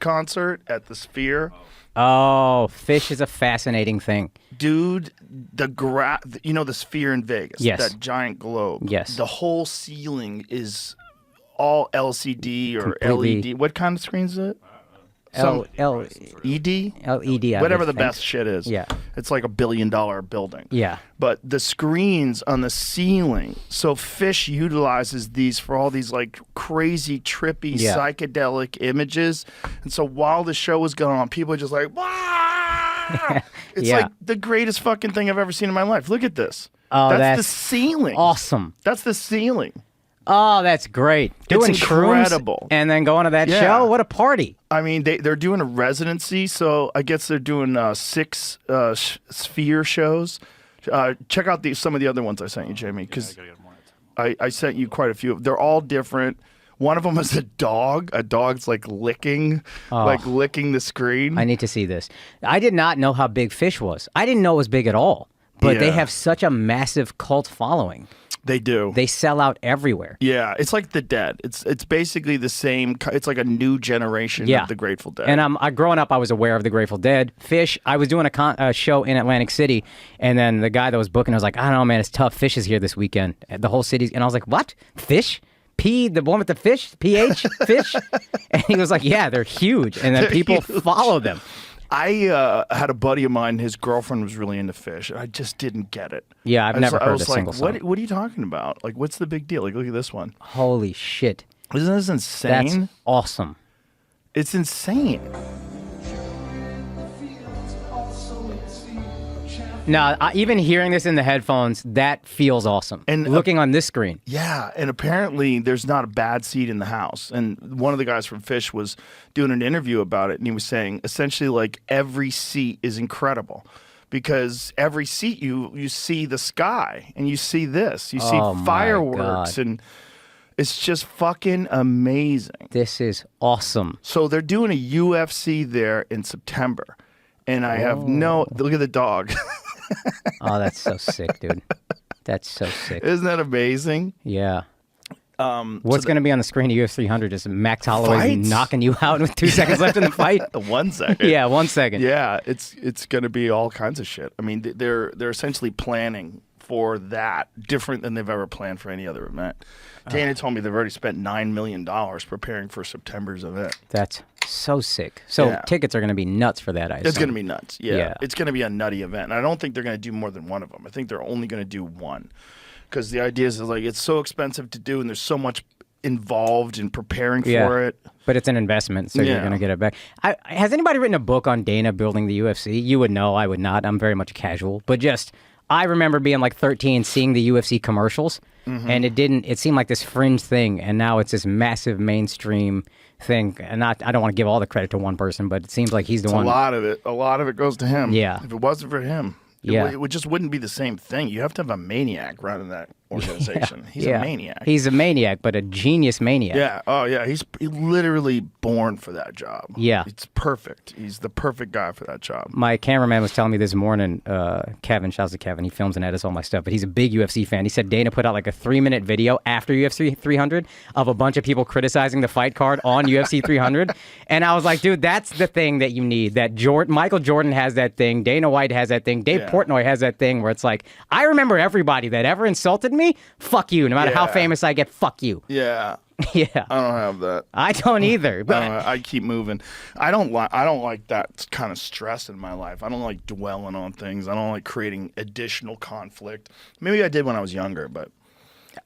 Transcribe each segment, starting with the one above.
concert at the Sphere. Oh, fish is a fascinating thing. Dude, the Sphere in Vegas? Yes. That giant globe. Yes. The whole ceiling is all LCD or Completely. LED. What kind of screen is it? LED? LED? Whatever the best shit is. Yeah. It's like $1 billion building. Yeah. But the screens on the ceiling, so Fish utilizes these for all these like crazy, trippy, psychedelic images. And so while the show was going on, people are just like, wow! It's like the greatest fucking thing I've ever seen in my life. Look at this. Oh, that's the ceiling. Awesome. That's the ceiling. Oh, that's great. Doing incredible. Shrooms and then going to that show? What a party. I mean, they're doing a residency, so I guess they're doing 6 Sphere shows. Check out some of the other ones I sent you, Jamie, because I sent you quite a few. They're all different. One of them is a dog. A dog's like licking the screen. I need to see this. I did not know how big Fish was. I didn't know it was big at all, but they have such a massive cult following. They do. They sell out everywhere. Yeah, it's like the Dead. It's basically the same. It's like a new generation of the Grateful Dead. And growing up, I was aware of the Grateful Dead. Fish, I was doing a show in Atlantic City, and then the guy that was booking, I was like, I don't know, man, it's tough. Fish is here this weekend. The whole city's, and I was like, what? Fish? The one with the fish? PH? Fish? And he was like, yeah, they're huge. And then people follow them. I had a buddy of mine, his girlfriend was really into Fish, and I just didn't get it. Yeah, I've never heard a single song. What are you talking about? Like, what's the big deal? Like, look at this one. Holy shit. Isn't this insane? That's awesome. It's insane. No, even hearing this in the headphones, that feels awesome. And looking on this screen. Yeah, and apparently there's not a bad seat in the house. And one of the guys from Fish was doing an interview about it, and he was saying essentially like every seat is incredible. Because every seat you see the sky, and you see this. You see fireworks, and it's just fucking amazing. This is awesome. So they're doing a UFC there in September. And I have look at the dog. Oh, that's so sick, dude. That's so sick. Isn't that amazing? Yeah. What's going to be on the screen of UFC 300 is Max Holloway knocking you out with 2 seconds left in the fight. 1 second. Yeah, 1 second. Yeah, it's going to be all kinds of shit. I mean, they're essentially planning for that different than they've ever planned for any other event. Dana told me they've already spent $9 million preparing for September's event. That's so sick. So tickets are going to be nuts for that, I assume. It's going to be nuts, yeah. It's going to be a nutty event. And I don't think they're going to do more than one of them. I think they're only going to do one. Because the idea is like it's so expensive to do and there's so much involved in preparing for it. But it's an investment, so you're going to get it back. Has anybody written a book on Dana building the UFC? You would know, I would not. I'm very much casual. But I remember being like 13, seeing the UFC commercials, and it seemed like this fringe thing, and now it's this massive mainstream thing. And I don't want to give all the credit to one person, but it seems like he's the one. A lot of it goes to him. Yeah. If it wasn't for him, it just wouldn't be the same thing. You have to have a maniac running that organization. He's a maniac. He's a maniac, but a genius maniac. Yeah. Oh, yeah. He's literally born for that job. Yeah. It's perfect. He's the perfect guy for that job. My cameraman was telling me this morning, Kevin, shouts to Kevin, he films and edits all my stuff, but he's a big UFC fan. He said Dana put out like a 3-minute video after UFC 300 of a bunch of people criticizing the fight card on UFC 300. And I was like, dude, that's the thing that you need. That Michael Jordan has that thing. Dana White has that thing. Dave Portnoy has that thing where it's like, I remember everybody that ever insulted me. Fuck you. No matter how famous I get, fuck you. Yeah. Yeah. I don't have that. I don't either. But I keep moving. I don't like that kind of stress in my life. I don't like dwelling on things. I don't like creating additional conflict. Maybe I did when I was younger, but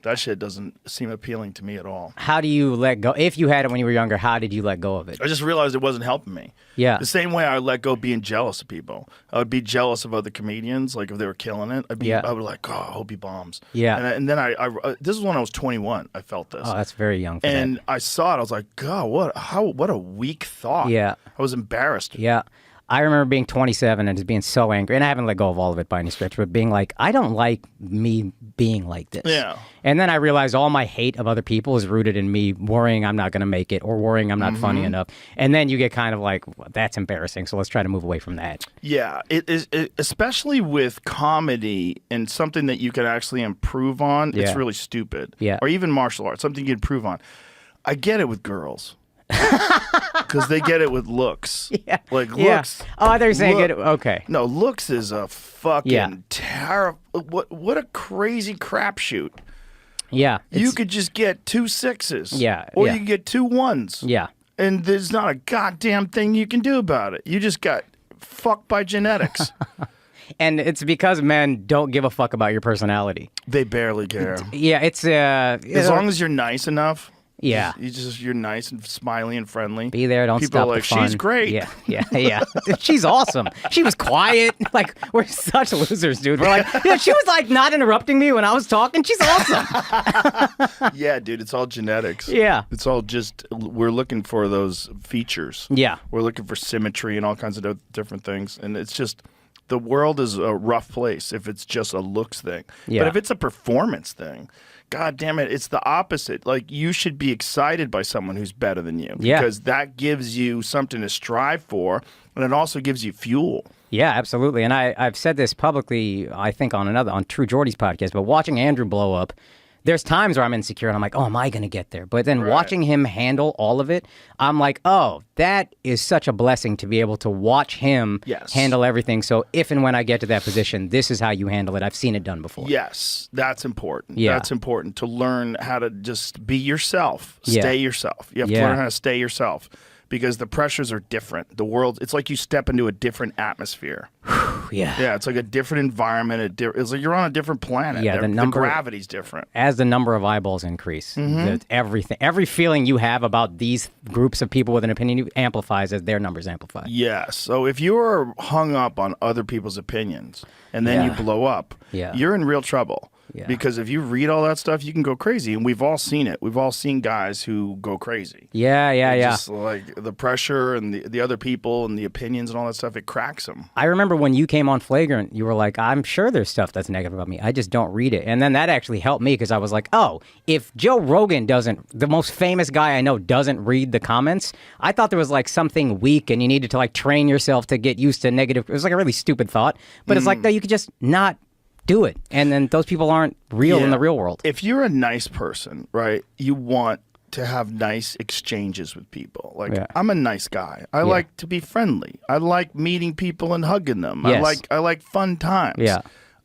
that shit doesn't seem appealing to me at all. How do you let go? If you had it when you were younger, how did you let go of it? I just realized it wasn't helping me. Yeah. The same way I let go being jealous of people. I would be jealous of other comedians, like if they were killing it. I would be like, oh, I hope he bombs. Yeah. And then I this is when I was 21. I felt this. Oh, that's very young for and that. I saw it. I was like, God, what a weak thought. Yeah. I was embarrassed. Yeah. I remember being 27 and just being so angry, and I haven't let go of all of it by any stretch, but being like, I don't like me being like this. Yeah. And then I realized all my hate of other people is rooted in me worrying I'm not going to make it or worrying I'm not funny enough. And then you get kind of like, well, that's embarrassing, so let's try to move away from that. Yeah, it is, especially with comedy and something that you can actually improve on, it's really stupid. Yeah. Or even martial arts, something you can improve on. I get it with girls. Because they get it with looks. Yeah. Like Yeah. looks. Oh, they're saying it. Okay. No, looks is a fucking terrible. What a crazy crapshoot. Yeah. You could just get 2 6s. Yeah, Or yeah. you could get 2 1s. Yeah. And there's not a goddamn thing you can do about it. You just got fucked by genetics. And it's because men don't give a fuck about your personality. They barely care. Yeah, it's As long as you're nice enough. Yeah. You're nice and smiley and friendly. Be there, don't People stop are like, the fun. she's great. Yeah. She's awesome. She was quiet. Like, we're such losers, dude. We're like, she was like not interrupting me when I was talking. She's awesome. Yeah, dude, it's all genetics. Yeah. It's all just, we're looking for those features. Yeah. We're looking for symmetry and all kinds of different things. And it's just, the world is a rough place if it's just a looks thing. Yeah. But if it's a performance thing, God damn it, it's the opposite. Like, you should be excited by someone who's better than you. Yeah. Because that gives you something to strive for, and it also gives you fuel. Yeah, absolutely. And I've said this publicly, I think on True Geordie's podcast, but watching Andrew blow up, there's times where I'm insecure and I'm like, oh, am I going to get there? But then watching him handle all of it, I'm like, oh, that is such a blessing to be able to watch him handle everything. So if and when I get to that position, this is how you handle it. I've seen it done before. Yes, that's important. Yeah. That's important to learn how to just be yourself, stay yourself. You have to learn how to stay yourself because the pressures are different. The world, it's like you step into a different atmosphere. Yeah, it's like a different environment. It's like you're on a different planet. Yeah, the gravity's different. As the number of eyeballs increase, every feeling you have about these groups of people with an opinion amplifies as their numbers amplify. Yes. So if you're hung up on other people's opinions and then you blow up, you're in real trouble. Yeah. Because if you read all that stuff, you can go crazy, and we've all seen it. We've all seen guys who go crazy. Yeah. Just like the pressure and the other people and the opinions and all that stuff, it cracks them. I remember when you came on Flagrant, you were like, I'm sure there's stuff that's negative about me. I just don't read it. And then that actually helped me because I was like, oh, if Joe Rogan the most famous guy I know, doesn't read the comments, I thought there was like something weak and you needed to like train yourself to get used to negative. It was like a really stupid thought. But it's like, no, you could just not do it. And then those people aren't real in the real world. If you're a nice person, right, you want to have nice exchanges with people. Like, I'm a nice guy. I like to be friendly. I like meeting people and hugging them. Yes. I like fun times. Yeah.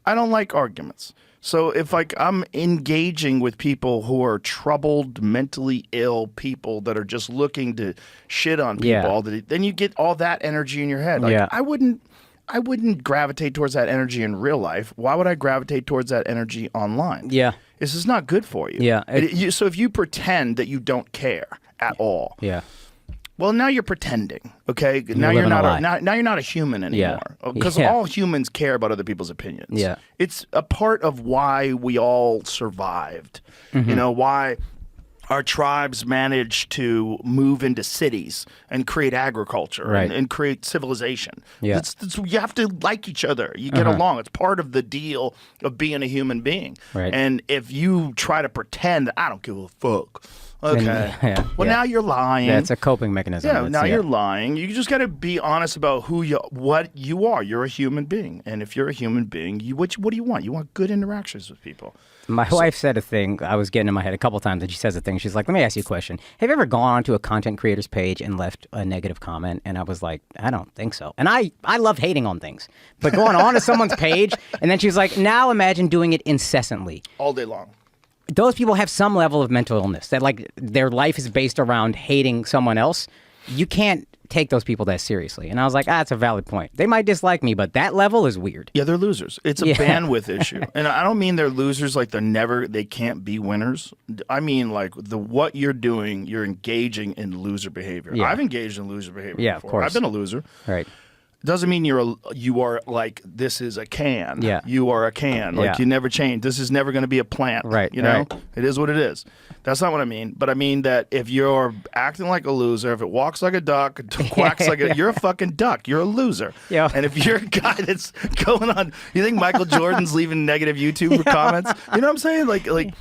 I don't like arguments. So if like I'm engaging with people who are troubled, mentally ill people that are just looking to shit on people all the day, then you get all that energy in your head. Like, I wouldn't gravitate towards that energy in real life. Why would I gravitate towards that energy online? Yeah. This is not good for you. Yeah. So if you pretend that you don't care at all, well, now you're pretending, okay? Now you're not a human anymore. Because all humans care about other people's opinions. Yeah. It's a part of why we all survived. You know, why our tribes managed to move into cities and create agriculture and create civilization. You have to like each other. You get along. It's part of the deal of being a human being. Right. And if you try to pretend that I don't give a fuck, okay. Now you're lying. That's a coping mechanism. Yeah, now you're lying. You just got to be honest about what you are. You're a human being. And if you're a human being, what do you want? You want good interactions with people. My wife said a thing I was getting in my head a couple times, and she says a thing. She's like, let me ask you a question. Have you ever gone onto a content creator's page and left a negative comment? And I was like, I don't think so. And I love hating on things. But going on to someone's page, and then she was like, now imagine doing it incessantly. All day long. Those people have some level of mental illness that like their life is based around hating someone else. You can't take those people that seriously. And I was like, that's a valid point. They might dislike me, but that level is weird. Yeah, they're losers. It's a bandwidth issue. And I don't mean they're losers like they can't be winners. I mean like what you're doing, you're engaging in loser behavior. I've engaged in loser behavior before. Of course. I've been a loser. Right. Doesn't mean you are like, this is a can. Yeah. You are a can. Like you never change. This is never going to be a plant. Right. You know? Right. It is what it is. That's not what I mean. But I mean that if you're acting like a loser, if it walks like a duck, quacks like you're a fucking duck. You're a loser. Yeah. And if you're a guy that's going on, you think Michael Jordan's leaving negative YouTube comments? You know what I'm saying? Like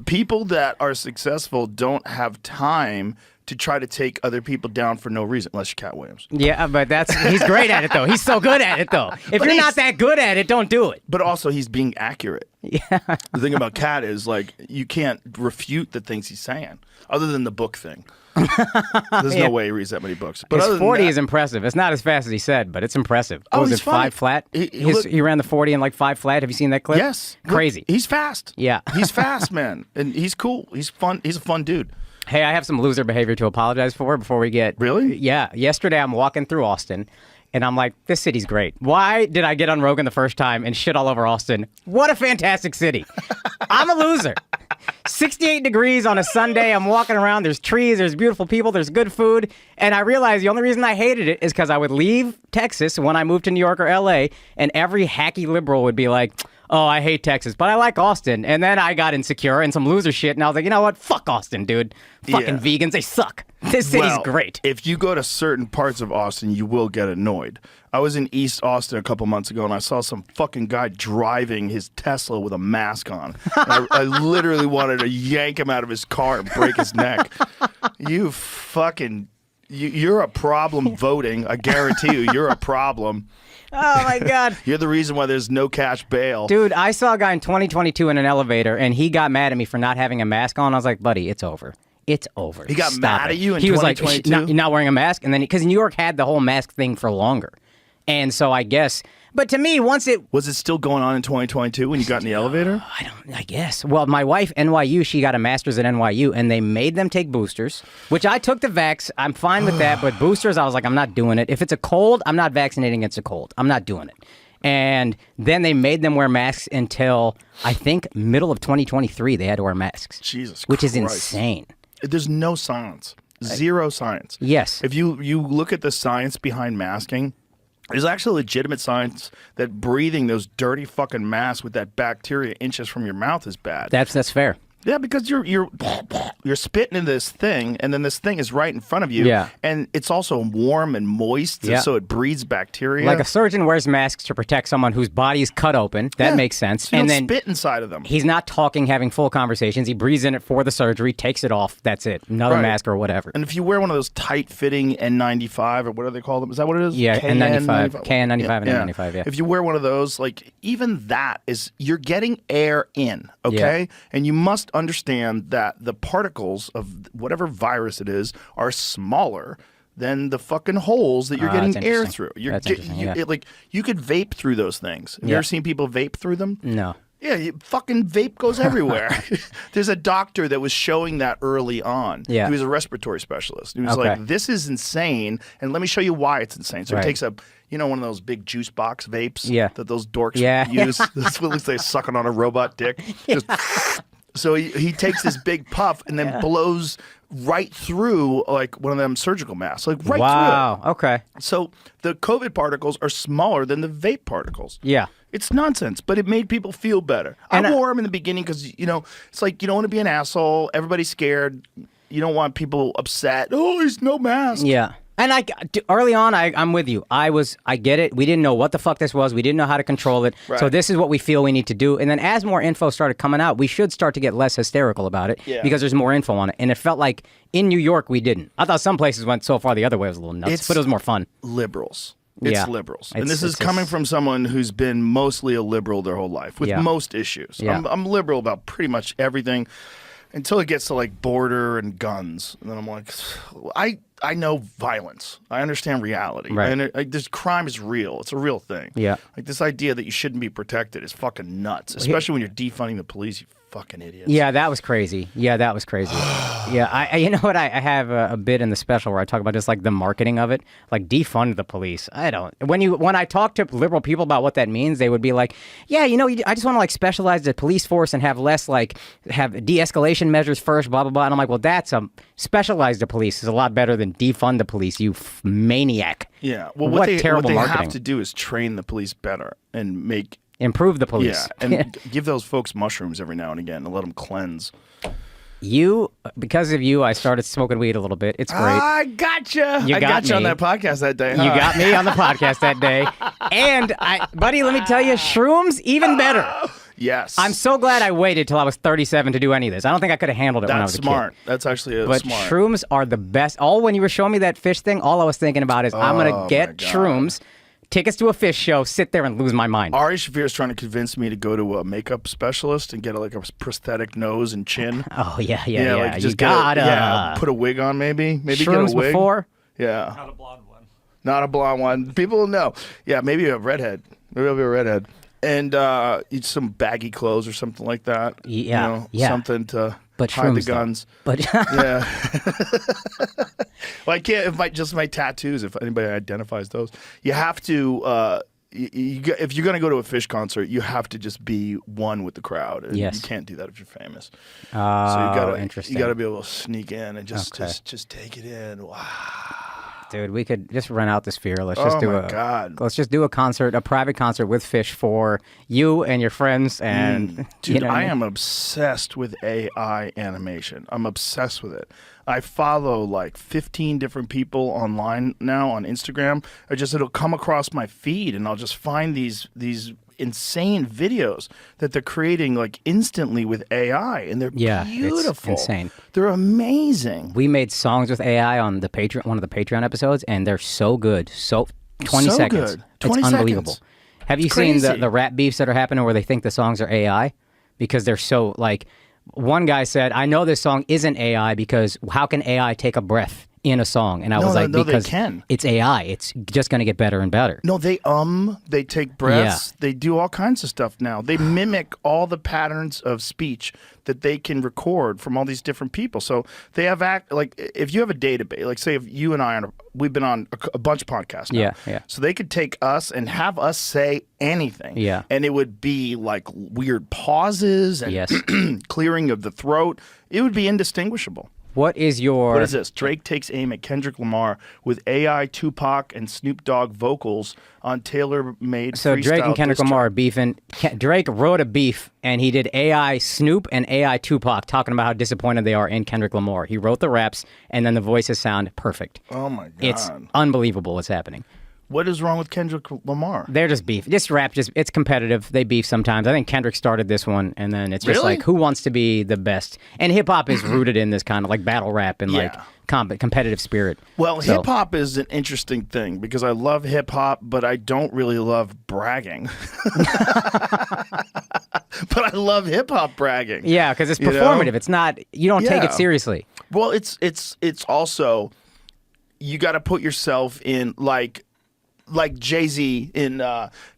people that are successful don't have time to try to take other people down for no reason, unless you're Cat Williams. Yeah, but he's great at it, though. He's so good at it, though. If you're not that good at it, don't do it. But also, he's being accurate. Yeah. The thing about Cat is, like, you can't refute the things he's saying, other than the book thing. There's no way he reads that many books. But his other 40 than that, is impressive. It's not as fast as he said, but it's impressive. Oh, Was he's it funny. 5 flat? He He ran the 40 in like 5 flat. Have you seen that clip? yes. Crazy. Look, he's fast. Yeah. He's fast, man. And he's cool. He's fun. He's a fun dude. Hey, I have some loser behavior to apologize for before we get... Really? Yeah. Yesterday, I'm walking through Austin, and I'm like, this city's great. Why did I get on Rogan the first time and shit all over Austin? What a fantastic city. I'm a loser. 68 degrees on a Sunday. I'm walking around. There's trees. There's beautiful people. There's good food. And I realized the only reason I hated it is because I would leave Texas when I moved to New York or L.A., and every hacky liberal would be like, oh, I hate Texas, but I like Austin. And then I got insecure and some loser shit, and I was like, you know what? Fuck Austin, dude. Fucking vegans, they suck. This city's great. If you go to certain parts of Austin, you will get annoyed. I was in East Austin a couple months ago, and I saw some fucking guy driving his Tesla with a mask on. And I literally wanted to yank him out of his car and break his neck. You fucking... You're a problem voting. I guarantee you, you're a problem. Oh, my God. You're the reason why there's no cash bail. Dude, I saw a guy in 2022 in an elevator, and he got mad at me for not having a mask on. I was like, buddy, it's over. It's over. He got Stop mad it. at you in He was like, 2022? you're not wearing a mask? And then, because New York had the whole mask thing for longer. And so I guess, but to me, once it... Was it still going on in 2022 when you got in the elevator? I guess. Well, my wife, NYU, she got a master's at NYU, and they made them take boosters, which I took the vax. I'm fine with that, but boosters, I was like, I'm not doing it. If it's a cold, I'm not vaccinating against a cold. I'm not doing it. And then they made them wear masks until, I think, middle of 2023, they had to wear masks. Jesus Which Christ. is insane. There's no science. Zero science. Yes. If you look at the science behind masking, there's actually legitimate science that breathing those dirty fucking masks with that bacteria inches from your mouth is bad. That's fair. Yeah, because you're spitting in this thing, and then this thing is right in front of you. Yeah. And it's also warm and moist, Yeah. so it breeds bacteria. Like a surgeon wears masks to protect someone whose body is cut open. That Yeah. makes sense. So you And don't then spit inside of them. he's not talking, having full conversations. He breathes in it for the surgery, takes it off. That's it. Another Right. mask or whatever. And if you wear one of those tight-fitting N95 or what do they call them? Is that what it is? Yeah, N95. KN95. KN95 and N95, yeah. If you wear one of those, like even that is you're getting air in, okay? And you must understand that the particles of whatever virus it is are smaller than the fucking holes that you're getting that's air interesting. through. That's interesting, yeah. Like you could vape through those things. Have you Yeah. ever seen people vape through them? No. Yeah, fucking vape goes everywhere. There's a doctor that was showing that early on. Yeah. He was a respiratory specialist. He was Okay. like, this is insane, and let me show you why it's insane. So Right. he takes one of those big juice box vapes Yeah. that those dorks Yeah. use. That's what looks like sucking on a robot dick. Just so he takes this big puff and then blows right through like one of them surgical masks, like right Wow. Okay. through it. So the COVID particles are smaller than the vape particles. Yeah. It's nonsense, but it made people feel better. And I wore them in the beginning because, it's like you don't want to be an asshole. Everybody's scared. You don't want people upset. Oh, there's no mask. Yeah. And early on, I'm with you. I get it. We didn't know what the fuck this was. We didn't know how to control it. Right. So this is what we feel we need to do. And then as more info started coming out, we should start to get less hysterical about it because there's more info on it. And it felt like in New York, we didn't. I thought some places went so far the other way. It was a little nuts, but it was more fun. Liberals. It's Yeah. liberals. It's- And this is it's coming just- from someone who's been mostly a liberal their whole life with Yeah. most issues. Yeah. I'm liberal about pretty much everything until it gets to like border and guns. And then I'm like, I know violence. I understand reality. Right. And this crime is real. It's a real thing. Yeah. Like this idea that you shouldn't be protected is fucking nuts, especially when you're defunding the police, you fucking idiots. Yeah, that was crazy. Yeah, I you know what? I have a bit in the special where I talk about just like the marketing of it, like defund the police. I don't. When I talk to liberal people about what that means, they would be like, yeah, I just want to like specialize the police force and have less have de-escalation measures first, blah blah blah. And I'm like, well, specialize the police is a lot better than defund the police. You maniac. Yeah. Well, what terrible what they marketing. have to do is train the police better and Improve the police. Yeah, and give those folks mushrooms every now and again and let them cleanse. Because of you, I started smoking weed a little bit. It's great. I gotcha. You I got got you on me. that podcast that day. Huh? You got me on the podcast that day. And, buddy, let me tell you, shrooms, even better. Yes. I'm so glad I waited till I was 37 to do any of this. I don't think I could have handled it when I was That's a smart. kid. That's actually But smart. shrooms are the best. When you were showing me that fish thing, all I was thinking about is I'm going to my get God. shrooms, tickets to a fish show, sit there and lose my mind. Ari Shaffir is trying to convince me to go to a makeup specialist and get a prosthetic nose and chin. Oh, yeah. Like just you gotta. put a wig on maybe. Maybe Shrooms get a wig. before? Yeah. Not a blonde one. Not a blonde one. People will know. Yeah, maybe a redhead. Maybe I'll be a redhead. And eat some baggy clothes or something like that. Yeah, Something to but hide the shrooms, guns. But Yeah. Well, I can't. If my tattoos, if anybody identifies those, you have to. If you're going to go to a Fish concert, you have to just be one with the crowd. And Yes. You can't do that if you're famous. Oh, So interesting. you got to be able to sneak in and just take it in. Wow. Dude, we could just rent out this Sphere. Let's just God. Let's just do a concert, a private concert with Fish for you and your friends. And Dude, you know I am obsessed with AI animation. I'm obsessed with it. I follow like 15 different people online now on Instagram. It'll come across my feed, and I'll just find these insane videos that they're creating like instantly with AI, and they're beautiful. It's insane. They're amazing. We made songs with AI on the Patreon, one of the Patreon episodes, and they're so good. 20 So seconds. good. 20 it's unbelievable. seconds. Have you It's seen crazy. the rap beefs that are happening where they think the songs are AI because they're so like? One guy said, "I know this song isn't AI because how can AI take a breath in a song?" And I was like, no, "Because they can. it's AI. It's just going to get better and better." No, they take breaths. They do all kinds of stuff now. They mimic all the patterns of speech that they can record from all these different people. So they have if you have a database, like say if you and I we've been on a bunch of podcasts now. Yeah. So they could take us and have us say anything. Yeah. And it would be like weird pauses and Yes. clearing of the throat. It would be indistinguishable. What is What is this? Drake takes aim at Kendrick Lamar with AI, Tupac, and Snoop Dogg vocals on tailor-made So Drake and freestyle Kendrick diss track. Lamar are beefing. Drake wrote a beef, and he did AI Snoop and AI Tupac talking about how disappointed they are in Kendrick Lamar. He wrote the raps, and then the voices sound perfect. Oh my God. It's unbelievable what's happening. What is wrong with Kendrick Lamar? They're just beef. This rap it's competitive. They beef sometimes. I think Kendrick started this one, and then it's just Really? like who wants to be the best. And hip hop is rooted in this kind of like battle rap and like competitive spirit. Well, So- hip hop is an interesting thing because I love hip hop, but I don't really love bragging. But I love hip hop bragging. Yeah, because it's You know? performative. It's not. You don't take Yeah. it seriously. Well, it's also you got to put yourself in like Jay-Z in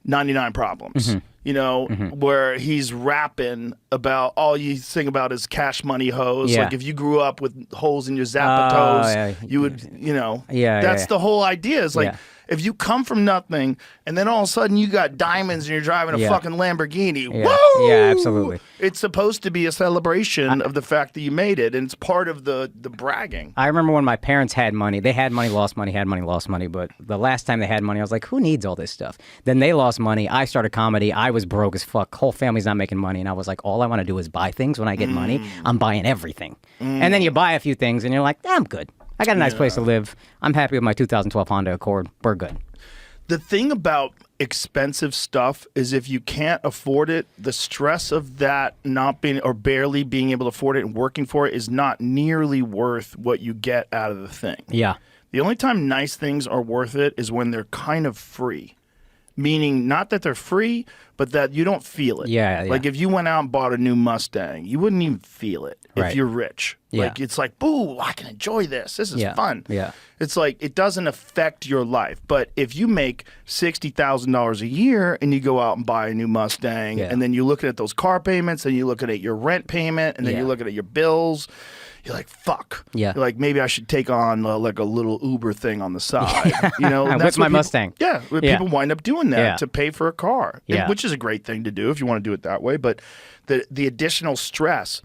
99 Problems. Mm-hmm. You know, where he's rapping about all you sing about is Cash Money hoes. Yeah. Like if you grew up with holes in your Zappa toes, yeah. you would, Yeah, that's yeah. the whole idea. Is like Yeah. if you come from nothing and then all of a sudden you got diamonds and you're driving a Yeah. fucking Lamborghini. Yeah. Woo! Yeah, absolutely. It's supposed to be a celebration of the fact that you made it, and it's part of the bragging. I remember when my parents had money. They had money, lost money, had money, lost money. But the last time they had money, I was like, who needs all this stuff? Then they lost money. I started comedy. I was broke as fuck. Whole family's not making money. And I was like, all I want to do is buy things. When I get money, I'm buying everything. And then you buy a few things and you're like, I'm good. I got a nice place to live. I'm happy with my 2012 Honda Accord. We're good. The thing about expensive stuff is if you can't afford it, the stress of that not being or barely being able to afford it and working for it is not nearly worth what you get out of the thing. Yeah. The only time nice things are worth it is when they're kind of free. Meaning not that they're free, but that you don't feel it. Yeah. Like if you went out and bought a new Mustang, you wouldn't even feel it Right. if you're rich. Yeah. Like it's like, boo, I can enjoy this. This is Yeah. fun. Yeah. It's like it doesn't affect your life. But if you make $60,000 a year and you go out and buy a new Mustang, Yeah. and then you're looking at those car payments and you're looking at your rent payment and then Yeah. you're looking at your bills, you're like, fuck. Yeah. You're like, maybe I should take on like a little Uber thing on the side. You know, With that's my what people- Mustang. Yeah, Yeah. people wind up doing that Yeah. to pay for a car, Yeah. which is a great thing to do if you want to do it that way. But the additional stress,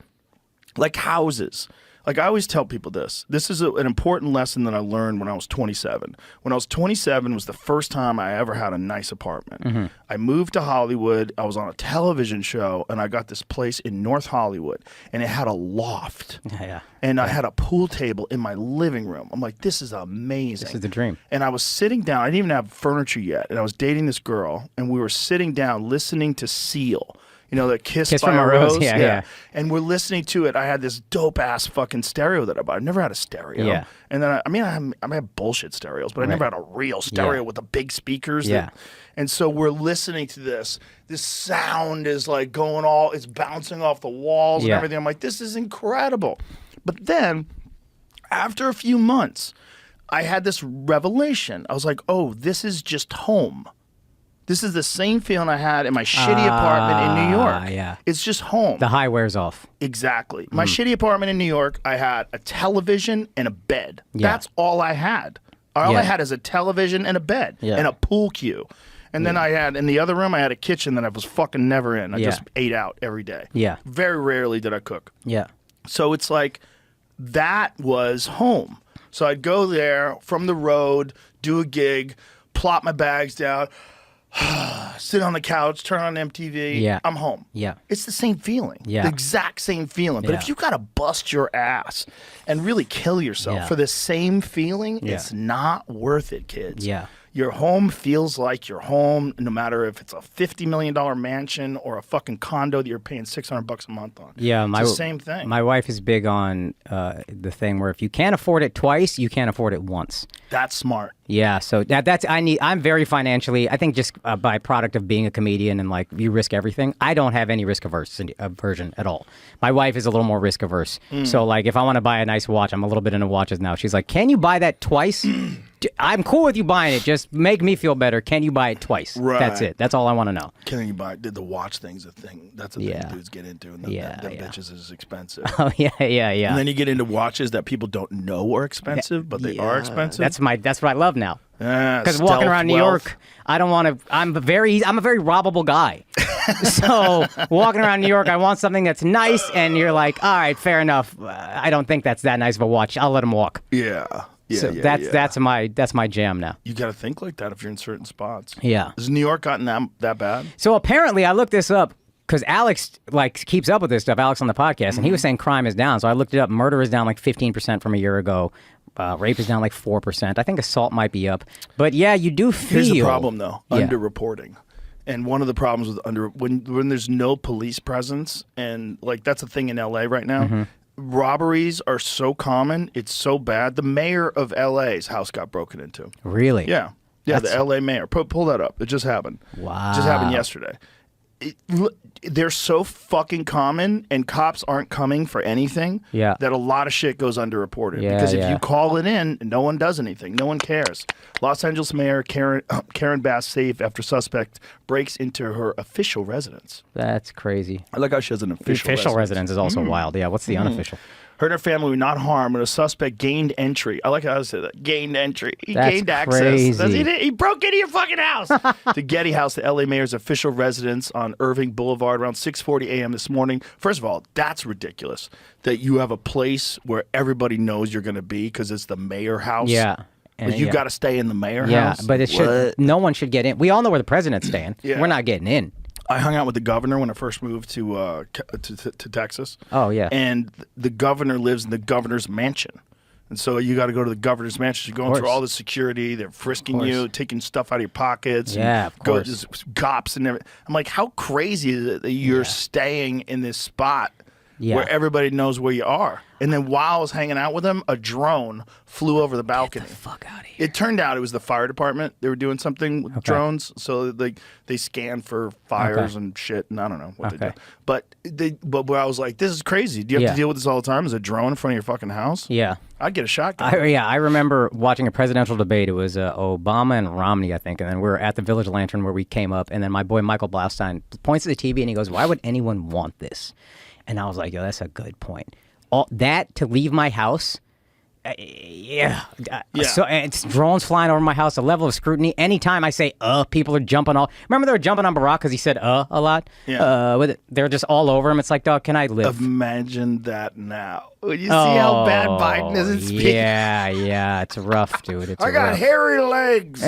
like houses. Like I always tell people this. This is an important lesson that I learned when I was 27. When I was 27 was the first time I ever had a nice apartment. I moved to Hollywood. I was on a television show, and I got this place in North Hollywood, and it had a loft. Yeah. And I had a pool table in my living room. I'm like, this is amazing. This is the dream. And I was sitting down. I didn't even have furniture yet. And I was dating this girl, and we were sitting down listening to Seal. the Kiss by from a a Rose. Rose. Yeah. And we're listening to it. I had this dope ass fucking stereo that I bought. I've never had a stereo. Yeah. And then I have bullshit stereos, but I never had a real stereo with the big speakers. Yeah. And so we're listening to this. This sound is like it's bouncing off the walls and everything. I'm like, this is incredible. But then, after a few months, I had this revelation. I was like, oh, this is just home. This is the same feeling I had in my shitty apartment in New York. Yeah. It's just home. The high wears off. Exactly. My shitty apartment in New York, I had a television and a bed. Yeah. That's all I had. All I had is a television and a bed and a pool cue. And then I had, in the other room, I had a kitchen that I was fucking never in. I just ate out every day. Yeah. Very rarely did I cook. Yeah. So it's like, that was home. So I'd go there from the road, do a gig, plop my bags down, sit on the couch, turn on MTV. Yeah. I'm home. Yeah. It's the same feeling. Yeah. The exact same feeling. But Yeah. if you got to bust your ass and really kill yourself for the same feeling, it's not worth it, kids. Yeah. Your home feels like your home, no matter if it's a $50 million mansion or a fucking condo that you're paying $600 a month on. Yeah, it's the same thing. My wife is big on the thing where if you can't afford it twice, you can't afford it once. That's smart. Yeah, so I'm very financially, I think just a byproduct of being a comedian and like you risk everything. I don't have any risk aversion at all. My wife is a little more risk averse. So like if I want to buy a nice watch, I'm a little bit into watches now. She's like, can you buy that twice? I'm cool with you buying it. Just make me feel better. Can you buy it twice? Right. That's it. That's all I want to know. Can you buy? Did the watch thing's a thing? That's a thing dudes get into, and them bitches is expensive. Oh yeah. And then you get into watches that people don't know are expensive, but they are expensive. That's what I love now. Because Stealth walking around New wealth. York, I don't want to. I'm a very robbable guy. So walking around New York, I want something that's nice, and you're like, all right, fair enough. I don't think that's that nice of a watch. I'll let him walk. Yeah. So that's my jam now. You got to think like that if you're in certain spots. Yeah. Has New York gotten that bad? So apparently, I looked this up because Alex keeps up with this stuff. Alex on the podcast, and he was saying crime is down. So I looked it up. Murder is down like 15% from a year ago. Rape is down like 4%. I think assault might be up. But yeah, you do feel. Here's the problem though: underreporting. And one of the problems with when there's no police presence, and like that's a thing in LA right now. Robberies are so common, it's so bad. The mayor of LA's house got broken into. Really? Yeah. The LA mayor. Pull that up. It just happened. Wow. It just happened yesterday. They're so fucking common, and cops aren't coming for anything. Yeah. That a lot of shit goes underreported. Yeah, because if you call it in, no one does anything. No one cares. Los Angeles Mayor Karen Bass safe after suspect breaks into her official residence. That's crazy. I like how she has an official residence is also wild. Yeah. What's the unofficial? Her and her family were not harmed when a suspect gained entry. I like how I said that. Gained entry. He That's gained crazy. access. He broke into your fucking house. To Getty House, the LA mayor's official residence on Irving Boulevard around 6:40 a.m. this morning. First of all, that's ridiculous that you have a place where everybody knows you're going to be because it's the mayor house. Yeah. But you got to stay in the mayor house. Yeah, but no one should get in. We all know where the president's staying. Yeah. We're not getting in. I hung out with the governor when I first moved to Texas. Oh, yeah. And the governor lives in the governor's mansion. And so you got to go to the governor's mansion. You're going through all the security. They're frisking you, taking stuff out of your pockets. Yeah, of course. Just cops and everything. I'm like, how crazy is it that you're staying in this spot where everybody knows where you are? And then while I was hanging out with them, a drone flew over the balcony. Get the fuck out of here. It turned out it was the fire department. They were doing something with drones, so they scan for fires and shit, and I don't know what they do. But where I was like, this is crazy. Do you have to deal with this all the time? Is a drone in front of your fucking house? Yeah. I'd get a shotgun. I remember watching a presidential debate. It was Obama and Romney, I think, and then we were at the Village Lantern where we came up, and then my boy Michael Blaustein points at the TV and he goes, "Why would anyone want this?" And I was like, "Yo, that's a good point." That to leave my house, So it's drones flying over my house. The level of scrutiny. Anytime I say people are jumping all. Remember they were jumping on Barack because he said a lot. Yeah. They're just all over him. It's like, dog, can I live? Imagine that now. Would you see how bad Biden is in speech? Yeah, it's rough, dude. It's I got hairy legs.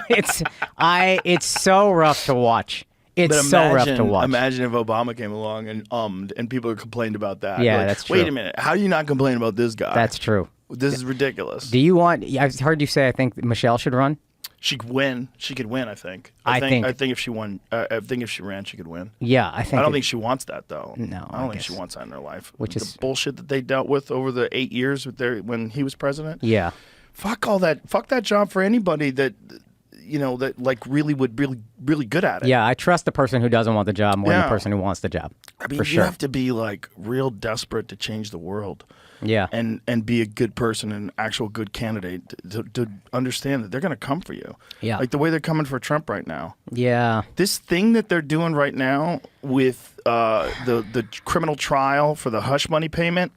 It's so rough to watch. It's so rough to watch. Imagine if Obama came along and people complained about that. Yeah, like, that's true. Wait a minute. How do you not complain about this guy? That's true. This is ridiculous. Do you want? I've heard you say I think Michelle should run. She could win. She could win. I think. I think if she won. I think if she ran, she could win. Yeah, I think. I don't think she wants that though. No, I don't think she wants that in her life. Which is the bullshit that they dealt with over the 8 years when he was president. Yeah. Fuck all that. Fuck that job for anybody that that like really good at it. Yeah, I trust the person who doesn't want the job more than the person who wants the job. I mean, for you sure. have to be like real desperate to change the world. Yeah. And be a good person and actual good candidate to understand that they're going to come for you. Yeah. Like the way they're coming for Trump right now. Yeah. This thing that they're doing right now with the criminal trial for the hush money payment,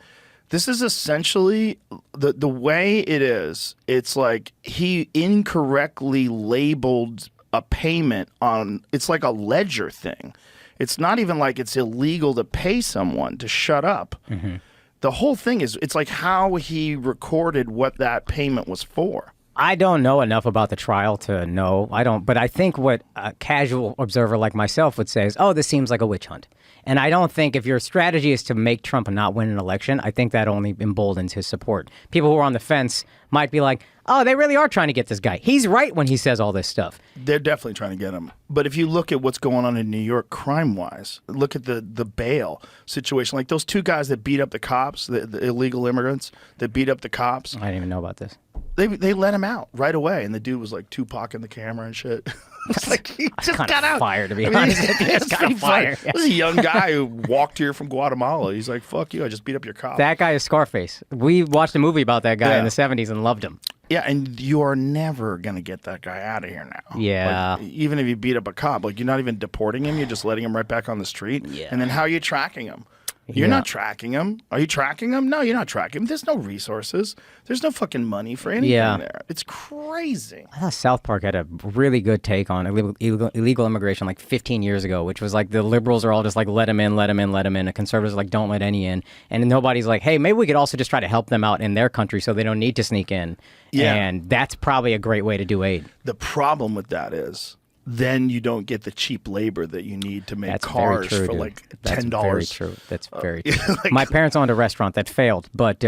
this is essentially the way it is. It's like he incorrectly labeled a payment on, it's like a ledger thing. It's not even like it's illegal to pay someone to shut up. Mm-hmm. The whole thing is, it's like how he recorded what that payment was for. I don't know enough about the trial to know. But I think what a casual observer like myself would say is, oh, this seems like a witch hunt. And I don't think if your strategy is to make Trump not win an election, I think that only emboldens his support. People who are on the fence might be like, oh, they really are trying to get this guy. He's right when he says all this stuff. They're definitely trying to get him. But if you look at what's going on in New York crime-wise, look at the bail situation. Like those two guys that beat up the cops, the illegal immigrants that beat up the cops. I didn't even know about this. They let him out right away, and the dude was like Tupac in the camera and shit. It's like he just got out. Fire, to be honest. It's kind of fire. This is a young guy who walked here from Guatemala. He's like, "Fuck you! I just beat up your cop." That guy is Scarface. We watched a movie about that guy in the '70s and loved him. Yeah, and you are never gonna get that guy out of here now. Yeah. Like, even if you beat up a cop, like you're not even deporting him. You're just letting him right back on the street. Yeah. And then how are you tracking him? You're not tracking him. Are you tracking him? No, you're not tracking him. There's no resources. There's no fucking money for anything there. It's crazy. I thought South Park had a really good take on illegal immigration like 15 years ago, which was like the liberals are all just like, let them in, let them in, let them in. The conservatives are like, don't let any in. And nobody's like, hey, maybe we could also just try to help them out in their country so they don't need to sneak in. Yeah. And that's probably a great way to do aid. The problem with that is then you don't get the cheap labor that you need to make cars for like $10. That's very true. That's very true. Like, my parents owned a restaurant that failed, but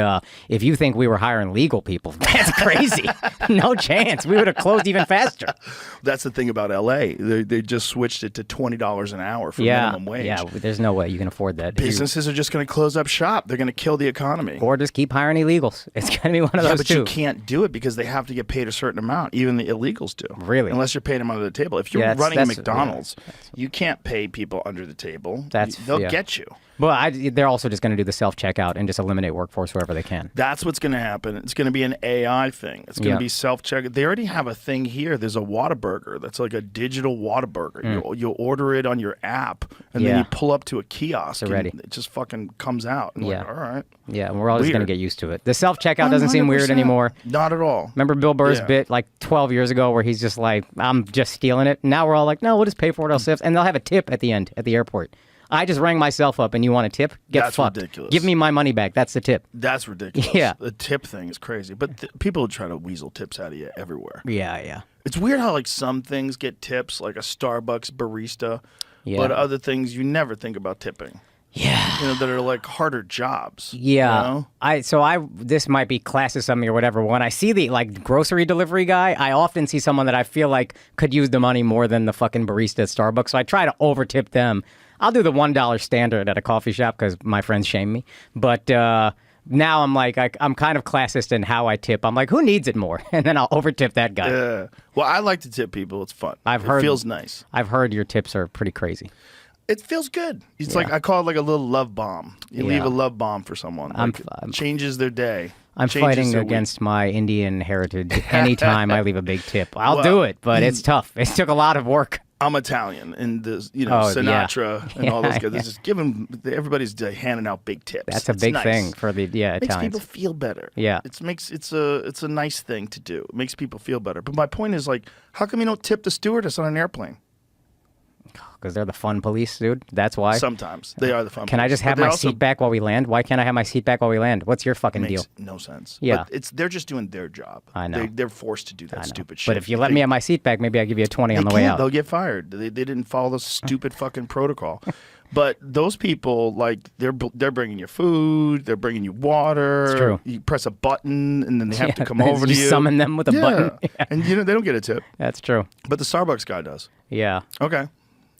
if you think we were hiring legal people, that's crazy. No chance. We would have closed even faster. That's the thing about L.A. They just switched it to $20 an hour for minimum wage. Yeah, there's no way you can afford that. Businesses are just going to close up shop. They're going to kill the economy. Or just keep hiring illegals. It's going to be one of those but two. You can't do it because they have to get paid a certain amount. Even the illegals do. Really? Unless you're paying them under the table. If you're running McDonald's, you can't pay people under the table. They'll get you. Well, they're also just going to do the self-checkout and just eliminate workforce wherever they can. That's what's going to happen. It's going to be an AI thing. It's going to be self-checkout. They already have a thing here. There's a Whataburger that's like a digital Whataburger. You'll order it on your app, and then you pull up to a kiosk, and it just fucking comes out. And like, all right. Yeah, and we're all just going to get used to it. The self-checkout doesn't seem weird anymore. Not at all. Remember Bill Burr's bit like 12 years ago where he's just like, I'm just stealing it? Now we're all like, no, we'll just pay for it ourselves. And they'll have a tip at the end at the airport. I just rang myself up and you want a tip? Get fucked. Ridiculous. Give me my money back. That's the tip. That's ridiculous. Yeah. The tip thing is crazy. But people try to weasel tips out of you everywhere. Yeah. It's weird how like some things get tips, like a Starbucks barista, but other things you never think about tipping. Yeah. That are like harder jobs. Yeah. This might be classism or whatever. When I see the like grocery delivery guy, I often see someone that I feel like could use the money more than the fucking barista at Starbucks. So I try to over tip them. I'll do the $1 standard at a coffee shop because my friends shame me. But now I'm like, I'm kind of classist in how I tip. I'm like, who needs it more? And then I'll over tip that guy. Yeah. Well, I like to tip people. It's fun. It feels nice. I've heard your tips are pretty crazy. It feels good. It's like, I call it like a little love bomb. You leave a love bomb for someone. Like, it changes their day. I'm fighting against my Indian heritage. Anytime I leave a big tip, I'll do it, but it's tough. It took a lot of work. I'm Italian, and Sinatra and all those guys. Just everybody's handing out big tips. That's a big thing for the Italians. Makes people feel better. Yeah, it's a nice thing to do. It makes people feel better. But my point is, like, how come you don't tip the stewardess on an airplane? Because they're the fun police, dude. That's why. Sometimes they are the fun police. Can I just have my seat back while we land? Why can't I have my seat back while we land? What's your fucking deal? Makes no sense. Yeah. But they're just doing their job. I know. They're forced to do that stupid shit. But if you let me have my seat back, maybe I'll give you a 20 on the way out. They'll get fired. They didn't follow the stupid fucking protocol. But those people, like, they're bringing you food, they're bringing you water. It's true. You press a button, and then they have to come over to You you. summon them with a button. And they don't get a tip. That's true. But the Starbucks guy does. Yeah. Okay.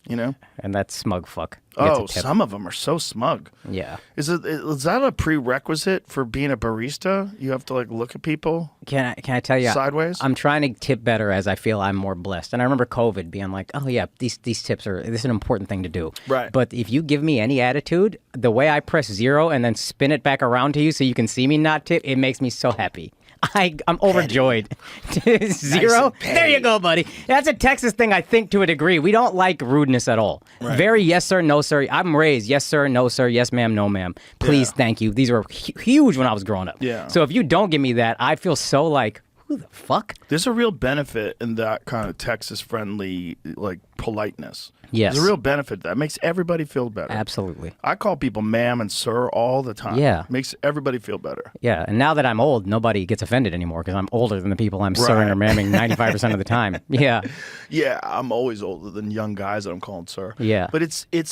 And that smug fuck gets a tip. Some of them are so smug. Yeah. Is that a prerequisite for being a barista? You have to like look at people. Can I tell you sideways? I'm trying to tip better as I feel I'm more blessed. And I remember COVID being like, oh yeah, these tips this is an important thing to do. Right. But if you give me any attitude, the way I press 0 and then spin it back around to you so you can see me not tip, it makes me so happy. I'm overjoyed. 0? There you go, buddy. That's a Texas thing, I think, to a degree. We don't like rudeness at all. Right. Very yes, sir, no, sir. I'm raised yes, sir, no, sir, yes, ma'am, no, ma'am. Please, thank you. These were huge when I was growing up. Yeah. So if you don't give me that, I feel so like, who the fuck? There's a real benefit in that kind of Texas-friendly, like, politeness. Yes. There's a real benefit. That makes everybody feel better. Absolutely. I call people ma'am and sir all the time. Yeah. Makes everybody feel better. Yeah, and now that I'm old, nobody gets offended anymore because I'm older than the people I'm sirring or ma'aming 95% of the time. Yeah. Yeah, I'm always older than young guys that I'm calling sir. Yeah. But it's it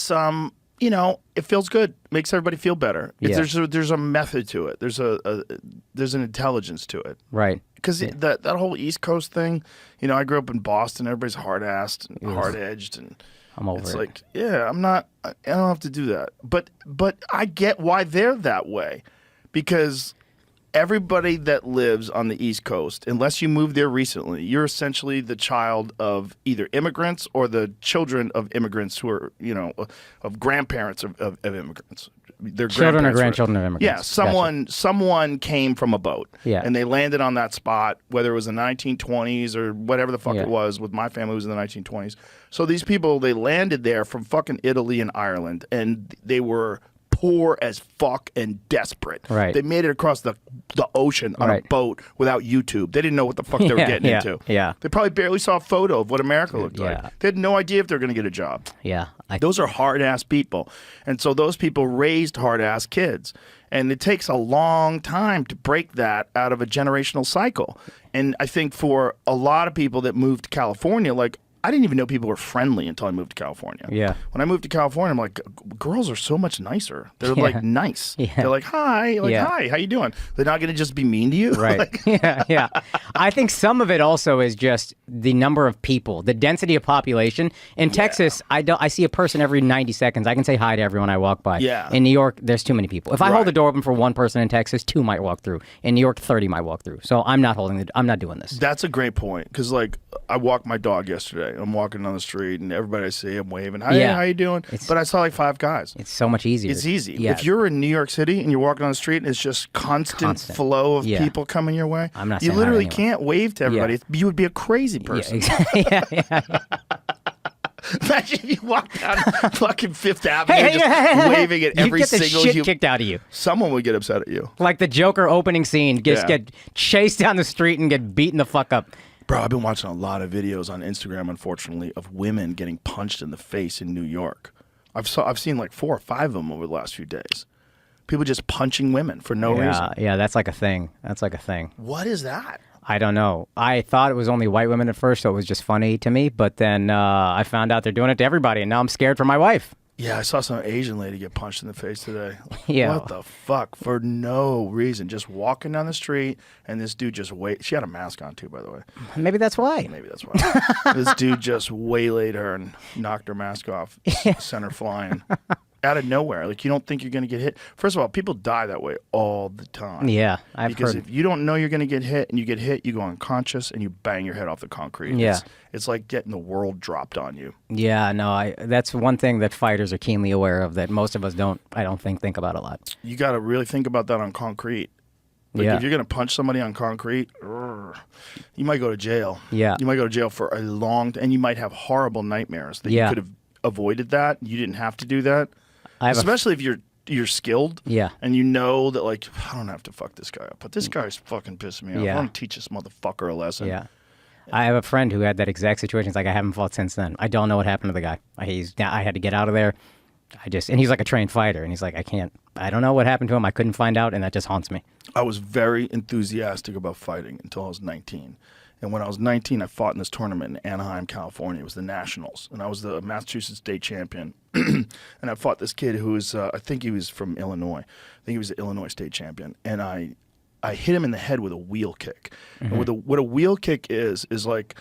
feels good. Makes everybody feel better. Yeah. There's a method to it. There's an intelligence to it. Right. Because that whole East Coast thing, I grew up in Boston. Everybody's hard-assed and hard-edged, and I'm over it's it. like, I don't have to do that. But I get why they're that way, because everybody that lives on the East Coast, unless you moved there recently, you're essentially the child of either immigrants or the children of immigrants who are, of grandparents of immigrants. Their Children or grandparents grandchildren of immigrants. Yeah, someone came from a boat, and they landed on that spot, whether it was the 1920s or whatever the fuck it was. With my family, it was in the 1920s. So these people, they landed there from fucking Italy and Ireland, and they were poor as fuck and desperate. Right. They made it across the ocean on a boat without YouTube. They didn't know what the fuck they were getting into. Yeah. They probably barely saw a photo of what America looked like. They had no idea if they were going to get a job. Yeah. Those are hard-ass people. And so those people raised hard-ass kids. And it takes a long time to break that out of a generational cycle. And I think for a lot of people that moved to California, like, I didn't even know people were friendly until I moved to California. Yeah. When I moved to California, I'm like, girls are so much nicer. They're like nice. Yeah. They're like, hi. Hi, how you doing? They're not going to just be mean to you. Right. Like, Yeah. I think some of it also is just the number of people, the density of population. In Texas, I see a person every 90 seconds. I can say hi to everyone I walk by. Yeah. In New York, there's too many people. If I hold the door open for one person in Texas, 2 might walk through. In New York, 30 might walk through. So I'm not doing this. That's a great point, because like I walked my dog yesterday. I'm walking down the street, and everybody I see, I'm waving. Hi, how you doing? But I saw like 5 guys. It's so much easier. It's easy. Yeah. If you're in New York City and you're walking on the street and it's just constant flow of people coming your way, I'm not you saying literally hi to anyone. can't wave to everybody. You would be a crazy person. Yeah. Imagine if you walk down fucking Fifth Avenue just waving at every you get the single shit kicked out of you. Someone would get upset at you. Like the Joker opening scene, get chased down the street and get beaten the fuck up. Bro, I've been watching a lot of videos on Instagram, unfortunately, of women getting punched in the face in New York. I've seen like 4 or 5 of them over the last few days. People just punching women for no reason. Yeah, that's like a thing. What is that? I don't know. I thought it was only white women at first, so it was just funny to me. But then I found out they're doing it to everybody, and now I'm scared for my wife. Yeah, I saw some Asian lady get punched in the face today. Yeah. What the fuck? For no reason. Just walking down the street, and this dude just She had a mask on, too, by the way. Maybe that's why. Maybe that's why. This dude just waylaid her and knocked her mask off, sent her flying. Out of nowhere. Like, you don't think you're going to get hit. First of all, people die that way all the time. Yeah, Because if you don't know you're going to get hit, and you get hit, you go unconscious, and you bang your head off the concrete. Yeah. It's like getting the world dropped on you. Yeah, no, that's one thing that fighters are keenly aware of that most of us I don't think about a lot. You got to really think about that on concrete. Like, if you're going to punch somebody on concrete, you might go to jail. Yeah. You might go to jail for a long time, and you might have horrible nightmares that you could have avoided that. You didn't have to do that. Especially if you're skilled. Yeah. And you know that, like, I don't have to fuck this guy up, but this guy's fucking pissing me off. Yeah. I want to teach this motherfucker a lesson. Yeah. I have a friend who had that exact situation. It's like, I haven't fought since then. I don't know what happened to the guy. I had to get out of there. And he's like a trained fighter, and he's like, I don't know what happened to him. I couldn't find out, and that just haunts me. I was very enthusiastic about fighting until I was 19. And when I was 19, I fought in this tournament in Anaheim, California. It was the Nationals, and I was the Massachusetts state champion. And I fought this kid who was, I think he was from Illinois. I think he was the Illinois state champion. And I hit him in the head with a wheel kick. And what a wheel kick is like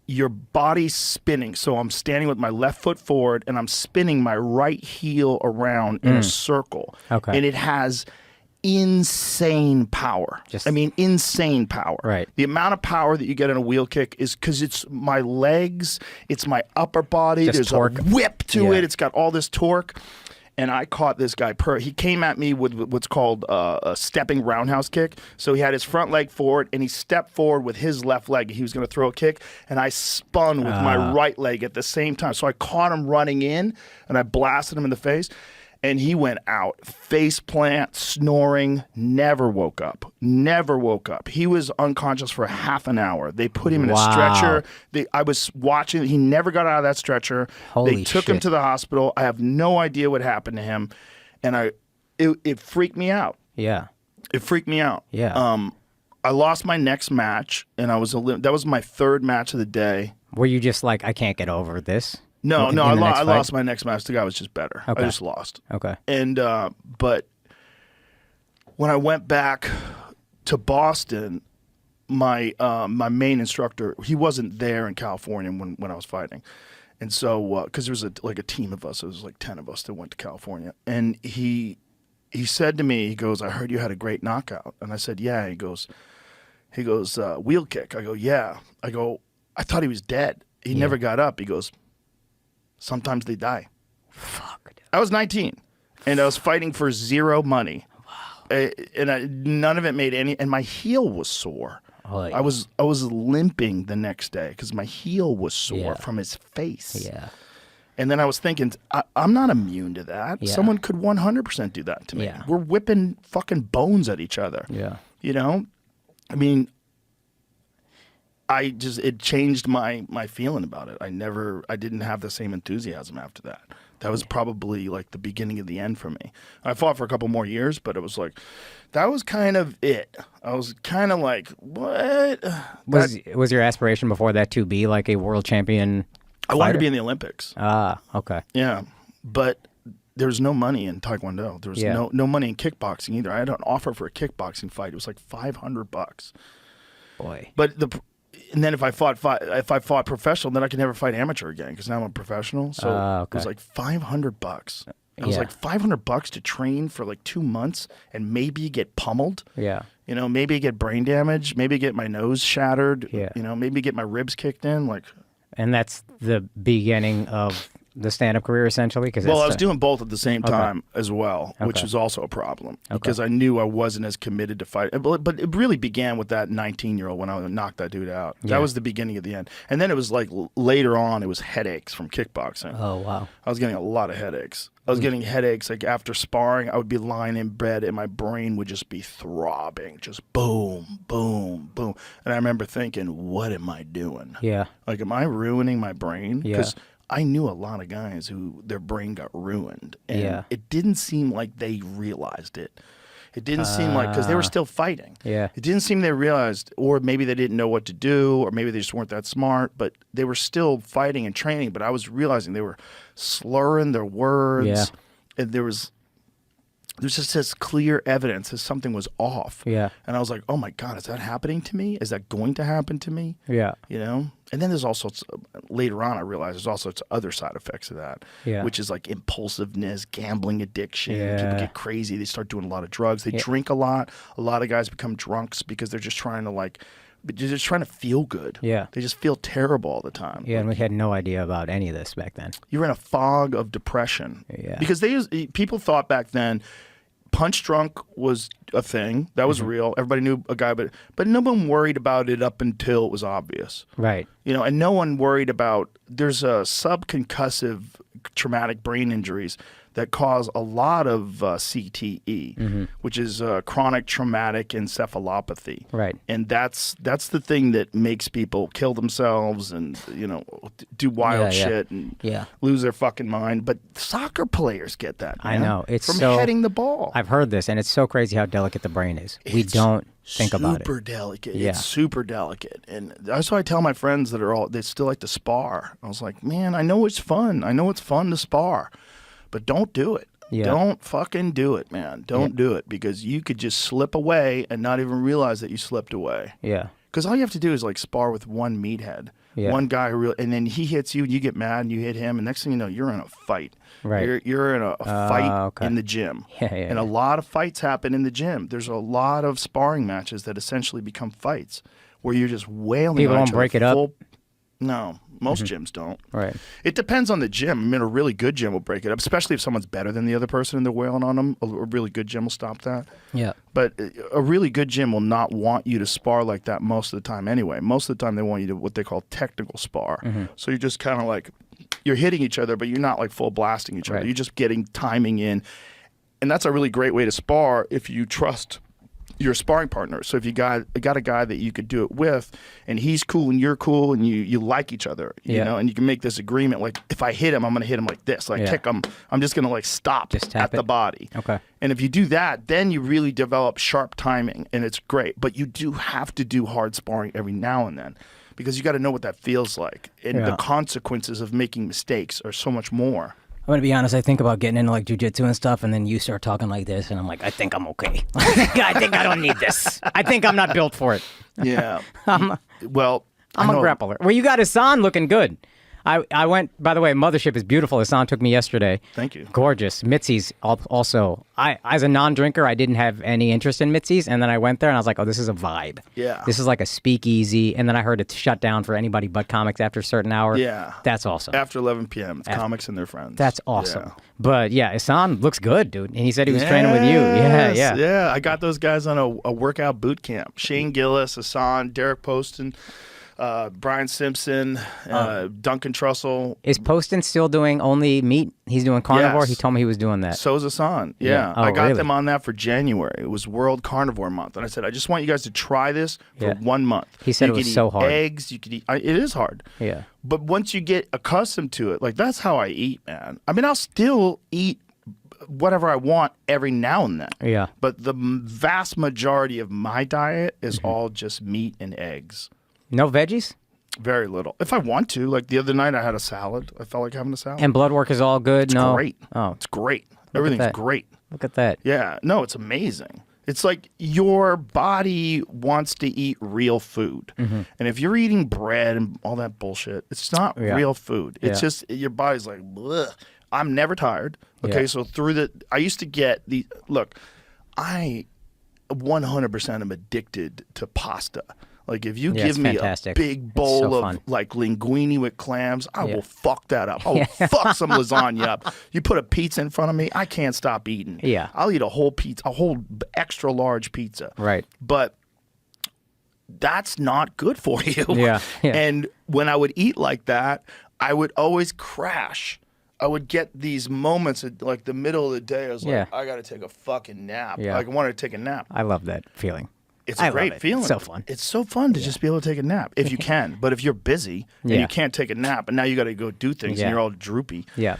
your body spinning. So I'm standing with my left foot forward, and I'm spinning my right heel around in a circle. Okay. And it has insane power. Insane power. Right. The amount of power that you get in a wheel kick is because it's my legs, it's my upper body. Just There's torque. a whip to it. It's got all this torque. And I caught this guy. He came at me with what's called a stepping roundhouse kick. So he had his front leg forward, and he stepped forward with his left leg. He was going to throw a kick, and I spun with my right leg at the same time. So I caught him running in, and I blasted him in the face. And he went out, face plant, snoring, never woke up. He was unconscious for half an hour. They put him in a stretcher. I was watching. He never got out of that stretcher. They took him to the hospital. I have no idea what happened to him. And it freaked me out. Yeah. It freaked me out. Yeah. I lost my next match, and that was my third match of the day. Were you just like, I can't get over this? No, in I the next fight? lost my next match. The guy was just better. Okay. I just lost. Okay. And but when I went back to Boston, my main instructor, he wasn't there in California when I was fighting, and so because there was a team of us, it was like 10 of us that went to California, and he said to me, he goes, "I heard you had a great knockout," and I said, "Yeah." He goes, "Wheel kick." I go, "Yeah." I go, "I thought he was dead. He never got up." He goes, "Sometimes they die." Fuck. Dude. I was 19, and I was fighting for zero money. Wow. None of it made any. And my heel was sore. Oh, yeah. I was limping the next day because my heel was sore from his face. Yeah. And then I was thinking, I'm not immune to that. Yeah. Someone could 100% do that to me. Yeah. We're whipping fucking bones at each other. Yeah. You know, I mean. It changed my feeling about it. I didn't have the same enthusiasm after that. That was probably like the beginning of the end for me. I fought for a couple more years, but it was like, that was kind of it. I was kind of like, what? Was your aspiration before that to be like a world champion I wanted to fighter? be in the Olympics. Okay. Yeah, but there was no money in Taekwondo. There was no money in kickboxing either. I had an offer for a kickboxing fight. It was like $500. Boy. But and then if I fought professional, then I could never fight amateur again because now I'm a professional. So it was like $500. I was like $500 to train for like 2 months and maybe get pummeled. Yeah. You know, maybe get brain damage, maybe get my nose shattered. Yeah. You know, maybe get my ribs kicked in. Like, And that's the beginning of the stand-up career, essentially? Well, I was doing both at the same time as well, which was also a problem because I knew I wasn't as committed to fight. But it really began with that 19-year-old when I knocked that dude out. That was the beginning of the end. And then it was like later on, it was headaches from kickboxing. Oh, wow. I was getting a lot of headaches. I was getting headaches like after sparring. I would be lying in bed and my brain would just be throbbing, just boom, boom, boom. And I remember thinking, what am I doing? Yeah. Like, am I ruining my brain? Yeah. Because I knew a lot of guys who their brain got ruined. And it didn't seem like they realized it. It didn't seem like, because they were still fighting. Yeah. It didn't seem they realized, or maybe they didn't know what to do, or maybe they just weren't that smart, but they were still fighting and training. But I was realizing they were slurring their words. Yeah. And there's just this clear evidence that something was off. Yeah. And I was like, oh my God, is that happening to me? Is that going to happen to me? Yeah. You know? And then there's also, later on I realized there's also other side effects of that, which is like impulsiveness, gambling addiction. People get crazy. They start doing a lot of drugs. They drink a lot. A lot of guys become drunks because they're just trying to feel good. Yeah. They just feel terrible all the time. Yeah, and we had no idea about any of this back then. You're in a fog of depression. Yeah. Because people thought back then punch drunk was a thing. That was real. Everybody knew a guy, but no one worried about it up until it was obvious. Right. You know, and no one worried about, there's a subconcussive traumatic brain injuries that cause a lot of CTE, which is chronic traumatic encephalopathy. Right. And that's the thing that makes people kill themselves and, you know, do wild shit and lose their fucking mind. But soccer players get that, man, I know. It's from so, heading the ball. I've heard this, and it's so crazy how delicate the brain is. We don't think about it. Super delicate. Yeah. It's super delicate. And that's why I tell my friends that they still like to spar. I was like, man, I know it's fun. I know it's fun to spar, but don't do it. Yeah. Don't fucking do it, man. Don't do it, because you could just slip away and not even realize that you slipped away. Yeah. Because all you have to do is like spar with one meathead, one guy who really, and then he hits you, and you get mad, and you hit him, and next thing you know, you're in a fight. Right. You're in a fight in the gym. And a lot of fights happen in the gym. There's a lot of sparring matches that essentially become fights where you're just wailing. People on don't each break other it up. No, most gyms don't. Right. It depends on the gym. I mean, a really good gym will break it up, especially if someone's better than the other person and they're wailing on them. A really good gym will stop that. Yeah. But a really good gym will not want you to spar like that most of the time anyway. Most of the time they want you to what they call technical spar. So you're just kind of like, you're hitting each other, but you're not like full blasting each other. Right. You're just getting timing in. And that's a really great way to spar if you trust your sparring partner. So if you got a guy that you could do it with, and he's cool and you're cool and you like each other, you know, and you can make this agreement, like, if I hit him, I'm going to hit him like this. Like, kick him, I'm just going to like stop Just at tap the body. Okay. And if you do that, then you really develop sharp timing, and it's great. But you do have to do hard sparring every now and then, because you got to know what that feels like. And the consequences of making mistakes are so much more. I'm going to be honest, I think about getting into like jujitsu and stuff, and then you start talking like this, and I'm like, I think I'm okay. I think I don't need this. I think I'm not built for it. Yeah. Well, I'm a grappler. Well, you got Hassan looking good. I went, by the way, Mothership is beautiful. Hassan took me yesterday. Thank you. Gorgeous. Mitzi's also. As a non-drinker, I didn't have any interest in Mitzi's, and then I went there and I was like, oh, this is a vibe. Yeah. This is like a speakeasy, and then I heard it's shut down for anybody but comics after a certain hour. Yeah. That's awesome. After 11 p.m., it's comics and their friends. That's awesome. Yeah. But yeah, Hassan looks good, dude. And he said he was training with you. Yeah, yeah. Yeah, I got those guys on a workout boot camp. Shane Gillis, Hassan, Derek Poston, Brian Simpson, Duncan Trussell. Is Poston still doing only meat? He's doing carnivore? Yes. He told me he was doing that. So's Hassan. Yeah. Oh, I got really? them on that for January. It was World Carnivore Month. And I said, I just want you guys to try this for 1 month. He said you it was could so eat hard. Eggs, you could eat. It is hard. Yeah. But once you get accustomed to it, like, that's how I eat, man. I mean, I'll still eat whatever I want every now and then. Yeah. But the vast majority of my diet is all just meat and eggs. No veggies? Very little. If I want to, like the other night I had a salad. I felt like having a salad. And blood work is all good? It's no? great. Oh. It's great. Everything's great. Look at that. Yeah. No, it's amazing. It's like your body wants to eat real food. And if you're eating bread and all that bullshit, it's not real food. It's just your body's like, bleh. I'm never tired. Okay, so I used to get look, I 100% am addicted to pasta. Like, if you give me a big bowl of like linguine with clams, I will fuck that up. I will fuck some lasagna up. You put a pizza in front of me, I can't stop eating. Yeah. I'll eat a whole pizza, a whole extra large pizza. Right. But that's not good for you. Yeah. And when I would eat like that, I would always crash. I would get these moments at like the middle of the day. I was like, I got to take a fucking nap. Yeah. Like, I wanted to take a nap. I love that feeling. It's a great feeling. It's so fun. It's so fun to just be able to take a nap if you can. But if you're busy and you can't take a nap, and now you got to go do things and you're all droopy. Yeah.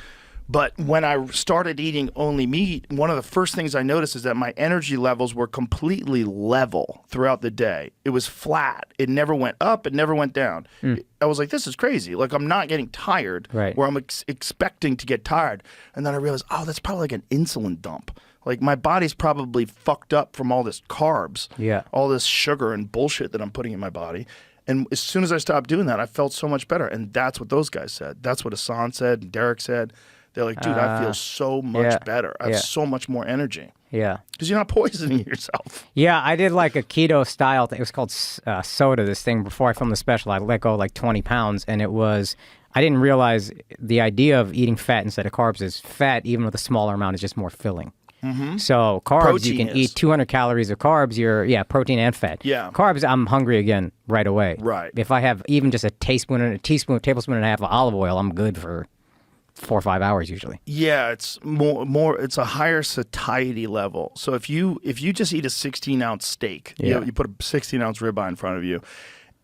But when I started eating only meat, one of the first things I noticed is that my energy levels were completely level throughout the day. It was flat. It never went up. It never went down. I was like, this is crazy. Like, I'm not getting tired where I'm expecting to get tired. And then I realized, oh, that's probably like an insulin dump. Like, my body's probably fucked up from all this carbs, all this sugar and bullshit that I'm putting in my body. And as soon as I stopped doing that, I felt so much better. And that's what those guys said. That's what Hassan said and Derek said. They're like, dude, I feel so much better. I have so much more energy. Yeah. Because you're not poisoning yourself. Yeah, I did like a keto style thing. It was called soda, this thing. Before I filmed the special, I let go like 20 pounds. And it was, I didn't realize the idea of eating fat instead of carbs is fat, even with a smaller amount, is just more filling. So carbs, protein you can eat 200 calories of carbs. Protein and fat. Yeah. Carbs, I'm hungry again right away. Right. If I have even just a tablespoon and a half of olive oil, I'm good for 4 or 5 hours usually. Yeah, it's more. It's a higher satiety level. So if you just eat a 16-ounce steak, you put a 16-ounce ribeye in front of you,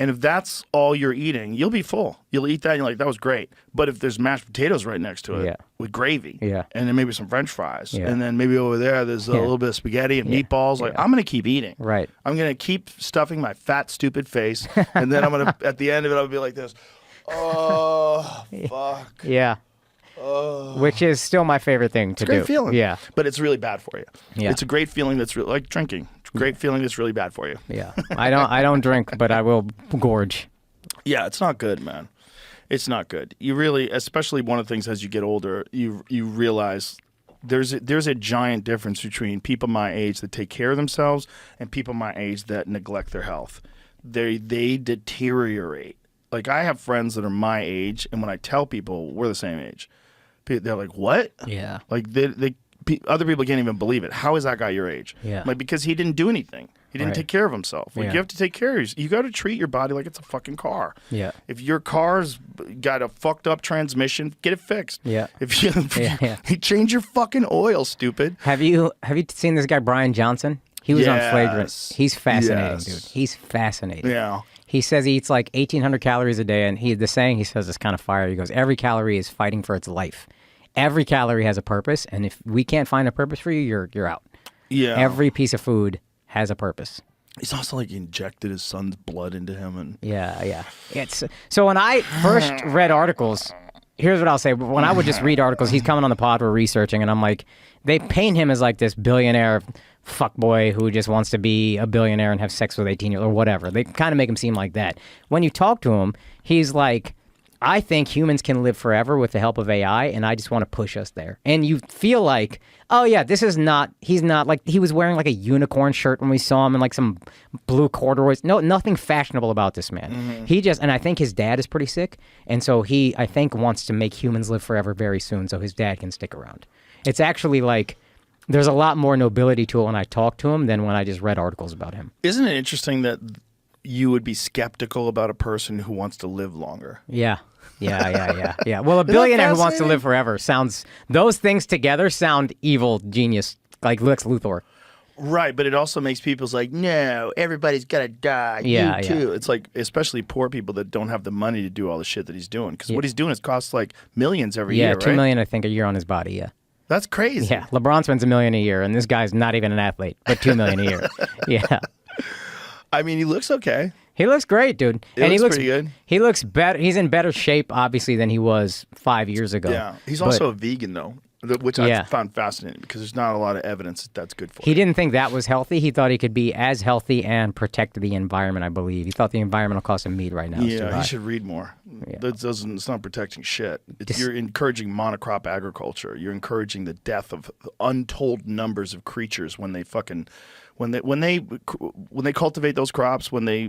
And if that's all you're eating, you'll be full. You'll eat that and you're like, that was great. But if there's mashed potatoes right next to it with gravy and then maybe some French fries and then maybe over there there's a little bit of spaghetti and meatballs, like I'm going to keep eating. Right. I'm going to keep stuffing my fat, stupid face. And then I'm going to, at the end of it, I'll be like this. Oh, fuck. Yeah. Which is still my favorite thing to do. It's a great feeling. Yeah. But it's really bad for you. Yeah. It's a great feeling that's really, like drinking. It's a great feeling that's really bad for you. Yeah. I don't drink, but I will gorge. Yeah, it's not good, man. It's not good. You really, especially one of the things as you get older, you realize there's a giant difference between people my age that take care of themselves and people my age that neglect their health. They deteriorate. Like I have friends that are my age, and when I tell people we're the same age, they're like, "What?" Yeah. Like other people can't even believe it. How is that guy your age? Yeah. Like because he didn't do anything. He didn't take care of himself. Like you have to take care of yourself. You got to treat your body like it's a fucking car. Yeah. If your car's got a fucked up transmission, get it fixed. Yeah. If you change your fucking oil, stupid. Have you seen this guy Brian Johnson? He was on Flagrant. He's fascinating, dude. He's fascinating. Yeah. He says he eats like 1,800 calories a day, and the saying he says is kind of fire. He goes, every calorie is fighting for its life. Every calorie has a purpose, and if we can't find a purpose for you, you're out. Yeah. Every piece of food has a purpose. He's also like injected his son's blood into him, and yeah. So when I first read articles, here's what I'll say. When I would just read articles, he's coming on the pod, we're researching, and I'm like, they paint him as like this billionaire fuckboy who just wants to be a billionaire and have sex with 18-year-olds or whatever. They kind of make him seem like that. When you talk to him, he's like, I think humans can live forever with the help of AI, and I just want to push us there. And you feel like, oh yeah, he's not like, he was wearing like a unicorn shirt when we saw him in like some blue corduroys. No, nothing fashionable about this man. Mm-hmm. And I think his dad is pretty sick, and so he, I think, wants to make humans live forever very soon so his dad can stick around. It's actually like, there's a lot more nobility to it when I talk to him than when I just read articles about him. Isn't it interesting that you would be skeptical about a person who wants to live longer? Yeah. Well, a billionaire who wants to live forever those things together sound evil genius, like Lex Luthor. Right, but it also makes people's like, no, everybody's got to die. You too. It's like, especially poor people that don't have the money to do all the shit that he's doing. Because what he's doing costs like millions every year, right? $2 million, I think, a year on his body, yeah. That's crazy. Yeah, LeBron spends $1 million a year, and this guy's not even an athlete, but $2 million a year. Yeah. I mean, he looks okay. He looks great, dude. He looks pretty good. He looks better. He's in better shape, obviously, than he was 5 years ago. Yeah. He's also a vegan, though, which I found fascinating because there's not a lot of evidence that that's good for He didn't think that was healthy. He thought he could be as healthy and protect the environment, I believe. He thought the environmental cost of meat right now is too high. He should read more. Yeah. It's not protecting shit. You're encouraging monocrop agriculture. You're encouraging the death of untold numbers of creatures when they fucking... When they cultivate those crops, when they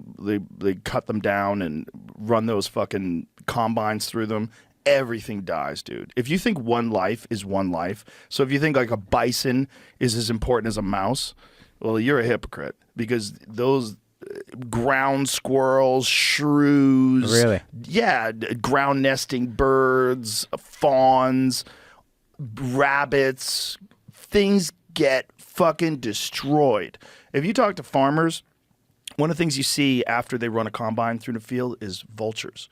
cut them down and run those fucking combines through them, everything dies, dude. If you think one life is one life, so if you think like a bison is as important as a mouse, well, you're a hypocrite because those ground squirrels, shrews, really, ground nesting birds, fawns, rabbits, things get fucking destroyed. If you talk to farmers, one of the things you see after they run a combine through the field is vultures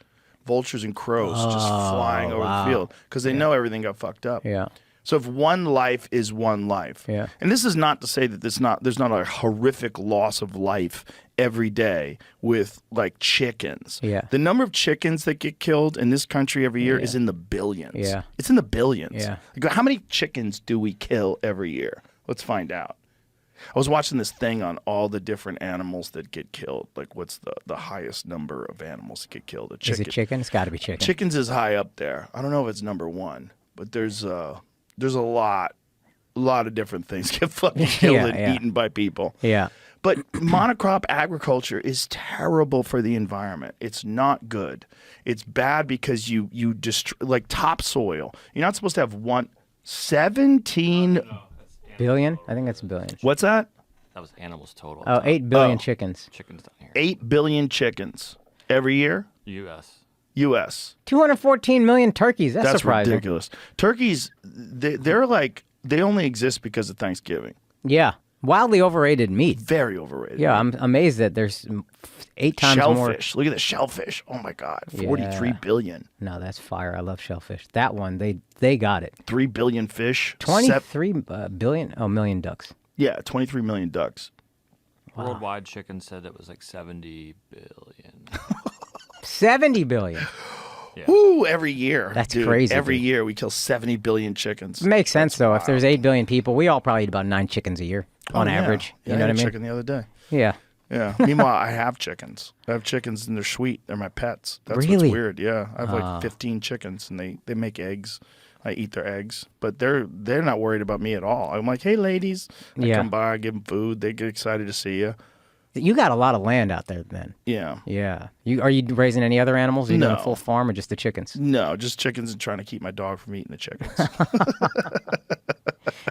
and crows just flying over the field because they know everything got fucked up. Yeah. So if one life is one life, and this is not to say that there's not a horrific loss of life every day with like chickens. Yeah. The number of chickens that get killed in this country every year is in the billions. Yeah. It's in the billions. Yeah. Like, how many chickens do we kill every year? Let's find out. I was watching this thing on all the different animals that get killed. Like, what's the highest number of animals that get killed? A chicken. Is it chicken? It's got to be chicken. Chickens is high up there. I don't know if it's number one, but there's a lot of different things get fucking killed and eaten by people. Yeah. But monocrop agriculture is terrible for the environment. It's not good. It's bad because you destroy, like topsoil. You're not supposed to have 17 billion? I think that's billion. What's that? That was animals total. Oh, 8 billion chickens. Chickens down here. 8 billion chickens every year? U.S. 214 million turkeys. That's surprising. Ridiculous. Turkeys, they only exist because of Thanksgiving. Yeah. Wildly overrated meat. Very overrated. Yeah, I'm amazed that there's 8 times more. Shellfish. Look at the shellfish. Oh my God, 43 billion. No, that's fire. I love shellfish. That one, they got it. 3 billion fish. 23 billion. Oh, million ducks. Yeah, 23 million ducks. Worldwide chicken said it was like 70 billion. 70 billion. Yeah. Woo, every year. That's dude. crazy, Every dude. year we kill 70 billion chickens. Makes sense, That's though. wild. If there's 8 billion people, we all probably eat about 9 chickens a year on Oh, yeah. average. Yeah, You know I what I had a mean? chicken the other day. Yeah. Yeah. Meanwhile, I have chickens. I have chickens and they're sweet. They're my pets. That's Really? what's weird. Yeah. I have like 15 chickens and they make eggs. I eat their eggs, but they're not worried about me at all. I'm like, hey, ladies. I come by, I give them food. They get excited to see you. You got a lot of land out there then. Yeah. Yeah. Are you raising any other animals? Are you doing No. a full farm or just the chickens? No, just chickens and trying to keep my dog from eating the chickens.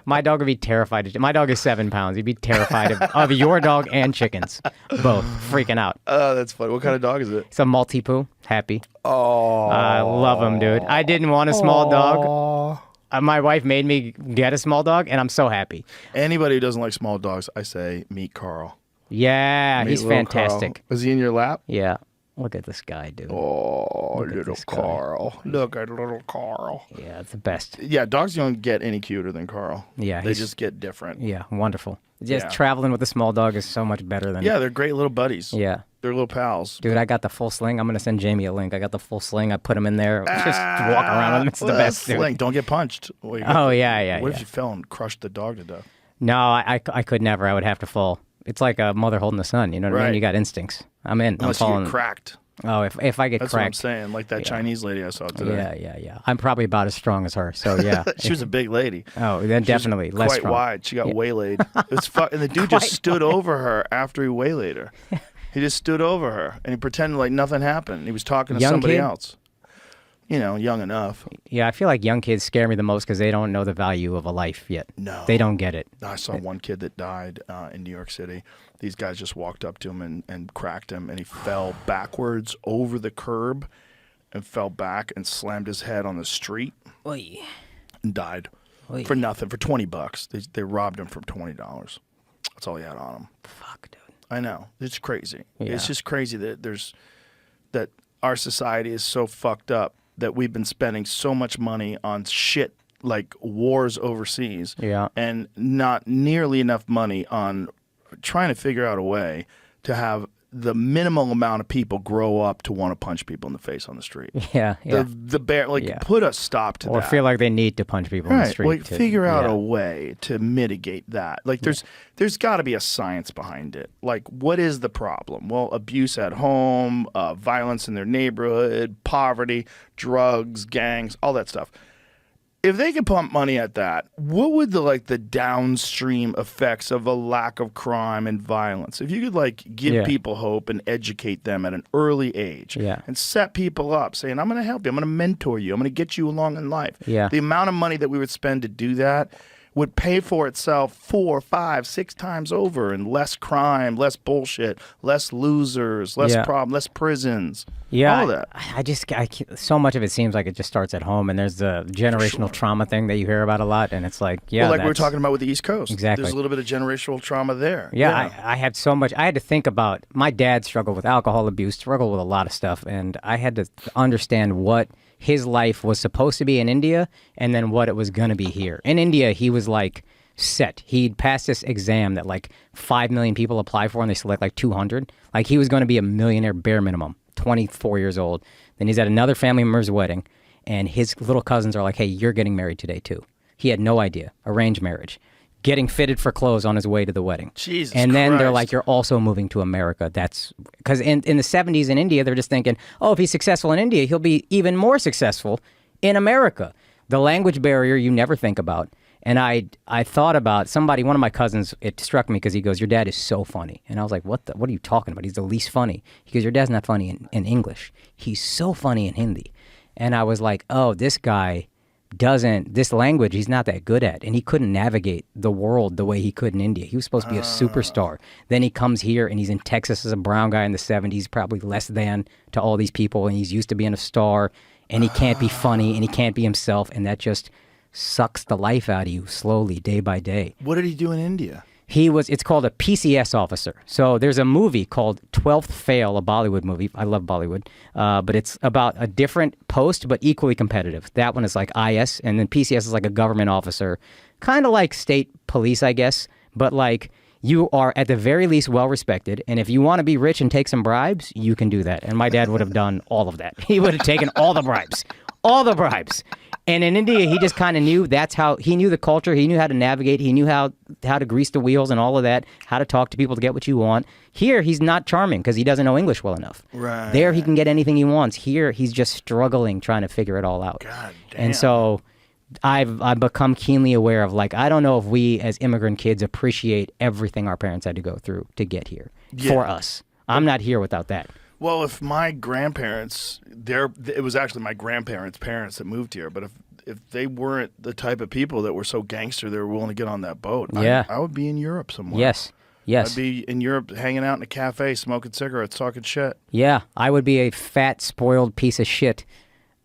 My dog would be terrified. My dog is 7 pounds. He'd be terrified of your dog and chickens. Both. Freaking out. Oh, that's funny. What kind of dog is it? It's a Maltipoo. Happy. Oh. I love him, dude. I didn't want a small dog. My wife made me get a small dog, and I'm so happy. Anybody who doesn't like small dogs, I say meet Carl. Yeah, Meet he's little fantastic. Carl. Was he in your lap? Yeah. Look at this guy, dude. Oh, Look at little this guy. Carl. Look at little Carl. Yeah, it's the best. Yeah, dogs don't get any cuter than Carl. Yeah, They he's- just get different. Yeah, wonderful. Just Yeah. traveling with a small dog is so much better than... Yeah, they're great little buddies. Yeah. They're little pals. Dude, I got the full sling. I'm going to send Jamie a link. I got the full sling. I put him in there. Just walk around with him. It's the Well, best, dude. sling. Don't get punched. Well, Oh, yeah. What if you fell and crushed the dog to death? No, I could never. I would have to fall. It's like a mother holding a son. You know what I Right. mean? You got instincts. I'm in. Unless I'm you falling. get cracked. Oh, if I get That's what I'm cracked. saying. Like that Chinese lady I saw today. Yeah. I'm probably about as strong as her. So, yeah. She was a big lady. Oh, then She was definitely. Less quite strong. wide. She got waylaid. It was and the dude just stood over her after he waylaid her. He just stood over her and he pretended like nothing happened. He was talking to Young somebody kid? else. You know, young enough. Yeah, I feel like young kids scare me the most because they don't know the value of a life yet. No. They don't get it. I saw one kid that died in New York City. These guys just walked up to him and cracked him, and he fell backwards over the curb and fell back and slammed his head on the street Oy. and died Oy. for nothing, for $20. They robbed him for $20. That's all he had on him. Fuck, dude. I know. It's crazy. Yeah. It's just crazy that our society is so fucked up that we've been spending so much money on shit like wars overseas Yeah. and not nearly enough money on trying to figure out a way to have the minimal amount of people grow up to want to punch people in the face on the street. Yeah. The bear, like, Yeah. put a stop to Or that. feel like they need to punch people in the Right, street. like to- figure out yeah. a way to mitigate that. Like there's got to be a science behind it. Like what is the problem? Well, abuse at home, violence in their neighborhood, poverty, drugs, gangs, all that stuff. If they could pump money at that, what would the downstream effects of a lack of crime and violence? If you could give Yeah. people hope and educate them at an early age Yeah. and set people up saying, I'm going to help you, I'm going to mentor you, I'm going to get you along in life. Yeah. The amount of money that we would spend to do that would pay for itself 4, 5, 6 times over, and less crime, less bullshit, less losers, less Yeah. problem, less prisons. Yeah, all that. so much of it seems like it just starts at home, and there's the generational trauma thing that you hear about a lot, and it's like, yeah, Well, like we were that's- talking about with the East Coast. Exactly. There's a little bit of generational trauma there. Yeah, I had so much. I had to think about my dad struggled with alcohol abuse, struggled with a lot of stuff, and I had to understand what his life was supposed to be in India and then what it was going to be here. In India, he was like set. He'd passed this exam that like 5 million people apply for and they select like 200. Like he was going to be a millionaire bare minimum, 24 years old. Then he's at another family member's wedding and his little cousins are like, hey, you're getting married today too. He had no idea. Arranged marriage. Getting fitted for clothes on his way to the wedding. Jesus And then they're Christ. like, you're also moving to America. That's because in the 70s in India, they're just thinking, oh, if he's successful in India, he'll be even more successful in America. The language barrier you never think about. And I thought about one of my cousins, it struck me because he goes, your dad is so funny. And I was like, what are you talking about? He's the least funny. He goes, your dad's not funny in English. He's so funny in Hindi. And I was like, oh, this guy this language he's not that good at, and he couldn't navigate the world the way he could in India. He was supposed to be a superstar. Then he comes here and he's in Texas as a brown guy in the 70s, probably less than to all these people, and he's used to being a star, and he can't be funny and he can't be himself, and that just sucks the life out of you slowly, day by day. What did he do in India? It's called a PCS officer. So there's a movie called 12th Fail, a Bollywood movie. I love Bollywood. But it's about a different post, but equally competitive. That one is like IS, and then PCS is like a government officer, kind of like state police, I guess. But like, you are at the very least well respected, and if you want to be rich and take some bribes, you can do that. And my dad would have done all of that. He would have taken all the bribes. All the bribes. And in India, he just kind of knew he knew the culture. He knew how to navigate. He knew how to grease the wheels and all of that, how to talk to people to get what you want. Here, he's not charming because he doesn't know English well enough. Right. There, he can get anything he wants. Here, he's just struggling trying to figure it all out. God damn. And so I've become keenly aware of, like, I don't know if we as immigrant kids appreciate everything our parents had to go through to get here for us. I'm not here without that. Well, if my grandparents, it was actually my grandparents' parents that moved here, but if they weren't the type of people that were so gangster they were willing to get on that boat, I would be in Europe somewhere. Yes. I'd be in Europe hanging out in a cafe, smoking cigarettes, talking shit. Yeah, I would be a fat, spoiled piece of shit,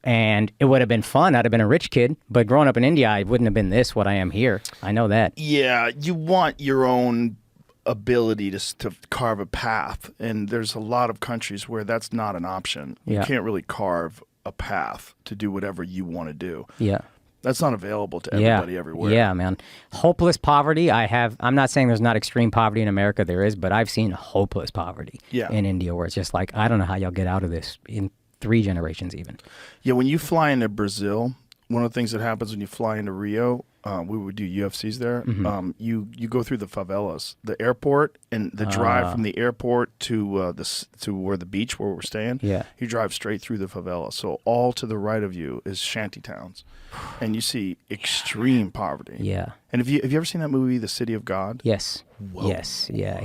and it would have been fun. I'd have been a rich kid, but growing up in India, I wouldn't have been what I am here. I know that. Yeah, you want your own ability to carve a path, and there's a lot of countries where that's not an option. You can't really carve a path to do whatever you want to do. Yeah. That's not available to everybody everywhere. Yeah, man. Hopeless poverty. I'm not saying there's not extreme poverty in America. There is, but I've seen hopeless poverty in India where it's just like, I don't know how y'all get out of this in 3 generations even. Yeah, when you fly into Brazil, one of the things that happens when you fly into Rio, we would do UFCs there. Mm-hmm. You go through the favelas, the airport, and the drive from the airport to where the beach where we're staying. Yeah, you drive straight through the favela. So all to the right of you is shanty towns, and you see extreme poverty. Yeah. And have you ever seen that movie, The City of God? Yes. Whoa. Yes. Yeah.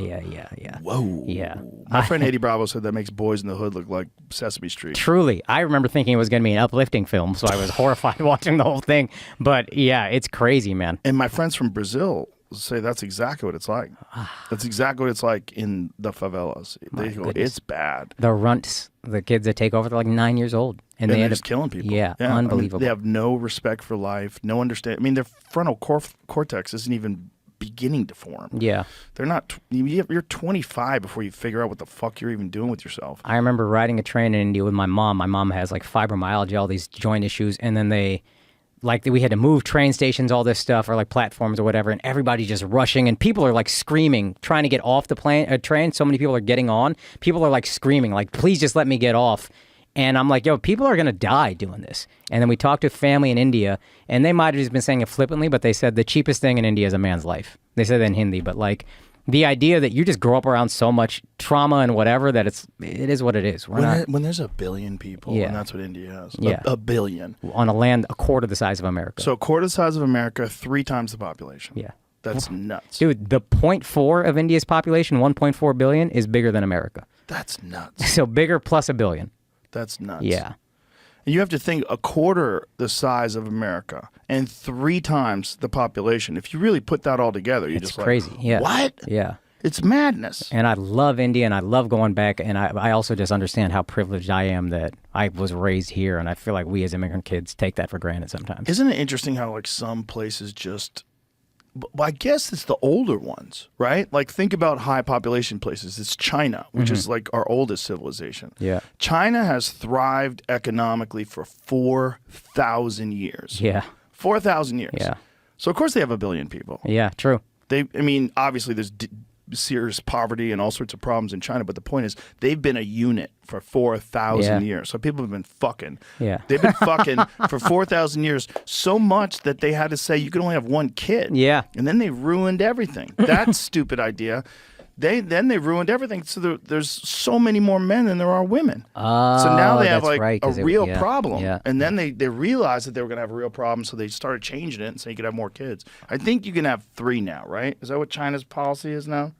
Whoa. Yeah. My friend Eddie Bravo said that makes Boys in the Hood look like Sesame Street. Truly. I remember thinking it was going to be an uplifting film, so I was horrified watching the whole thing. But yeah, it's crazy, man. And my friends from Brazil say that's exactly what it's like. That's exactly what it's like in the favelas. They go, it's bad. The runts, the kids that take over, they're like 9 years old. And they're just killing people. Yeah, unbelievable. I mean, they have no respect for life, no understanding. I mean, their frontal cortex isn't even beginning to form. Yeah. They're not, you're 25 before you figure out what the fuck you're even doing with yourself. I remember riding a train in India with my mom. My mom has like fibromyalgia, all these joint issues, and then we had to move train stations, all this stuff, or like platforms or whatever, and everybody's just rushing, and people are like screaming, trying to get off the train. So many people are getting on. People are like screaming, like, please just let me get off. And I'm like, yo, people are going to die doing this. And then we talked to family in India, and they might have just been saying it flippantly, but they said the cheapest thing in India is a man's life. They said that in Hindi, but like the idea that you just grow up around so much trauma and whatever that it is what it is. When there's a billion people, and that's what India has, a billion. On a land a quarter the size of America. So a quarter the size of America, 3 times the population. Yeah. That's nuts. Dude, the 0.4 of India's population, 1.4 billion, is bigger than America. That's nuts. So bigger plus a billion. That's nuts. Yeah. And you have to think a quarter the size of America and 3 times the population. If you really put that all together, you're just crazy. Like, yeah. What? Yeah. It's madness. And I love India, and I love going back, and I also just understand how privileged I am that I was raised here, and I feel like we as immigrant kids take that for granted sometimes. Isn't it interesting how like some places just... Well, I guess it's the older ones, right? Like think about high population places. It's China, which is like our oldest civilization. Yeah. China has thrived economically for 4,000 years. Yeah. 4,000 years. Yeah. So of course they have a billion people. Yeah, true. Obviously there's serious poverty and all sorts of problems in China, but the point is they've been a unit for 4,000 years. So people have been fucking. Yeah. They've been fucking for 4,000 years, so much that they had to say you can only have 1 kid. Yeah. And then they ruined everything. That stupid idea. They ruined everything. So there's so many more men than there are women. Oh, so now they have like right, a real yeah, problem. Yeah. And then they realized that they were going to have a real problem, so they started changing it and saying you could have more kids. I think you can have 3 now, right? Is that what China's policy is now?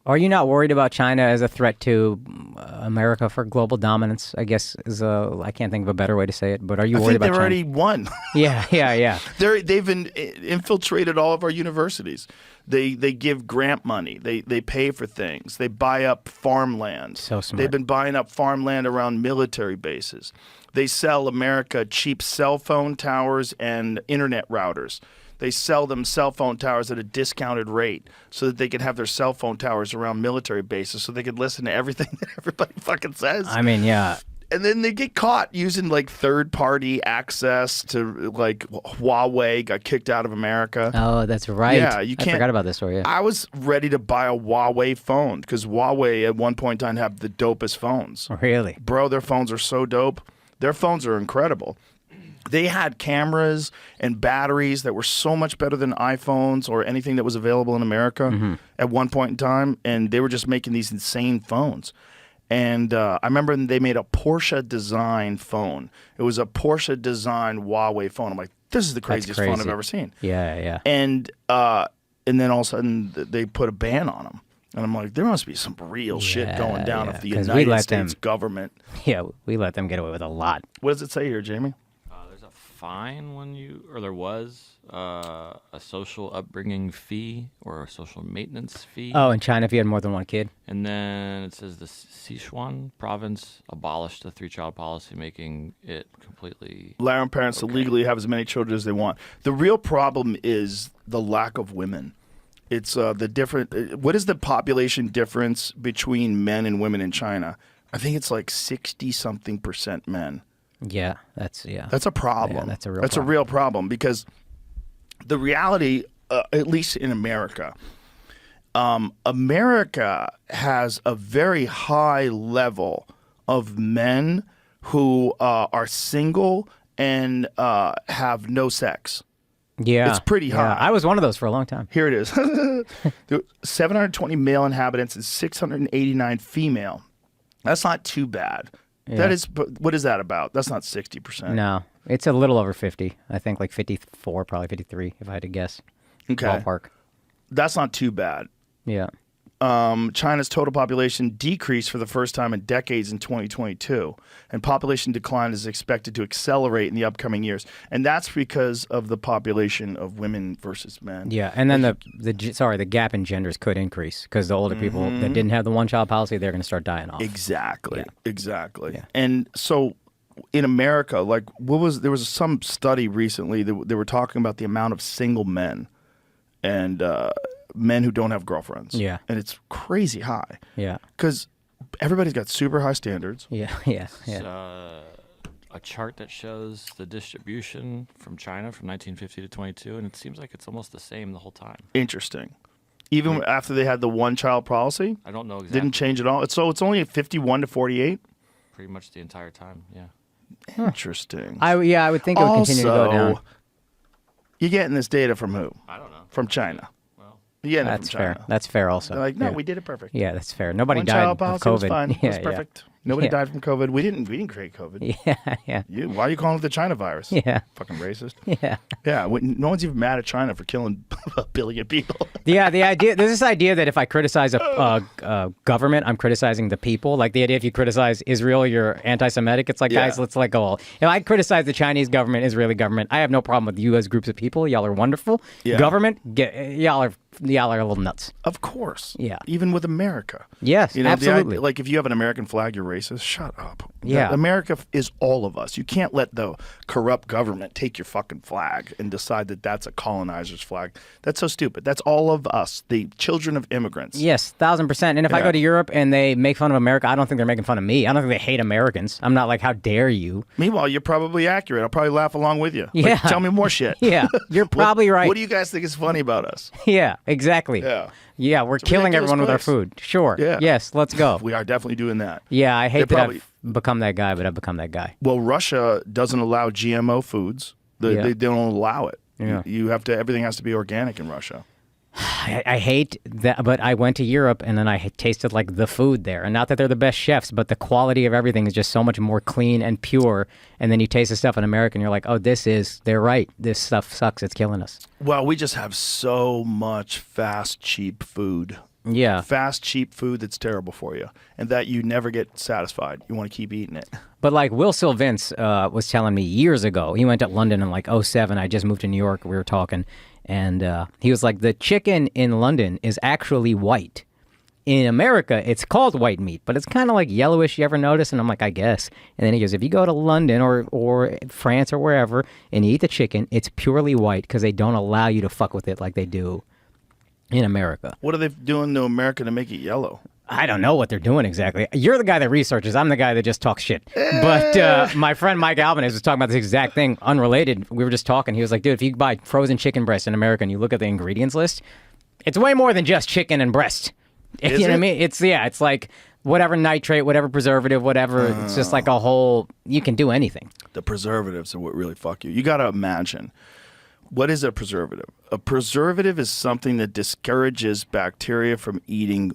Are you not worried about China as a threat to America for global dominance? I guess I can't think of a better way to say it. But are you worried about China? I think they've already won. Yeah. They've infiltrated all of our universities. They give grant money. They pay for things. They buy up farmland. So smart. They've been buying up farmland around military bases. They sell America cheap cell phone towers and internet routers. they sell them cell phone towers at a discounted rate so that they can have their cell phone towers around military bases so they could listen to everything that everybody fucking says. I mean, yeah. And then they get caught using like third-party access to like Huawei got kicked out of America. Oh, that's right. Yeah, you can't. I forgot about this story. Yeah. I was ready to buy a Huawei phone because Huawei at one point in time have the dopest phones. Really? Bro, their phones are so dope. Their phones are incredible. They had cameras and batteries that were so much better than iPhones or anything that was available in America at one point in time, and they were just making these insane phones. And I remember they made a Porsche design phone. It was a Porsche design Huawei phone. I'm like, this is the craziest phone I've ever seen. Yeah, yeah. And then all of a sudden they put a ban on them. And I'm like, there must be some real shit going down if the United States government. Yeah, we let them get away with a lot. What does it say here, Jamie? There's a fine when there was a social upbringing fee or a social maintenance fee. Oh, in China, if you had more than one kid. And then it says the Sichuan province abolished the 3-child policy, making it completely allowing parents to legally have as many children as they want. The real problem is the lack of women. It's the different. What is the population difference between men and women in China? I think it's like 60-something% men. Yeah, that's a problem. Yeah, that's a real. That's problem. a real problem because the reality, at least in America, America has a very high level of men who are single and have no sex. Yeah, it's pretty high. Yeah. I was one of those for a long time. Here it is. 720 male inhabitants and 689 female. That's not too bad. Yeah. That is, but what is that about? That's not 60%. No, it's a little over 50. I think like 54, probably 53, if I had to guess. Okay. Ballpark. That's not too bad. Yeah. China's total population decreased for the first time in decades in 2022, and population decline is expected to accelerate in the upcoming years. And that's because of the population of women versus men. Yeah, and then the gap in genders could increase because the older people that didn't have the one-child policy, they're going to start dying off. Exactly. Yeah. Exactly. Yeah. And so in America, like there was some study recently that they were talking about the amount of single men and men who don't have girlfriends. Yeah. And it's crazy high. Yeah. Because everybody's got super high standards. Yeah. It's a chart that shows the distribution from China from 1950 to 22, and it seems like it's almost the same the whole time. Interesting. Even after they had the one-child policy? I don't know exactly. Didn't change at all? So it's only at 51 to 48? Pretty much the entire time, yeah. Interesting. I would think it would continue to go down. You're getting this data from who? I don't know. From China. Well, You're getting That's it from China. fair. That's fair also. They're like, no, yeah. we did it perfect. Yeah, that's fair. Nobody One died child of policy COVID. was fine. Yeah, It was perfect. Nobody died from COVID. We didn't create COVID. Yeah. Why are you calling it the China virus? Yeah. Fucking racist. Yeah. Yeah. No one's even mad at China for killing a billion people. Yeah, the idea. There's this idea that if I criticize a government, I'm criticizing the people. Like the idea if you criticize Israel, you're anti-Semitic. It's like, guys, let's let go. If I criticize the Chinese government, Israeli government, I have no problem with you as groups of people. Y'all are wonderful. Yeah. Government, y'all are a little nuts. Of course. Yeah. Even with America. Yes, absolutely. Like if you have an American flag, you're racist. Shut up. Yeah. America is all of us. You can't let the corrupt government take your fucking flag and decide that that's a colonizer's flag. That's so stupid. That's all of us, the children of immigrants. Yes, 1,000%. And if I go to Europe and they make fun of America, I don't think they're making fun of me. I don't think they hate Americans. I'm not like, how dare you? Meanwhile, you're probably accurate. I'll probably laugh along with you. Yeah. Like, tell me more shit. Yeah, you're probably right. What do you guys think is funny about us? Yeah, exactly. Yeah. Yeah, we're killing ridiculous everyone with our place. food. Sure. Yeah. Yes, let's go. We are definitely doing that. Yeah, I hate They that probably- I've become that guy, but I've become that guy. Well, Russia doesn't allow GMO foods. They don't allow it. Yeah. You have to. Everything has to be organic in Russia. I hate that, but I went to Europe and then I tasted like the food there. And not that they're the best chefs, but the quality of everything is just so much more clean and pure. And then you taste the stuff in America and you're like, oh, they're right. This stuff sucks. It's killing us. Well, we just have so much fast, cheap food. Yeah. Fast, cheap food that's terrible for you, and that you never get satisfied. You want to keep eating it. But like Will Sylvince was telling me years ago, he went to London in like 2007. I just moved to New York. We were talking. And he was like, the chicken in London is actually white. in America, it's called white meat, but it's kind of like yellowish. You ever notice? And I'm like, I guess. And then he goes, if you go to London or France or wherever and you eat the chicken, it's purely white because they don't allow you to fuck with it like they do in America. What are they doing to America to make it yellow? I don't know what they're doing exactly. You're the guy that researches. I'm the guy that just talks shit. But my friend Mike Albanese was talking about this exact thing, unrelated. We were just talking. He was like, dude, if you buy frozen chicken breast in America and you look at the ingredients list, it's way more than just chicken and breast. Is you know it? what I mean? It's like whatever nitrate, whatever preservative, whatever. It's just like a whole, you can do anything. The preservatives are what really fuck you. You got to imagine, what is a preservative? A preservative is something that discourages bacteria from eating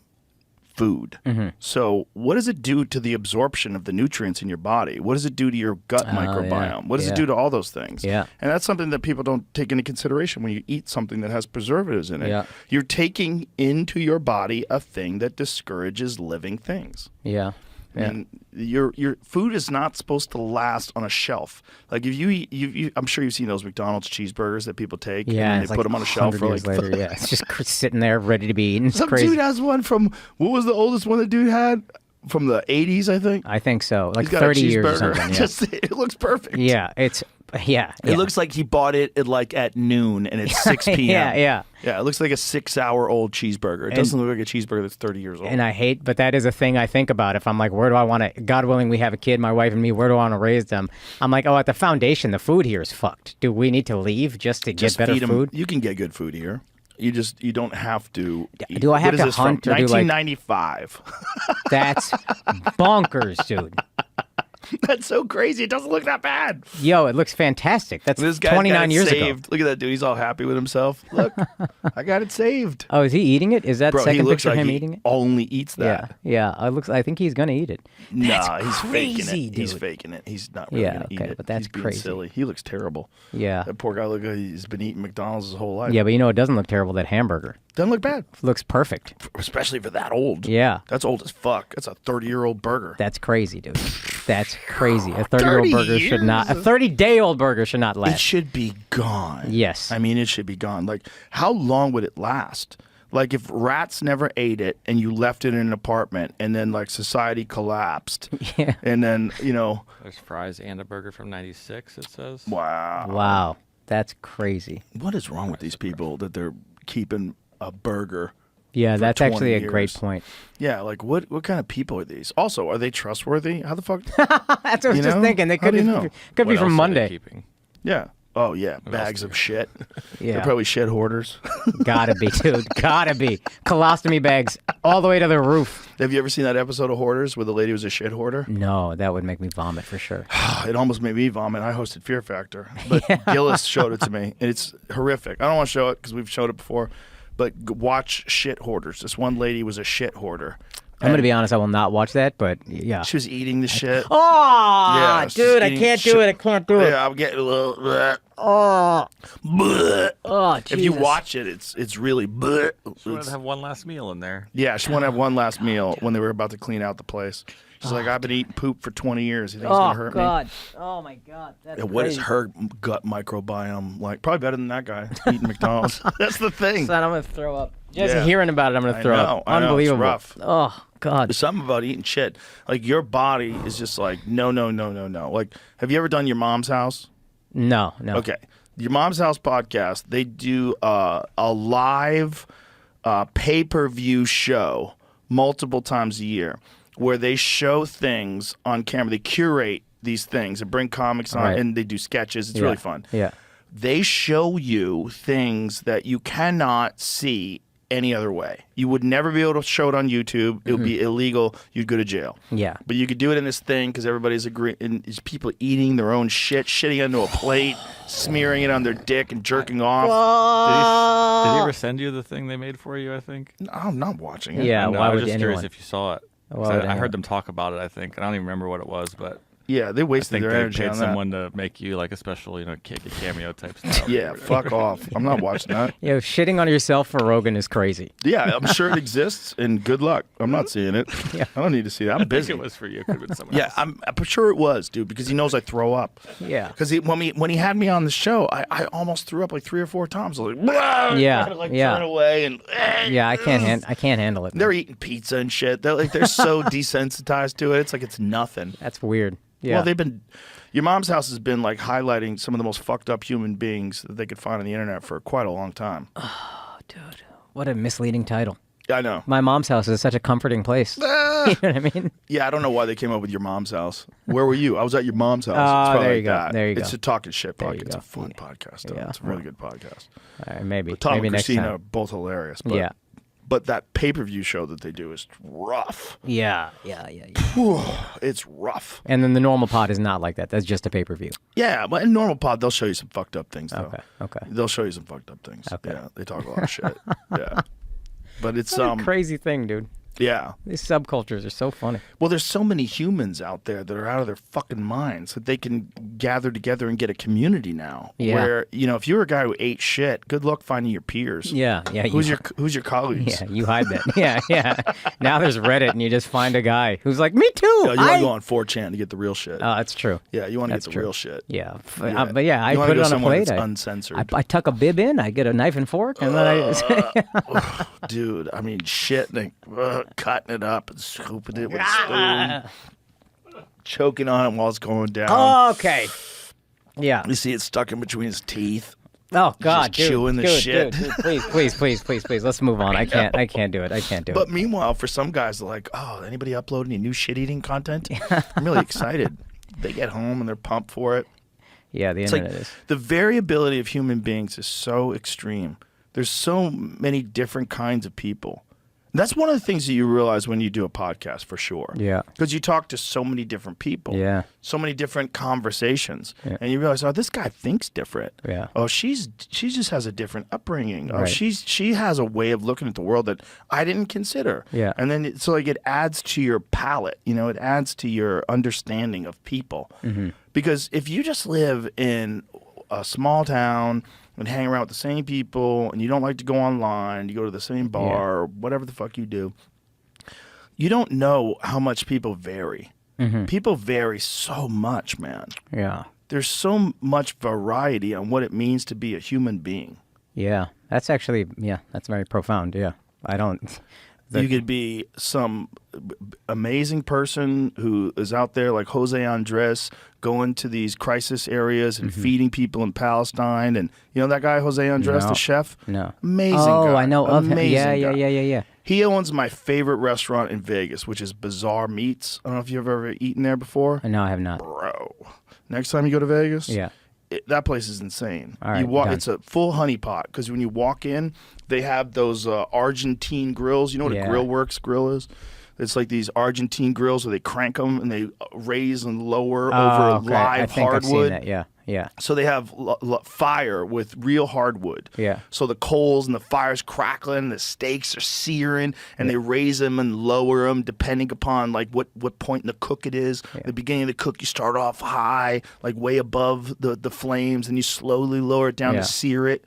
food. So what does it do to the absorption of the nutrients in your body? What does it do to your gut microbiome? yeah. What does it Yeah. do to all those things? Yeah. And that's something that people don't take into consideration when you eat something that has preservatives in it. Yeah. You're taking into your body a thing that discourages living things. Yeah. Yeah. And your food is not supposed to last on a shelf. Like if you eat, I'm sure you've seen those McDonald's cheeseburgers that people take Yeah, and it's they like put them on a shelf 100 for years like. later. Yeah, it's just sitting there ready to be eaten. It's Some crazy. dude has one from, what was the oldest one the dude had? From the 80s, I think. I think so. Like He's got 30 a years or cheeseburger. something. Yeah. Just, it looks perfect. Yeah, It looks like he bought it at noon and it's 6 p.m. Yeah. Yeah, it looks like a 6-hour-old cheeseburger. It doesn't look like a cheeseburger that's 30 years old. And I hate, but that is a thing I think about. If I'm like, where do I want to, God willing, we have a kid, my wife and me, where do I want to raise them? I'm like, at the foundation, the food here is fucked. Do we need to leave just to Just get better feed 'em. food? You can get good food here. You don't have to. Eat. Do I have What is to this hunt from? or do, like- 1995. That's bonkers, dude. That's so crazy. It doesn't look that bad. Yo, it looks fantastic. That's This guy's 29 got it years saved. ago. Look at that dude. He's all happy with himself. Look, I got it saved. Oh, is he eating it? Is that Bro, he second looks picture like him he eating it? only eats that. Yeah. I think he's gonna eat it. Nah, he's crazy, faking it. dude. He's faking it. He's not really Yeah, gonna eat okay, it. but that's he's being crazy. silly. He looks terrible. Yeah. That poor guy he's been eating McDonald's his whole life. Yeah, but you know it doesn't look terrible. That hamburger Doesn't look bad, looks perfect. especially for that old. Yeah. That's old as fuck. That's a 30-year-old burger. That's crazy, dude. That's crazy. A 30-year-old 30 burger should not. A years? 30-day-old burger should not It last. should be gone. Yes. I mean, it should be gone. Like, how long would it last? Like, if rats never ate it and you left it in an apartment and then, like, society collapsed. Yeah. And then, There's fries and a burger from '96. It says. wow. Wow, that's crazy. What is wrong with these people that they're keeping a burger? Yeah, For that's 20 actually a great years. point. Yeah, like, what kind of people are these? Also, are they trustworthy? How the fuck? That's what I was You just know? thinking. They How do could you know? could What be else from are they Monday. keeping? Yeah. Oh, yeah. else Bags do of you- shit. Yeah. They're probably shit hoarders. Gotta be, dude. Gotta be. Colostomy bags all the way to the roof. Have you ever seen that episode of Hoarders where the lady was a shit hoarder? No, that would make me vomit for sure. It almost made me vomit. I hosted Fear Factor, but Gillis showed it to me, and it's horrific. I don't want to show it because we've showed it before, but watch Shit Hoarders. This one lady was a shit hoarder. I'm gonna And be honest. I will not watch that, but yeah. She was eating the shit. Oh, Yeah, she's dude, I eating can't shit. do it. I can't do it. Yeah, I'm getting. Oh, oh, If you Jesus. watch it, it's really. She wanted to have one last meal in there. Yeah, she wanted to have one last meal when they were about to clean out the place. She's like, I've been eating poop for 20 years. You think it's Oh gonna hurt me? God. Oh my God. That's And what is crazy. her gut microbiome like? Probably better than that guy eating McDonald's. That's the thing. Son, I'm gonna throw up. Just Yeah. hearing about it, I'm gonna I throw know, up. I know, it's Unbelievable. rough. Oh God. There's something about eating shit. Like your body is just like, no. Like, have you ever done your mom's house? No. Okay. Your Mom's House podcast, they do a live pay-per-view show multiple times a year where they show things on camera. They curate these things and bring comics on, Right. and they do sketches. It's Yeah. really fun. Yeah. They show you things that you cannot see any other way. You would never be able to show it on YouTube. It would be illegal. You'd go to jail. Yeah. But you could do it in this thing because everybody's agreeing. And there's people eating their own shit, shitting into a plate, smearing it on their dick and jerking off. Did he ever send you the thing they made for you? I think. I'm not watching it. Yeah. I know, why I was would just anyone? curious if you saw it. 'Cause Why would I anyone? heard them talk about it. I think, and I don't even remember what it was, but Yeah, they I wasted think their they energy paid on that. someone to make you like a special, kick a cameo type stuff. Yeah, fuck off. I'm not watching that. Yo, shitting on yourself for Rogan is crazy. Yeah, I'm sure it exists, and good luck. I'm not seeing it. Yeah. I don't need to see that. I'm I think busy. it was for you. It could have been someone Yeah, else. I'm sure it was, dude, because he knows I throw up. Yeah. Because when he had me on the show, I almost threw up like 3 or 4 times. I was like, "Blah!" Yeah, I had to, like, yeah. turn away and. Yeah, I can't handle it. man. They're eating pizza and shit. They're so desensitized to it. It's like it's nothing. That's weird. Yeah. Well, your mom's house has been like highlighting some of the most fucked up human beings that they could find on the internet for quite a long time. Dude, what a misleading title. I know. My mom's house is such a comforting place. You know what I mean? Yeah, I don't know why they came up with your mom's house. Where were you? I was at your mom's house. Oh, It's probably there you like go. that. There you It's go. a talking shit There podcast. you It's go. a fun podcast. Though. Yeah. It's a really good podcast. Maybe. Tom Maybe and next Christina are time. both hilarious. But, Yeah. But that pay-per-view show that they do is rough. Yeah. Whew, it's rough. And then the normal pod is not like that. That's just a pay-per-view. Yeah, but in normal pod, they'll show you some fucked up things, though. Okay. They'll show you some fucked up things. Okay. Yeah, they talk a lot of shit. Yeah. But it's What a crazy thing, dude. yeah. These subcultures are so funny. Well, there's so many humans out there that are out of their fucking minds that they can gather together and get a community now. Yeah. Where, if you're a guy who ate shit, good luck finding your peers. Yeah. Who's your colleagues? Yeah, you hide that. Yeah. Now there's Reddit, and you just find a guy who's like, "Me too." You want to go on 4chan to get the real shit. Oh, that's true. Yeah, you want to get That's the true. real shit. Yeah. Yeah. But yeah, I You wanna put go it on a somewhere plate. that's I uncensored. I tuck a bib in. I get a knife and fork, and then I. Dude, I mean, shit, and cutting it up and scooping it with a spoon, choking on it while it's going down. Okay. Yeah. You see it stuck in between his teeth. Oh God, just chewing the dude, shit. Dude, please. Let's move on. I can't do it. But meanwhile, for some guys, they're like, "Oh, anybody upload any new shit-eating content?" I'm really excited. They get home and they're pumped for it. Yeah, the It's internet like is. the variability of human beings is so extreme. There's so many different kinds of people. That's one of the things that you realize when you do a podcast, for sure. Yeah. Because you talk to so many different people. Yeah. So many different conversations. Yeah. And you realize, oh, this guy thinks different. Yeah. Oh, she just has a different upbringing. Oh, Right. she has a way of looking at the world that I didn't consider. Yeah. And then so like it adds to your palate, it adds to your understanding of people. Mm-hmm. Because if you just live in a small town and hang around with the same people and you don't like to go online, you go to the same bar or whatever the fuck you do, you don't know how much people vary. Mm-hmm. People vary so much, man. Yeah. There's so much variety on what it means to be a human being. Yeah. That's actually that's very profound. Yeah. I don't. You could be some amazing person who is out there like Jose Andres going to these crisis areas and feeding people in Palestine. And you know that guy, Jose Andres, No. the chef? No. Amazing Oh, guy. I know of him. Amazing Yeah. guy. He owns my favorite restaurant in Vegas, which is Bizarre Meats. I don't know if you've ever eaten there before. No, I have not. Bro, next time you go to Vegas, Yeah. that place is insane. All right, done. It's a full honey pot because when you walk in, they have those Argentine grills. You know what Yeah. a Grillworks grill is? It's like these Argentine grills where they crank them and they raise and lower over Okay. live I think I've seen hardwood. that. Yeah. So they have fire with real hardwood. Yeah. So the coals and the fire's crackling, the steaks are searing, and they raise them and lower them depending upon like what point in the cook it is. The beginning of the cook, you start off high, like way above the flames, and you slowly lower it down Yeah. to sear it.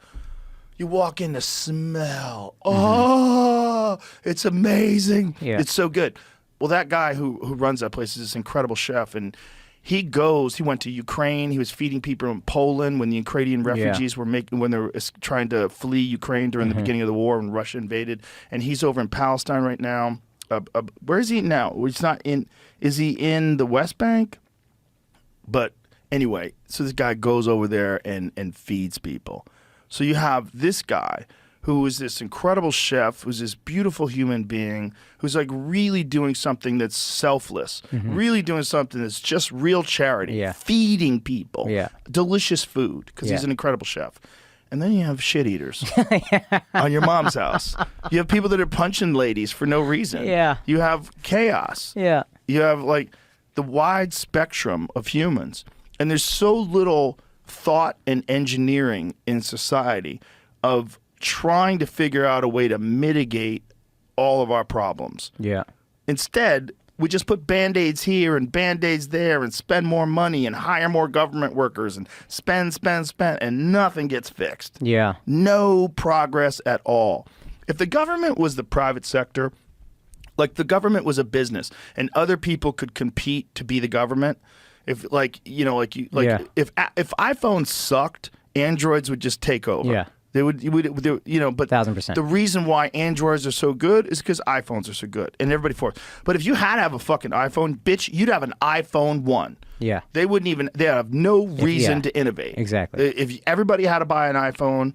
You walk in, the smell. Oh, it's amazing. Yeah. It's so good. Well, that guy who runs that place is this incredible chef, and he went to Ukraine. He was feeding people in Poland when the Ukrainian refugees were when they were trying to flee Ukraine during the beginning of the war when Russia invaded. And he's over in Palestine right now. Where is he now? He's not in. Is he in the West Bank? But anyway, so this guy goes over there and feeds people. So you have this guy who is this incredible chef, who's this beautiful human being, who's like really doing something that's selfless, really doing something that's just real charity, Yeah. feeding people, delicious food, because he's Yeah. an incredible chef. And then you have shit eaters on your mom's house. You have people that are punching ladies for no reason. Yeah. You have chaos. Yeah. You have like the wide spectrum of humans. And there's so little thought and engineering in society of trying to figure out a way to mitigate all of our problems. Yeah. Instead, we just put Band-Aids here and Band-Aids there and spend more money and hire more government workers and spend, and nothing gets fixed. Yeah. No progress at all. If the government was the private sector, like the government was a business and other people could compete to be the government, if if iPhones sucked, Androids would just take over. Yeah. They would, but 1000%. the reason why Androids are so good is because iPhones are so good, and everybody for it. But if you had to have a fucking iPhone, bitch, you'd have an iPhone 1. Yeah. They have no reason to innovate. Exactly. If everybody had to buy an iPhone,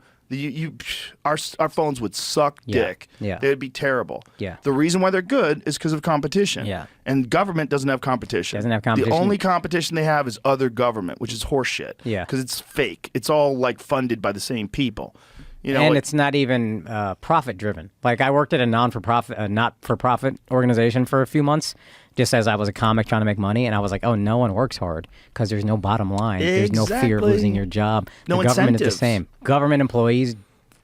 our phones would suck dick. Yeah. They'd be terrible. Yeah. The reason why they're good is because of competition. Yeah. And government doesn't have competition. Doesn't have competition. The only competition they have is other government, which is horseshit. Yeah. Because it's fake. It's all like funded by the same people. And it's not even profit driven. Like I worked at a not-for-profit organization for a few months, just as I was a comic trying to make money, and I was like, oh, no one works hard because there's no bottom line. There's no fear of losing your job. No the government incentives. is the same. Government employees,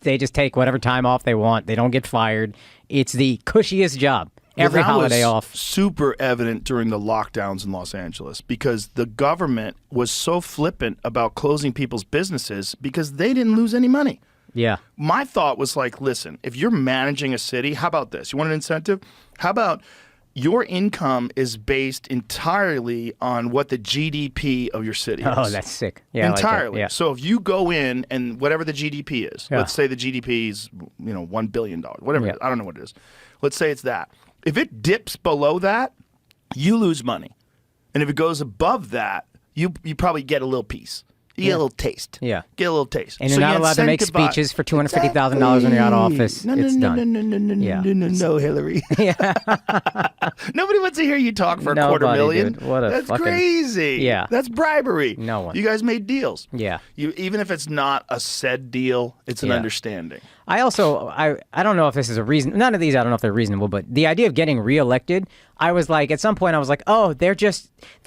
they just take whatever time off they want. They don't get fired. It's the cushiest job. Every holiday off. Super evident during the lockdowns in Los Angeles because the government was so flippant about closing people's businesses because they didn't lose any money. Yeah. My thought was like, listen, if you're managing a city, how about this? You want an incentive? How about your income is based entirely on what the GDP of your city is? Oh, that's sick. Yeah, entirely. I like that. Yeah. So if you go in and whatever the GDP is, let's say the GDP is $1 billion, whatever it is. I don't know what it is. Let's say it's that. If it dips below that, you lose money. And if it goes above that, you probably get a little piece. You get a little taste. Yeah. Get a little taste. And you're not allowed to make speeches for $250,000 when you're out of office. It's done. No, Hillary. Yeah. Nobody wants to hear you talk for $250,000. Dude. What a That's fucking crazy. Yeah. That's bribery. No one. You guys made deals. Yeah. Even if it's not a said deal, it's an understanding. I don't know if this is a reason. None of these, I don't know if they're reasonable, but the idea of getting reelected, I was like, at some point I was like, oh, they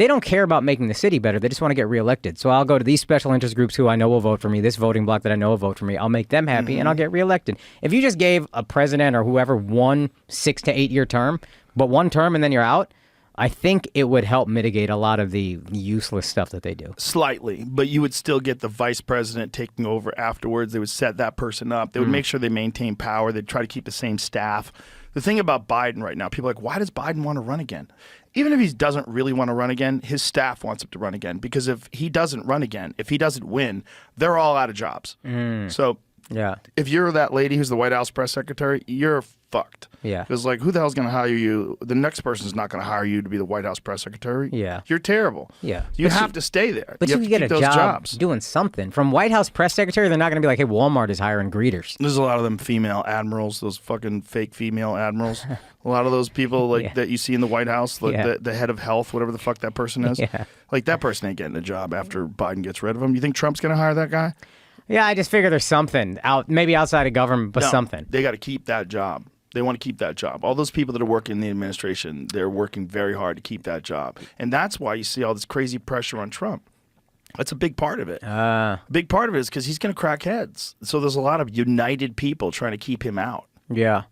don't care about making the city better. They just want to get reelected. So I'll go to these special interest groups who I know will vote for me, this voting bloc that I know will vote for me. I'll make them happy and I'll get reelected. If you just gave a president or whoever 1 6 to 8 year term, but one term and then you're out, I think it would help mitigate a lot of the useless stuff that they do. Slightly, but you would still get the vice president taking over afterwards. They would set that person up. They would make sure they maintain power. They'd try to keep the same staff. The thing about Biden right now, people are like, why does Biden want to run again? Even if he doesn't really want to run again, his staff wants him to run again. Because if he doesn't run again, if he doesn't win, they're all out of jobs. So if you're that lady who's the White House press secretary, you're fucked. Yeah. Because who the hell's going to hire you? The next person's not going to hire you to be the White House press secretary. Yeah. You're terrible. Yeah. You have to stay there. But you have can to get a keep those job doing something. From White House press secretary, they're not going to be like, hey, Walmart is hiring greeters. There's a lot of them female admirals, those fucking fake female admirals. A lot of those people that you see in the White House, the head of health, whatever the fuck that person is. Yeah. Like that person ain't getting a job after Biden gets rid of him. You think Trump's going to hire that guy? Yeah, I just figure there's something maybe outside of government, but something. They got to keep that job. They want to keep that job. All those people that are working in the administration, they're working very hard to keep that job. And that's why you see all this crazy pressure on Trump. That's a big part of it. A big part of it is because he's going to crack heads. So there's a lot of united people trying to keep him out. Yeah.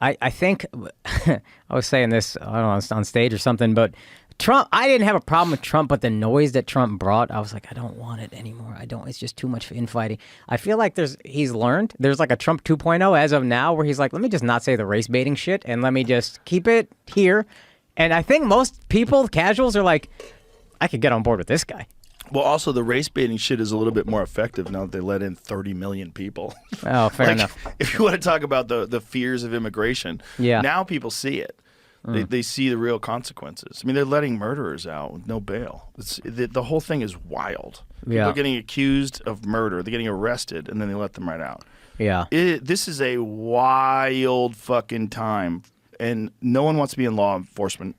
I think, I was saying this, I don't know, on stage or something, but Trump, I didn't have a problem with Trump, but the noise that Trump brought, I was like, I don't want it anymore. It's just too much infighting. I feel like he's learned. There's like a Trump 2.0 as of now where he's like, let me just not say the race baiting shit and let me just keep it here. And I think most people, casuals, are like, I could get on board with this guy. Well, also the race baiting shit is a little bit more effective now that they let in 30 million people. Oh, fair enough. If you want to talk about the fears of immigration, now people see it. They see the real consequences. I mean, they're letting murderers out with no bail. The whole thing is wild. People are getting accused of murder. They're getting arrested, and then they let them right out. Yeah. This is a wild fucking time, and no one wants to be in law enforcement.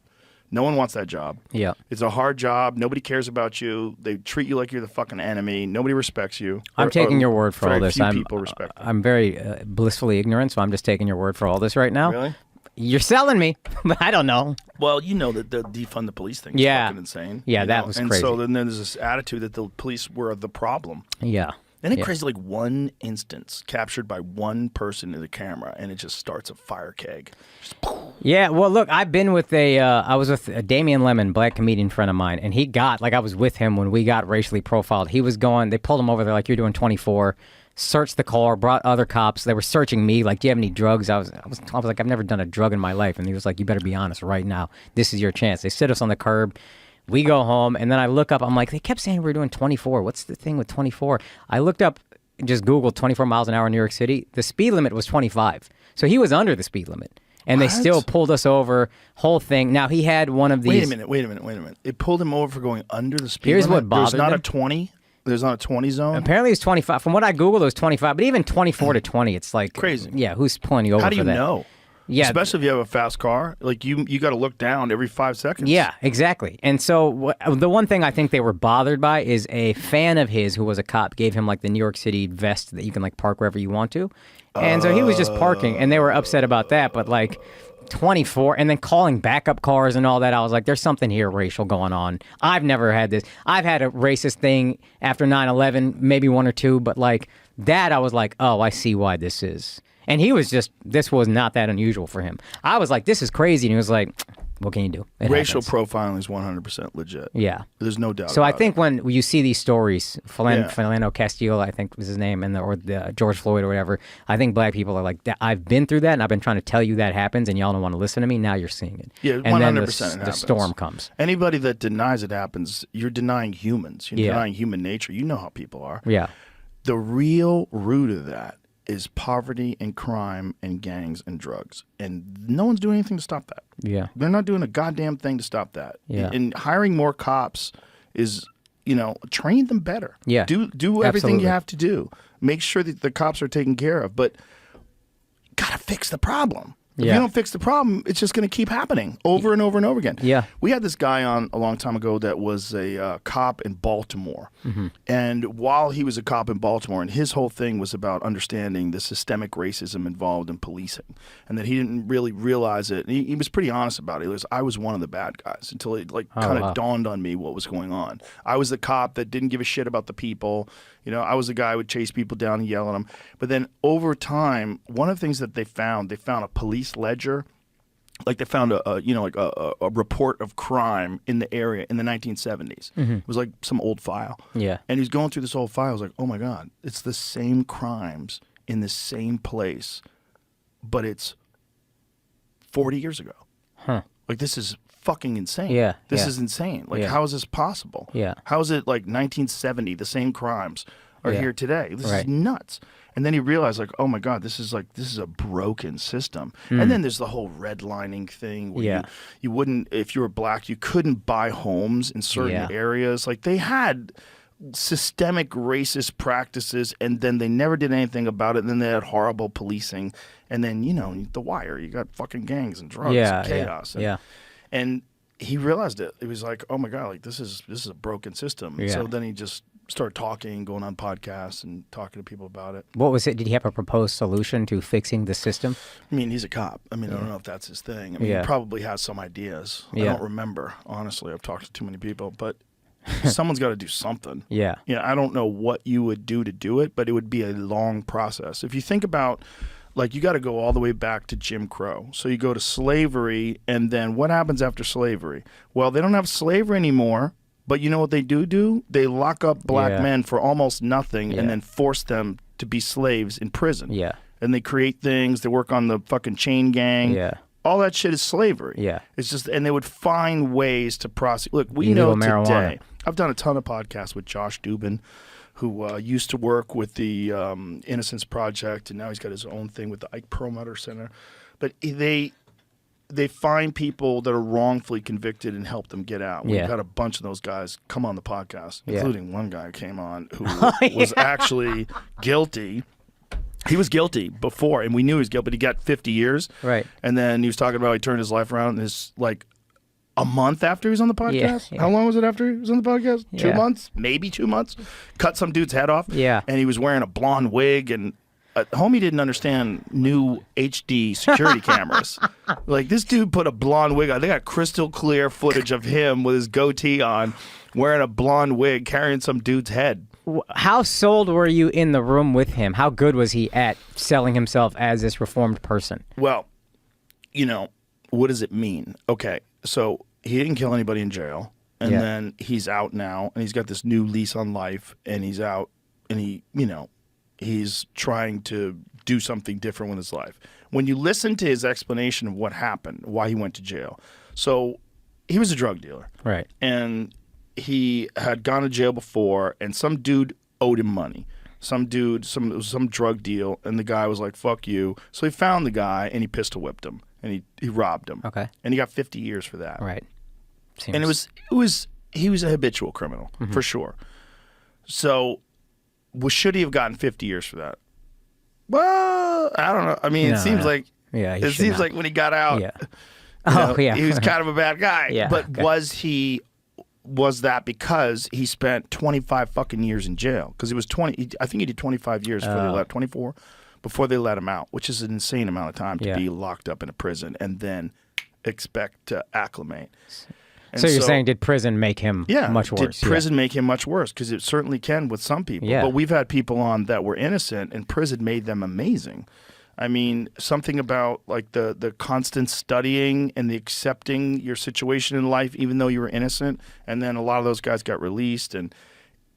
No one wants that job. Yeah. It's a hard job. Nobody cares about you. They treat you like you're the fucking enemy. Nobody respects you. I'm taking your word for all this. People respect you. I'm very blissfully ignorant, so I'm just taking your word for all this right now. Really? You're selling me, but I don't know. Well, you know that the defund the police thing is fucking insane. Yeah, that was crazy. crazy. And so then there's this attitude that the police were the problem. Yeah. Isn't it crazy? Like one instance captured by one person in the camera, and it just starts a fire keg. Yeah, well, look, I've been with I was with a Damian Lemon, black comedian friend of mine, and he got, like, I was with him when we got racially profiled. He was they pulled him over, they're like, you're doing 24, searched the car, brought other cops, they were searching me, like, do you have any drugs? I was like, I've never done a drug in my life, and he was like, you better be honest right now, this is your chance. They sit us on the curb, we go home, and then I look up, I'm like, they kept saying we were doing 24, what's the thing with 24? I looked up, just Googled 24 miles an hour in New York City, the speed limit was 25, so he was under the speed limit. And they still pulled us over, whole thing. Now, he had one of these... Wait a minute. It pulled him over for going under the speed Here's limit? what bothered There's not them. a 20? There's not a 20 zone? Apparently, it's 25. From what I Googled, it was 25. But even 24 to 20, it's like... Crazy. Yeah, who's pulling you over How do for you that? know? Yeah. Especially if you have a fast car. Like, you got to look down every 5 seconds. Yeah, exactly. And so the one thing I think they were bothered by is a fan of his who was a cop gave him, like, the New York City vest that you can, like, park wherever you want to. And so he was just parking, and they were upset about that. But, like... 24, and then calling backup cars and all that. I was like, there's something here racial going on. I've never had this. I've had a racist thing after 9/11, maybe one or two, but like that, I was like, oh, I see why this is. And he was just, this was not that unusual for him. I was like, this is crazy. And he was like, what can you do? It Racial happens. profiling is 100% legit. Yeah. There's no doubt So I about think when you see these stories, Yeah. Philando Castile, I think was his name, and or the George Floyd or whatever, I think black people are like, I've been through that, and I've been trying to tell you that happens, and y'all don't want to listen to me. Now you're seeing it. Yeah, and 100% then it the happens. storm comes. Anybody that denies it happens, you're denying humans. You're Yeah. denying human nature. You know how people are. Yeah. The real root of that is poverty and crime and gangs and drugs. And no one's doing anything to stop that. Yeah. They're not doing a goddamn thing to stop that. Yeah. And hiring more cops is, train them better. Yeah. Do everything Absolutely. you have to do. Make sure that the cops are taken care of. But gotta fix the problem. If Yeah. you don't fix the problem, it's just going to keep happening over and over and over again. Yeah. We had this guy on a long time ago that was a cop in Baltimore. Mm-hmm. And while he was a cop in Baltimore, and his whole thing was about understanding the systemic racism involved in policing, and that he didn't really realize it. And he was pretty honest about it. He was, I was one of the bad guys until it kind of wow. dawned on me what was going on. I was the cop that didn't give a shit about the people. I was the guy who would chase people down and yell at them. But then over time, one of the things that they found a police ledger. Like they found a report of crime in the area in the 1970s. Mm-hmm. It was like some old file. Yeah. And he's going through this old file. I was like, oh my God, it's the same crimes in the same place, but it's 40 years ago. Huh. Like, this is fucking insane. Yeah, This yeah. is insane. Like, Yeah. how is this possible? Yeah. How is it like 1970, the same crimes are Yeah. here today? This is Right. nuts. And then he realized, like, oh my God, this is a broken system. Mm. And then there's the whole redlining thing where Yeah. you wouldn't, if you were black, you couldn't buy homes in certain Yeah. areas. Like, they had systemic racist practices, and then they never did anything about it. And then they had horrible policing. And then, The Wire, you got fucking gangs and drugs Yeah, and yeah, chaos. yeah. And he realized it. It was like, oh my God, like this is a broken system. Yeah. So then he just started talking, going on podcasts and talking to people about it. What was it? Did he have a proposed solution to fixing the system? I mean, he's a cop. I mean, I don't know if that's his thing. I mean, Yeah. he probably has some ideas. I Yeah. don't remember, honestly. I've talked to too many people, but someone's got to do something. Yeah. I don't know what you would do to do it, but it would be a long process. If you think about, like, you got to go all the way back to Jim Crow. So you go to slavery, and then what happens after slavery? Well, they don't have slavery anymore, but you know what they do? They lock up black Yeah. men for almost nothing Yeah. and then force them to be slaves in prison. Yeah. And they create things. They work on the fucking chain gang. Yeah. All that shit is slavery. Yeah. It's just, and they would find ways to prosecute. Look, we Illegal know marijuana. today. I've done a ton of podcasts with Josh Dubin, who used to work with the Innocence Project, and now he's got his own thing with the Ike Perlmutter Center. But they find people that are wrongfully convicted and help them get out. Yeah. We've had a bunch of those guys come on the podcast, Yeah. including one guy who came on who was actually guilty. He was guilty before, and we knew he was guilty, but he got 50 years. Right. And then he was talking about he turned his life around, and his, like, a month after he was on the podcast? Yeah. How long was it after he was on the podcast? 2 Yeah. months? Maybe 2 months? Cut some dude's head off. Yeah. And he was wearing a blonde wig, and homie didn't understand new HD security cameras. Like, this dude put a blonde wig on. They got crystal clear footage of him with his goatee on, wearing a blonde wig, carrying some dude's head. How sold were you in the room with him? How good was he at selling himself as this reformed person? Well, what does it mean? Okay, so he didn't kill anybody in jail, and then he's out now, and he's got this new lease on life, and he's out, and he's trying to do something different with his life. When you listen to his explanation of what happened, why he went to jail, so he was a drug dealer, right? And he had gone to jail before, and some dude owed him money. Some dude, some drug deal, and the guy was like, "Fuck you." So he found the guy and he pistol whipped him and he robbed him. Okay. And he got 50 years for that. Right. And he was a habitual criminal for sure. So, should he have gotten 50 years for that? Well, I don't know. I mean, it seems like like when he got out, he was kind of a bad guy. Yeah, but was that because he spent 25 fucking years in jail? Because he was 20. I think he did 25 years before they let 24 before they let him out, which is an insane amount of time to be locked up in a prison and then expect to acclimate. And so you're saying, did prison make him much worse? Did prison make him much worse? Because it certainly can with some people. Yeah. But we've had people on that were innocent, and prison made them amazing. I mean, something about like the constant studying and the accepting your situation in life, even though you were innocent. And then a lot of those guys got released, and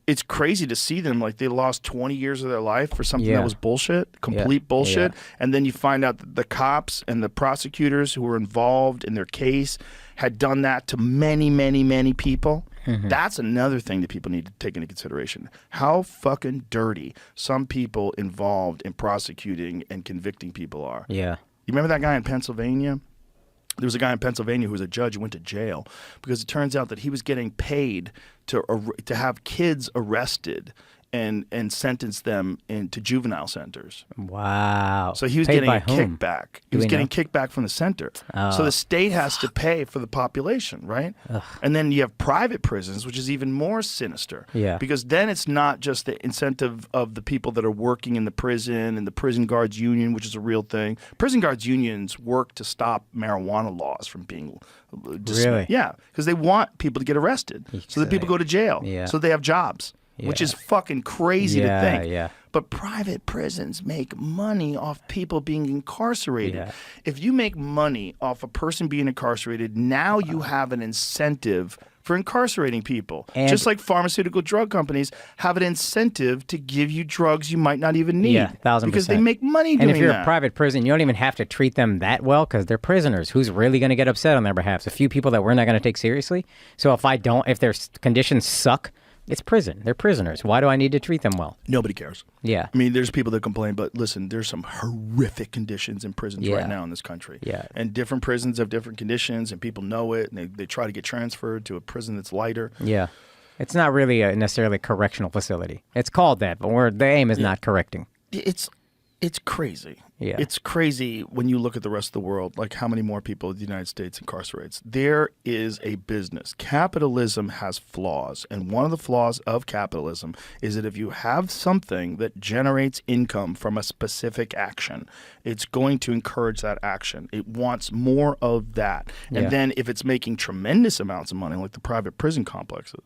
it's crazy to see them like they lost 20 years of their life for something that was bullshit, complete bullshit. And then you find out that the cops and the prosecutors who were involved in their case had done that to many, many, many people. That's another thing that people need to take into consideration. How fucking dirty some people involved in prosecuting and convicting people are. Yeah. You remember that guy in Pennsylvania? There was a guy in Pennsylvania who was a judge who went to jail because it turns out that he was getting paid to have kids arrested and sentence them into juvenile centers. Wow. So he was Paid getting by a whom? kickback. He was getting kickback from the center. Oh. So the state has to pay for the population, right? Ugh. And then you have private prisons, which is even more sinister. Yeah. Because then it's not just the incentive of the people that are working in the prison and the prison guards union, which is a real thing. Prison guards unions work to stop marijuana laws from being Really? Yeah, because they want people to get arrested so that people go to jail, so they have jobs. Which is fucking crazy to think. Yeah. But private prisons make money off people being incarcerated. Yeah. If you make money off a person being incarcerated, now you have an incentive for incarcerating people. And just like pharmaceutical drug companies have an incentive to give you drugs you might not even need. Yeah, 1,000%. Because they make money doing that. And if you're a private prison, you don't even have to treat them that well because they're prisoners. Who's really going to get upset on their behalf? A few people that we're not going to take seriously. So if their conditions suck, it's prison. They're prisoners. Why do I need to treat them well? Nobody cares. Yeah. I mean, there's people that complain, but listen, there's some horrific conditions in prisons right now in this country. Yeah. And different prisons have different conditions, and people know it, and they try to get transferred to a prison that's lighter. Yeah. It's not really necessarily a correctional facility. It's called that, but the aim is not correcting. It's crazy. Yeah. It's crazy when you look at the rest of the world, like how many more people the United States incarcerates. There is a business. Capitalism has flaws, and one of the flaws of capitalism is that if you have something that generates income from a specific action, it's going to encourage that action. It wants more of that. And then if it's making tremendous amounts of money, like the private prison complexes,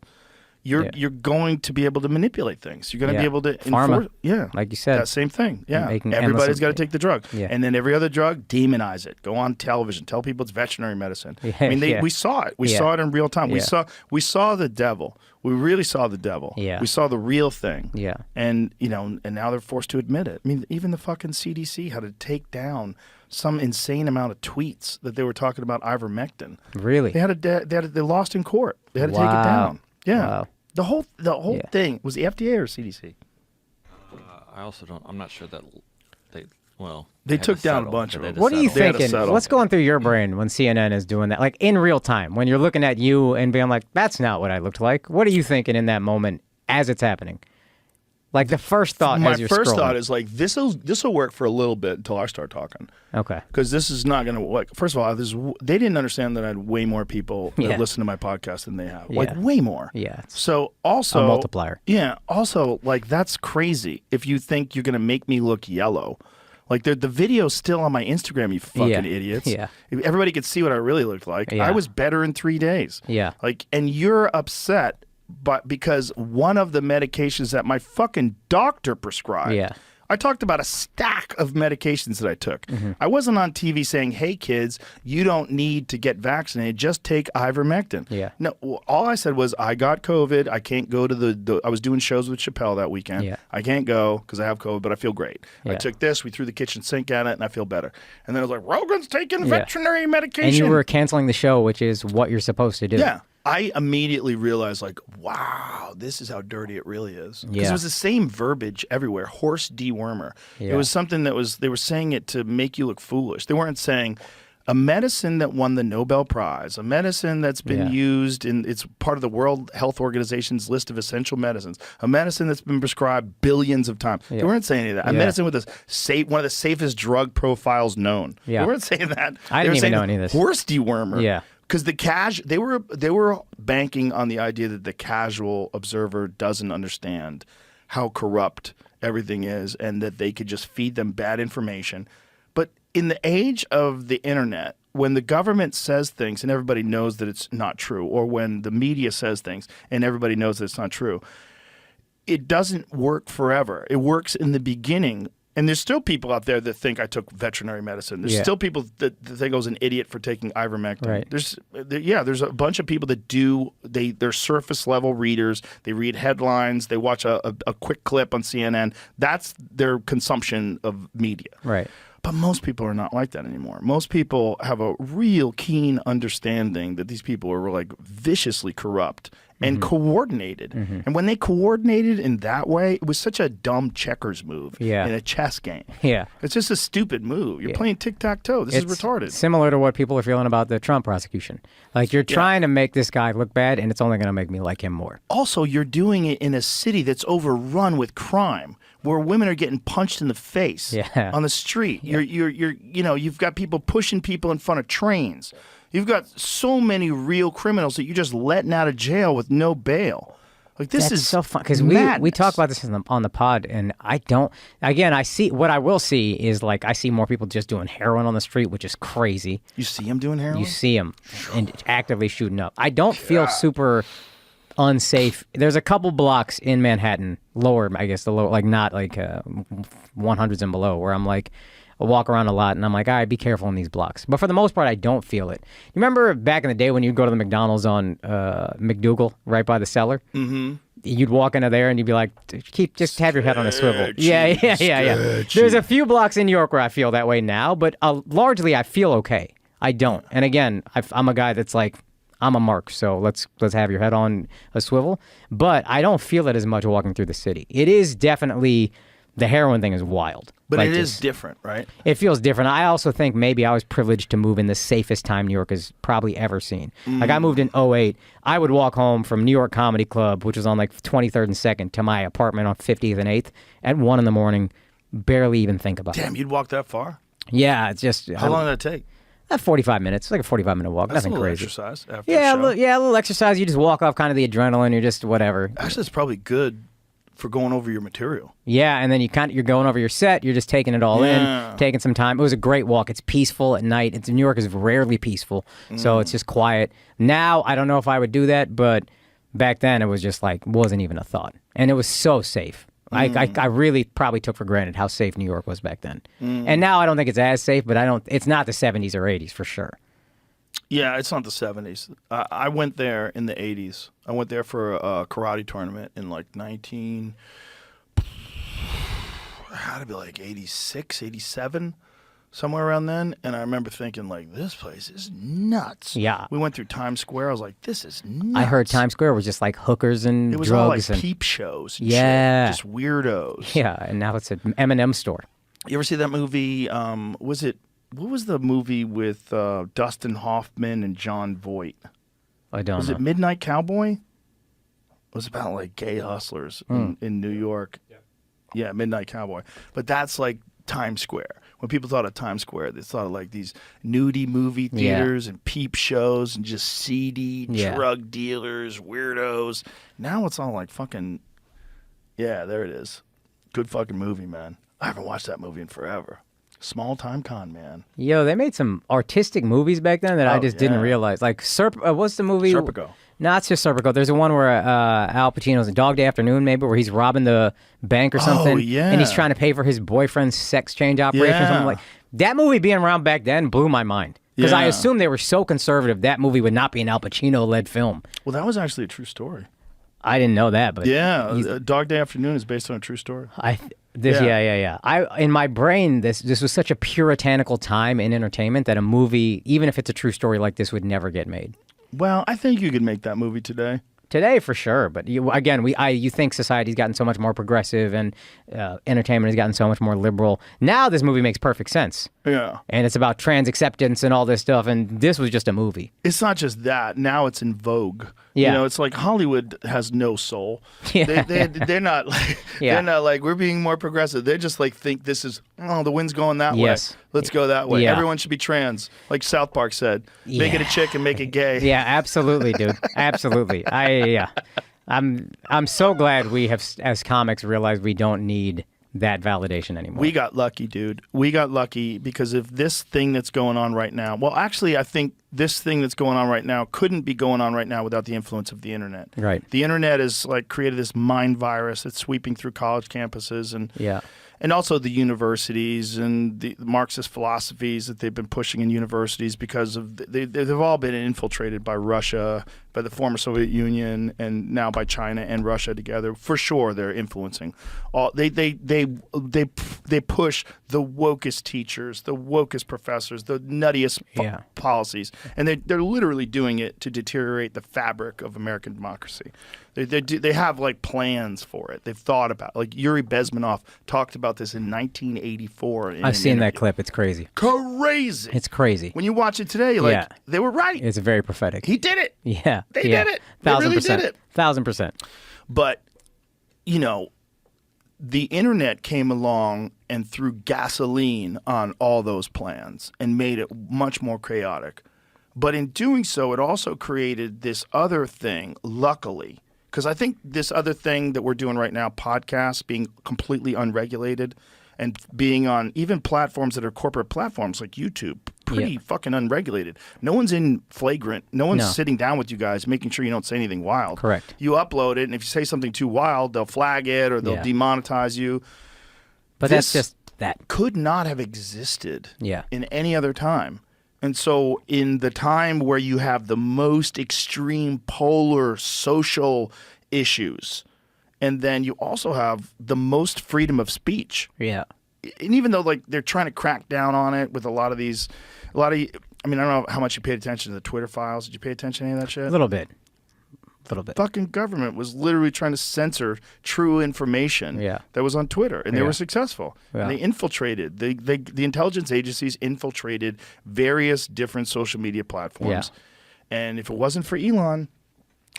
you're going to be able to manipulate things. You're going to be able to enforce. Yeah, like you said, that same thing. Yeah, making everybody's got to take the drug, and then every other drug, demonize it. Go on television, tell people it's veterinary medicine. I mean, we saw it. We saw it in real time. We saw the devil. We really saw the devil. Yeah. We saw the real thing. Yeah, and and now they're forced to admit it. I mean, even the fucking CDC had to take down some insane amount of tweets that they were talking about ivermectin. Really? They lost in court. They had to take it down. Yeah. Wow. The whole thing was the FDA or CDC. I also don't. I'm not sure that they took down a bunch of them. What are you thinking? What's going through your brain when CNN is doing that? Like in real time, when you're looking at you and being like, "That's not what I looked like." What are you thinking in that moment as it's happening? Like the first thought. My as you're first scrolling. thought is like this'll work for a little bit until I start talking. Okay. Because this is not going to work. First of all, they didn't understand that I had way more people that listen to my podcast than they have. Like way more. Yeah. So also a multiplier. Yeah. Also, like that's crazy. If you think you're going to make me look yellow, like the video's still on my Instagram. You fucking idiots. Yeah. Everybody could see what I really looked like. Yeah. I was better in 3 days. Yeah. Like, and you're upset but because one of the medications that my fucking doctor prescribed. Yeah. I talked about a stack of medications that I took. I wasn't on TV saying, hey, kids, you don't need to get vaccinated. Just take ivermectin. Yeah. No, all I said was I got COVID. I can't go to I was doing shows with Chappelle that weekend. Yeah. I can't go because I have COVID, but I feel great. I Yeah. took this. We threw the kitchen sink at it, and I feel better. And then I was like, Rogan's taking veterinary medication. And you were canceling the show, which is what you're supposed to do. Yeah. I immediately realized, like, wow, this is how dirty it really is. Because Yeah. it was the same verbiage everywhere. Horse dewormer. Yeah. It was something that they were saying it to make you look foolish. They weren't saying a medicine that won the Nobel Prize, a medicine that's been used it's part of the World Health Organization's list of essential medicines, a medicine that's been prescribed billions of times. They weren't saying any of that. A medicine with one of the safest drug profiles known. Yeah. They weren't saying that. I They were didn't even saying know any of this. Horse dewormer. Yeah. Because they were banking on the idea that the casual observer doesn't understand how corrupt everything is and that they could just feed them bad information. But in the age of the internet, when the government says things and everybody knows that it's not true, or when the media says things and everybody knows that it's not true, it doesn't work forever. It works in the beginning. And there's still people out there that think I took veterinary medicine. There's still people that think I was an idiot for taking ivermectin. Right. There's a bunch of people that they're surface level readers. They read headlines. They watch a quick clip on CNN. That's their consumption of media. Right. But most people are not like that anymore. Most people have a real keen understanding that these people are like viciously corrupt and coordinated. And when they coordinated in that way, it was such a dumb checkers move in a chess game. Yeah. It's just a stupid move. You're playing tic-tac-toe. This is retarded. Similar to what people are feeling about the Trump prosecution. Like, you're trying to make this guy look bad, and it's only going to make me like him more. Also, you're doing it in a city that's overrun with crime, where women are getting punched in the face on the street. You've got people pushing people in front of trains. You've got so many real criminals that you're just letting out of jail with no bail. Like, this is so fun because madness. we talk about this on the pod, and I don't. Again, I see what I will see is like I see more people just doing heroin on the street, which is crazy. You see him doing heroin? You see him and actively shooting up. I don't feel super unsafe. There's a couple blocks in Manhattan, lower, I guess, like not like 100s and below, where I'm like, I walk around a lot, and I'm like, all right, be careful in these blocks. But for the most part, I don't feel it. You remember back in the day when you'd go to the McDonald's on McDougal, right by the cellar? Mm-hmm. You'd walk into there, and you'd be like, just have your head on a swivel. Yeah. There's a few blocks in New York where I feel that way now, but largely I feel okay. I don't. And again, I'm a guy that's like, I'm a mark, so let's have your head on a swivel. But I don't feel it as much walking through the city. It is definitely, the heroin thing is wild. But like it is different, right? It feels different. I also think maybe I was privileged to move in the safest time New York has probably ever seen. Like, I moved in 2008. I would walk home from New York Comedy Club, which was on like 23rd and 2nd, to my apartment on 50th and 8th at 1 in the morning, barely even think about it. Damn, you'd walk that far? Yeah, it's just... How long did that take? 45 minutes. It's like a 45-minute walk. That's Nothing a little crazy. exercise after Yeah, a show. a little exercise. You just walk off kind of the adrenaline. You're just whatever. Actually, it's probably good for going over your material. Yeah, and then you're going over your set. You're just taking it all in, taking some time. It was a great walk. It's peaceful at night. New York is rarely peaceful, so it's just quiet. Now, I don't know if I would do that, but back then it was just like, wasn't even a thought. And it was so safe. I really probably took for granted how safe New York was back then. And now I don't think it's as safe, but it's not the 70s or 80s for sure. Yeah, it's not the 70s. I went there in the 80s. I went there for a karate tournament in like had to be like 86, 87, somewhere around then. And I remember thinking, like, this place is nuts. Yeah. We went through Times Square. I was like, this is nuts. I heard Times Square was just like hookers and it was drugs. all like and peep shows. And Yeah. shit. Just weirdos. Yeah, and now it's an M&M store. You ever see that movie? What was the movie with Dustin Hoffman and John Voight? I don't Was know. it Midnight Cowboy? It was about like gay hustlers in New York. Yeah, Midnight Cowboy. But that's like Times Square. When people thought of Times Square, they thought of like these nudie movie theaters and peep shows and just seedy drug dealers, weirdos. Now it's all like fucking, yeah, there it is. Good fucking movie, man. I haven't watched that movie in forever. Small Time Con Man. Yo, they made some artistic movies back then that I just didn't realize. Like, what's the movie? Serpico. No, it's just Serpico. There's a one where Al Pacino's in Dog Day Afternoon, maybe, where he's robbing the bank or something. yeah. And he's trying to pay for his boyfriend's sex change operation or Yeah. something like that. Movie being around back then blew my mind. Because I Yeah. assumed they were so conservative that movie would not be an Al Pacino-led film. Well, that was actually a true story. I didn't know that, but Yeah, Dog Day Afternoon is based on a true story. In my brain, this was such a puritanical time in entertainment that a movie, even if it's a true story like this, would never get made. Well, I think you could make that movie today. Today, for sure, but you think society's gotten so much more progressive and entertainment has gotten so much more liberal. Now this movie makes perfect sense. Yeah. And it's about trans acceptance and all this stuff, and this was just a movie. It's not just that. Now it's in vogue. Yeah. You know, it's like Hollywood has no soul. Yeah. They're not like they're not like we're being more progressive. They just like think this is the wind's going that Yes. way. Let's go that way. Yeah. Everyone should be trans, like South Park said. Make it a chick and make it gay. Yeah, absolutely, dude. Absolutely. I'm so glad we have, as comics, realized we don't need that validation anymore. We got lucky, dude. We got lucky because if this thing that's going on right now, well, actually, I think this thing that's going on right now couldn't be going on right now without the influence of the internet. Right. The internet has like created this mind virus that's sweeping through college campuses and also the universities and the Marxist philosophies that they've been pushing in universities because of they've all been infiltrated by Russia, by the former Soviet Union, and now by China and Russia together. For sure, they're influencing. They push the wokest teachers, the wokest professors, the nuttiest policies, and they're literally doing it to deteriorate the fabric of American democracy. They have like plans for it. They've thought about it. Like Yuri Bezmenov talked about this in 1984. I've seen that clip. It's crazy. Crazy. It's crazy. When you watch it today, they were right. It's very prophetic. He did it. Yeah. They did it. They really did it. 1,000%. But, you know, the internet came along and threw gasoline on all those plans and made it much more chaotic. But in doing so, it also created this other thing, luckily. Because I think this other thing that we're doing right now, podcasts, being completely unregulated and being on even platforms that are corporate platforms like YouTube, pretty fucking unregulated. No one's in flagrant. No one's sitting down with you guys, making sure you don't say anything wild. Correct. You upload it, and if you say something too wild, they'll flag it or they'll demonetize you. But that's just that. Could not have existed Yeah. in any other time. And so in the time where you have the most extreme polar social issues, and then you also have the most freedom of speech. Yeah. And even though like they're trying to crack down on it with I mean, I don't know how much you paid attention to the Twitter files. Did you pay attention to any of that shit? A little bit. Fucking government was literally trying to censor true information that was on Twitter, and they were successful. Yeah. And they infiltrated. The intelligence agencies infiltrated various different social media platforms. Yeah. And if it wasn't for Elon,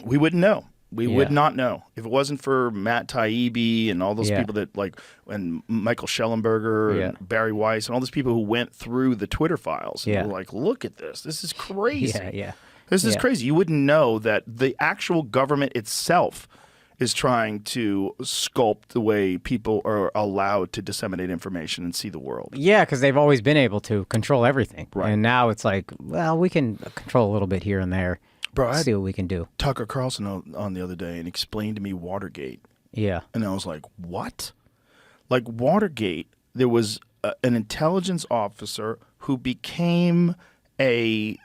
we wouldn't know. We would not know. If it wasn't for Matt Taibbi and all those people that and Michael Schellenberger and Barry Weiss and all those people who went through the Twitter files and were like, look at this. This is crazy. Yeah. This is crazy. You wouldn't know that the actual government itself is trying to sculpt the way people are allowed to disseminate information and see the world. Yeah, because they've always been able to control everything. Right. And now it's like, well, we can control a little bit here and there. Bro, see what we can do. Tucker Carlson on the other day and explained to me Watergate. Yeah. And I was like, what? Like Watergate, there was an intelligence officer who became a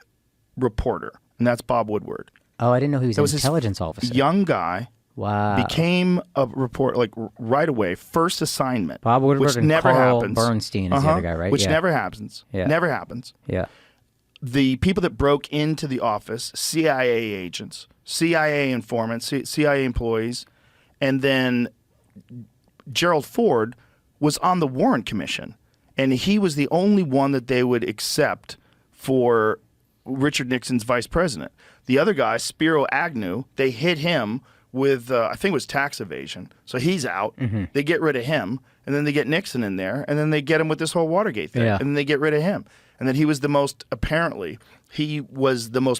reporter. And that's Bob Woodward. Oh, I didn't know he was an his intelligence officer. Young guy. Wow. Became a reporter like right away, first assignment. Bob Woodward which and never Carl happens. Bernstein is the other guy, right? Which never happens. Yeah. Never happens. Yeah. The people that broke into the office, CIA agents, CIA informants, CIA employees, and then Gerald Ford was on the Warren Commission, and he was the only one that they would accept for Richard Nixon's vice president. The other guy, Spiro Agnew, they hit him with, I think it was tax evasion. So he's out. Mm-hmm. They get rid of him, and then they get Nixon in there, and then they get him with this whole Watergate thing, and then they get rid of him. And then he was the most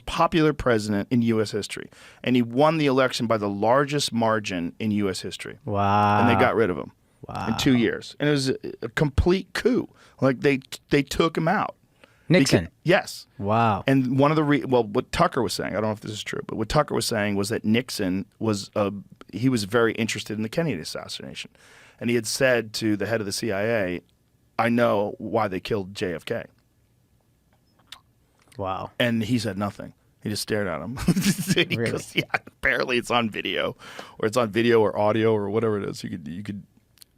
popular president in U.S. history. And he won the election by the largest margin in U.S. history. Wow. And they got rid of him in 2 years. And it was a complete coup. Like they took him out. Nixon. Yes. Wow. And one of the what Tucker was saying, I don't know if this is true, but what Tucker was saying was that Nixon was he was very interested in the Kennedy assassination, and he had said to the head of the CIA, "I know why they killed JFK." Wow. And he said nothing. He just stared at him. He Really? goes, yeah, apparently it's on video, or it's on video or audio or whatever it is. You could.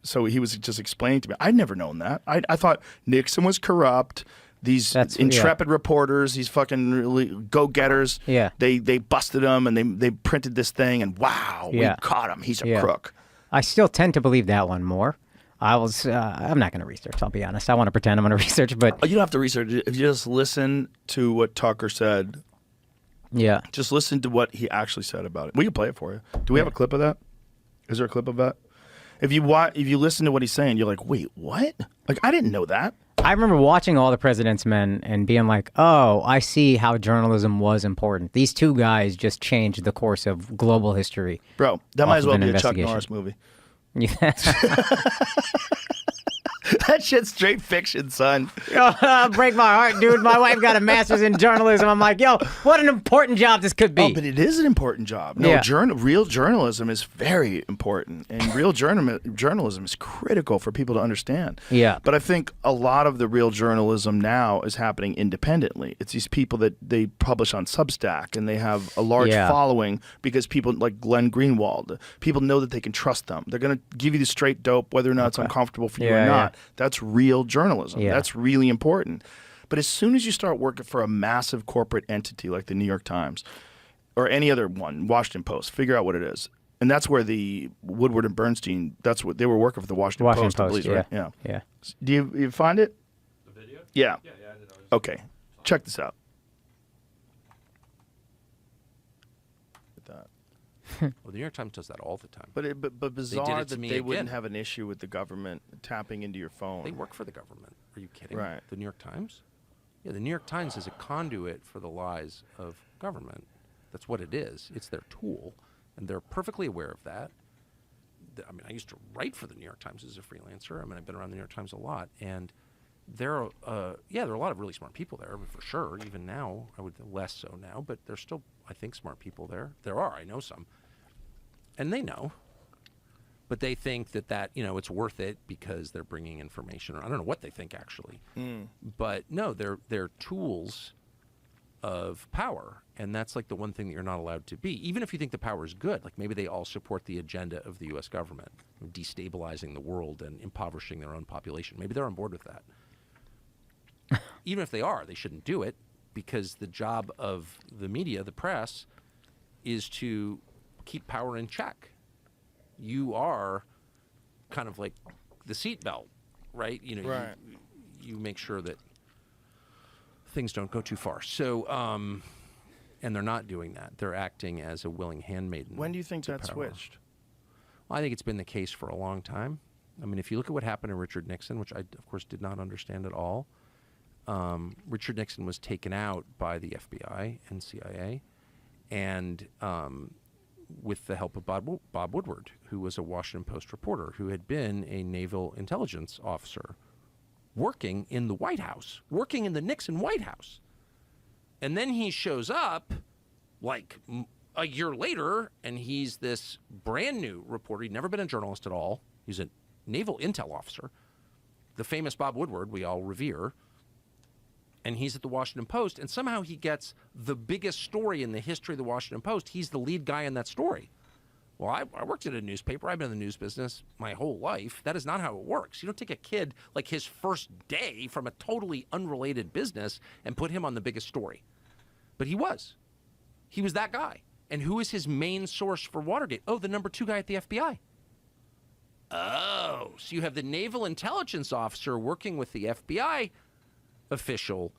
So he was just explaining to me. I'd never known that. I thought Nixon was corrupt. These intrepid reporters, these fucking really go-getters, they busted him and they printed this thing and wow, we caught him. He's a crook. I still tend to believe that one more. I'm not going to research, I'll be honest. I want to pretend I'm going to research, but... You don't have to research. If you just listen to what Tucker said, just listen to what he actually said about it. We can play it for you. Do we have a clip of that? Is there a clip of that? If you listen to what he's saying, you're like, wait, what? Like, I didn't know that. I remember watching All the President's Men and being like, oh, I see how journalism was important. These two guys just changed the course of global history. Bro, that might as well be a Chuck Norris movie. That shit's straight fiction, son. Break my heart, dude. My wife got a master's in journalism. I'm like, yo, what an important job this could be. Oh, but it is an important job. No, real journalism is very important, and real journalism is critical for people to understand. Yeah. But I think a lot of the real journalism now is happening independently. It's these people that they publish on Substack, and they have a large following because people like Glenn Greenwald, people know that they can trust them. They're going to give you the straight dope, whether or not it's uncomfortable for you or not. That's real journalism. That's really important. But as soon as you start working for a massive corporate entity like the New York Times or any other one, Washington Post, figure out what it is. And that's where the Woodward and Bernstein, that's what they were working for the Washington Post, I believe, right? Yeah. Do you find it? The video? Yeah. Yeah, I did. Okay. Check this out. Well, the New York Times does that all the time. But bizarre that they wouldn't have an issue with the government tapping into your phone. They work for the government. Are you kidding? Right. The New York Times? Yeah, the New York Times is a conduit for the lies of government. That's what it is. It's their tool, and they're perfectly aware of that. I mean, I used to write for the New York Times as a freelancer. I mean, I've been around the New York Times a lot, and there are a lot of really smart people there, for sure. Even now, I would less so now, but there's still, I think, smart people there. There are. I know some. And they know, but they think that it's worth it because they're bringing information. Or I don't know what they think actually, but no, they're tools of power, and that's like the one thing that you're not allowed to be. Even if you think the power is good, like maybe they all support the agenda of the U.S. government, destabilizing the world and impoverishing their own population. Maybe they're on board with that. Even if they are, they shouldn't do it because the job of the media, the press, is to keep power in check. You are kind of like the seatbelt, right? You make sure that things don't go too far. So, and they're not doing that. They're acting as a willing handmaiden. When do you think that switched? Well, I think it's been the case for a long time. I mean, if you look at what happened to Richard Nixon, which I, of course, did not understand at all, Richard Nixon was taken out by the FBI and CIA, and with the help of Bob Woodward, who was a Washington Post reporter, who had been a naval intelligence officer working in the White House, working in the Nixon White House. And then he shows up like a year later, and he's this brand new reporter. He'd never been a journalist at all. He's a naval intel officer. The famous Bob Woodward, we all revere. And he's at the Washington Post, and somehow he gets the biggest story in the history of the Washington Post. He's the lead guy in that story. Well, I worked at a newspaper. I've been in the news business my whole life. That is not how it works. You don't take a kid like his first day from a totally unrelated business and put him on the biggest story. But he was. He was that guy. And who is his main source for Watergate? Oh, the number 2 guy at the FBI. Oh, so you have the naval intelligence officer working with the FBI official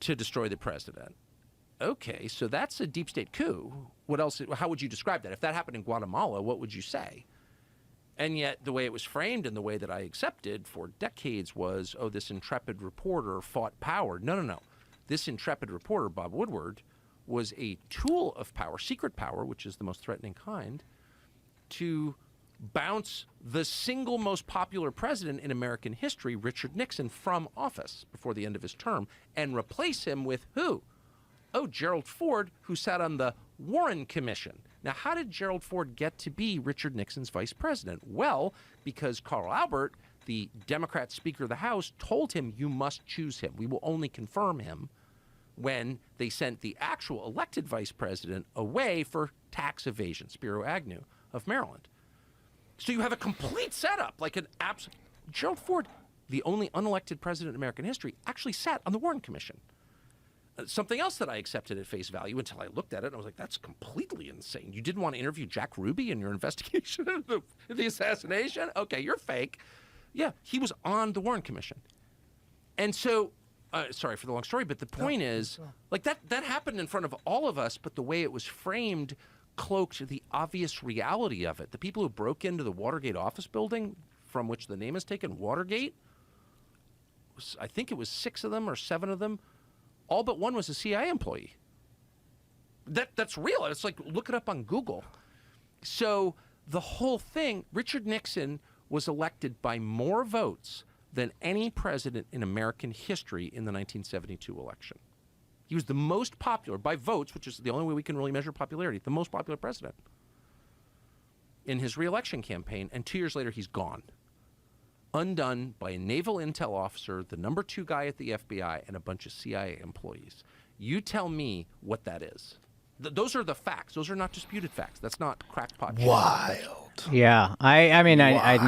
to destroy the president. Okay, so that's a deep state coup. What else? How would you describe that? If that happened in Guatemala, what would you say? And yet the way it was framed and the way that I accepted for decades was, oh, this intrepid reporter fought power. No. This intrepid reporter, Bob Woodward, was a tool of power, secret power, which is the most threatening kind, to bounce the single most popular president in American history, Richard Nixon, from office before the end of his term and replace him with who? Oh, Gerald Ford, who sat on the Warren Commission. Now, how did Gerald Ford get to be Richard Nixon's vice president? Well, because Carl Albert, the Democrat Speaker of the House, told him, you must choose him. We will only confirm him when they sent the actual elected vice president away for tax evasion, Spiro Agnew of Maryland. So you have a complete setup, like an absolute. Gerald Ford, the only unelected president in American history, actually sat on the Warren Commission. Something else that I accepted at face value until I looked at it, and I was like, that's completely insane. You didn't want to interview Jack Ruby in your investigation of the assassination? Okay, you're fake. Yeah, he was on the Warren Commission. And so, sorry for the long story, but the point is, like that happened in front of all of us, but the way it was framed cloaked the obvious reality of it. The people who broke into the Watergate office building, from which the name is taken, Watergate, I think it was 6 of them or 7 of them, all but one was a CIA employee. That's real. It's like, look it up on Google. So the whole thing, Richard Nixon was elected by more votes than any president in American history in the 1972 election. He was the most popular, by votes, which is the only way we can really measure popularity, the most popular president in his re-election campaign. And 2 years later, he's gone. Undone by a naval intel officer, the number 2 guy at the FBI, and a bunch of CIA employees. You tell me what that is. Those are the facts. Those are not disputed facts. That's not crackpot shit. Wild. Yeah, I mean, I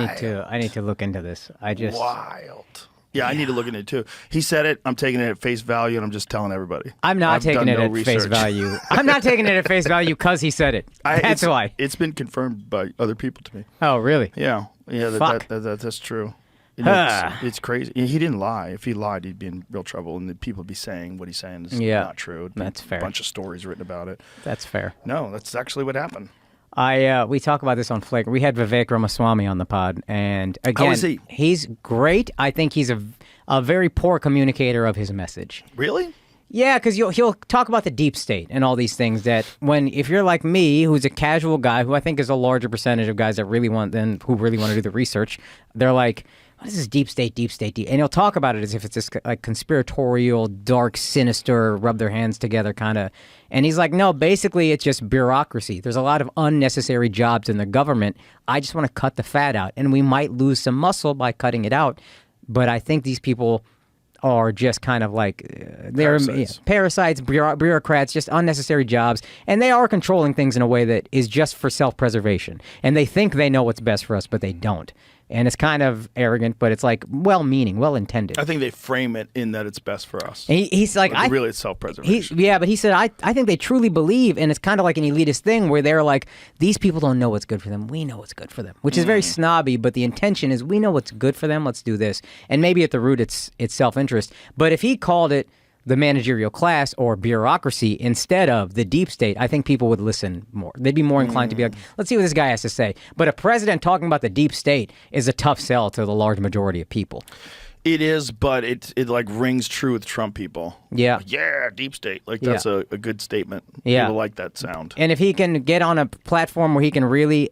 need to look into this. Wild. Yeah, I need to look into it too. He said it. I'm taking it at face value, and I'm just telling everybody. I'm not taking it at face research. value. I'm not taking it at face value because he said it. That's why. It's been confirmed by other people to me. Oh, really? Yeah. Fuck. That's true. It's crazy. He didn't lie. If he lied, he'd be in real trouble, and the people would be saying what he's saying is not true. It'd be that's fair. A bunch of stories written about it. That's fair. No, that's actually what happened. We talk about this on Flagrant. We had Vivek Ramaswamy on the pod, and again, How is he? He's great. I think he's a very poor communicator of his message. Really? Yeah, because he'll talk about the deep state and all these things that if you're like me, who's a casual guy, who I think is a larger percentage of guys that really want to do the research, they're like, what is this deep state? And he'll talk about it as if it's this like conspiratorial, dark, sinister, rub their hands together kind of. And he's like, no, basically it's just bureaucracy. There's a lot of unnecessary jobs in the government. I just want to cut the fat out. And we might lose some muscle by cutting it out. But I think these people are just kind of like they're parasites, bureaucrats, just unnecessary jobs. And they are controlling things in a way that is just for self-preservation. And they think they know what's best for us, but they don't. And it's kind of arrogant, but it's like well-meaning, well-intended. I think they frame it in that it's best for us. And he's like, really, it's self-preservation. But he said, I think they truly believe, and it's kind of like an elitist thing where they're like, these people don't know what's good for them. We know what's good for them, which is very snobby. But the intention is, we know what's good for them. Let's do this. And maybe at the root, it's self-interest. But if he called it the managerial class or bureaucracy instead of the deep state, I think people would listen more. They'd be more inclined to be like, let's see what this guy has to say. But a president talking about the deep state is a tough sell to the large majority of people. It is, but it like rings true with Trump people. Yeah. Yeah, deep state. Like that's a good statement. Yeah. People like that sound. And if he can get on a platform where he can really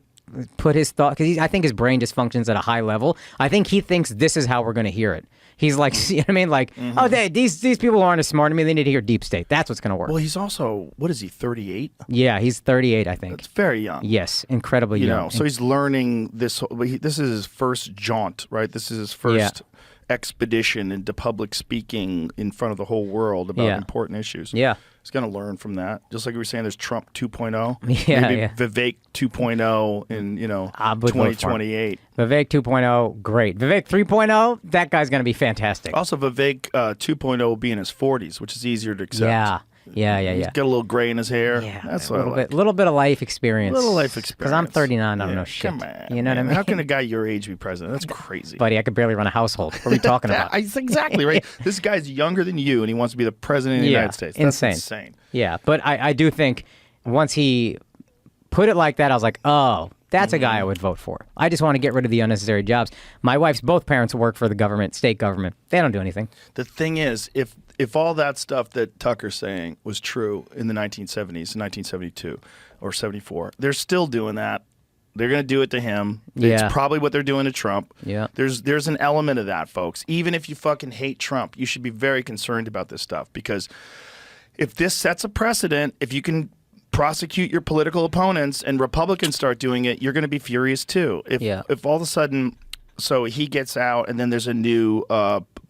put his thought, because I think his brain just functions at a high level. I think he thinks this is how we're going to hear it. He's like, you know what I mean? Like, oh, these people aren't as smart as me. They need to hear deep state. That's what's going to work. Well, he's also, what is he, 38? Yeah, he's 38, I think. That's very young. Yes, incredibly young. So he's learning this. This is his first jaunt, right? This is his first expedition into public speaking in front of the whole world about important issues. Yeah. He's going to learn from that. Just like we were saying, there's Trump 2.0. Yeah, Maybe Vivek 2.0 in, 2028. Vivek 2.0, great. Vivek 3.0, that guy's going to be fantastic. Also, Vivek 2.0 will be in his 40s, which is easier to accept. Yeah. He's got a little gray in his hair. Yeah, that's a what little I like. bit, little bit of life experience. Little life experience. Because I'm 39, I don't know shit. Come on, you know what I mean? How can a guy your age be president? That's crazy. Buddy, I could barely run a household. What are we talking about? Exactly, right? This guy's younger than you, and he wants to be the president of the United States. That's insane. Yeah, but I do think once he put it like that, I was like, oh, that's a guy I would vote for. I just want to get rid of the unnecessary jobs. My wife's both parents work for the government, state government. They don't do anything. The thing is, if all that stuff that Tucker's saying was true in the 1970s, 1972 or 74, they're still doing that They're going to do it to him. Yeah. It's probably what they're doing to Trump. Yeah. There's an element of that, folks. Even if you fucking hate Trump, you should be very concerned about this stuff, because if this sets a precedent, if you can prosecute your political opponents and Republicans start doing it, you're going to be furious too. If all of a sudden, so he gets out and then there's a new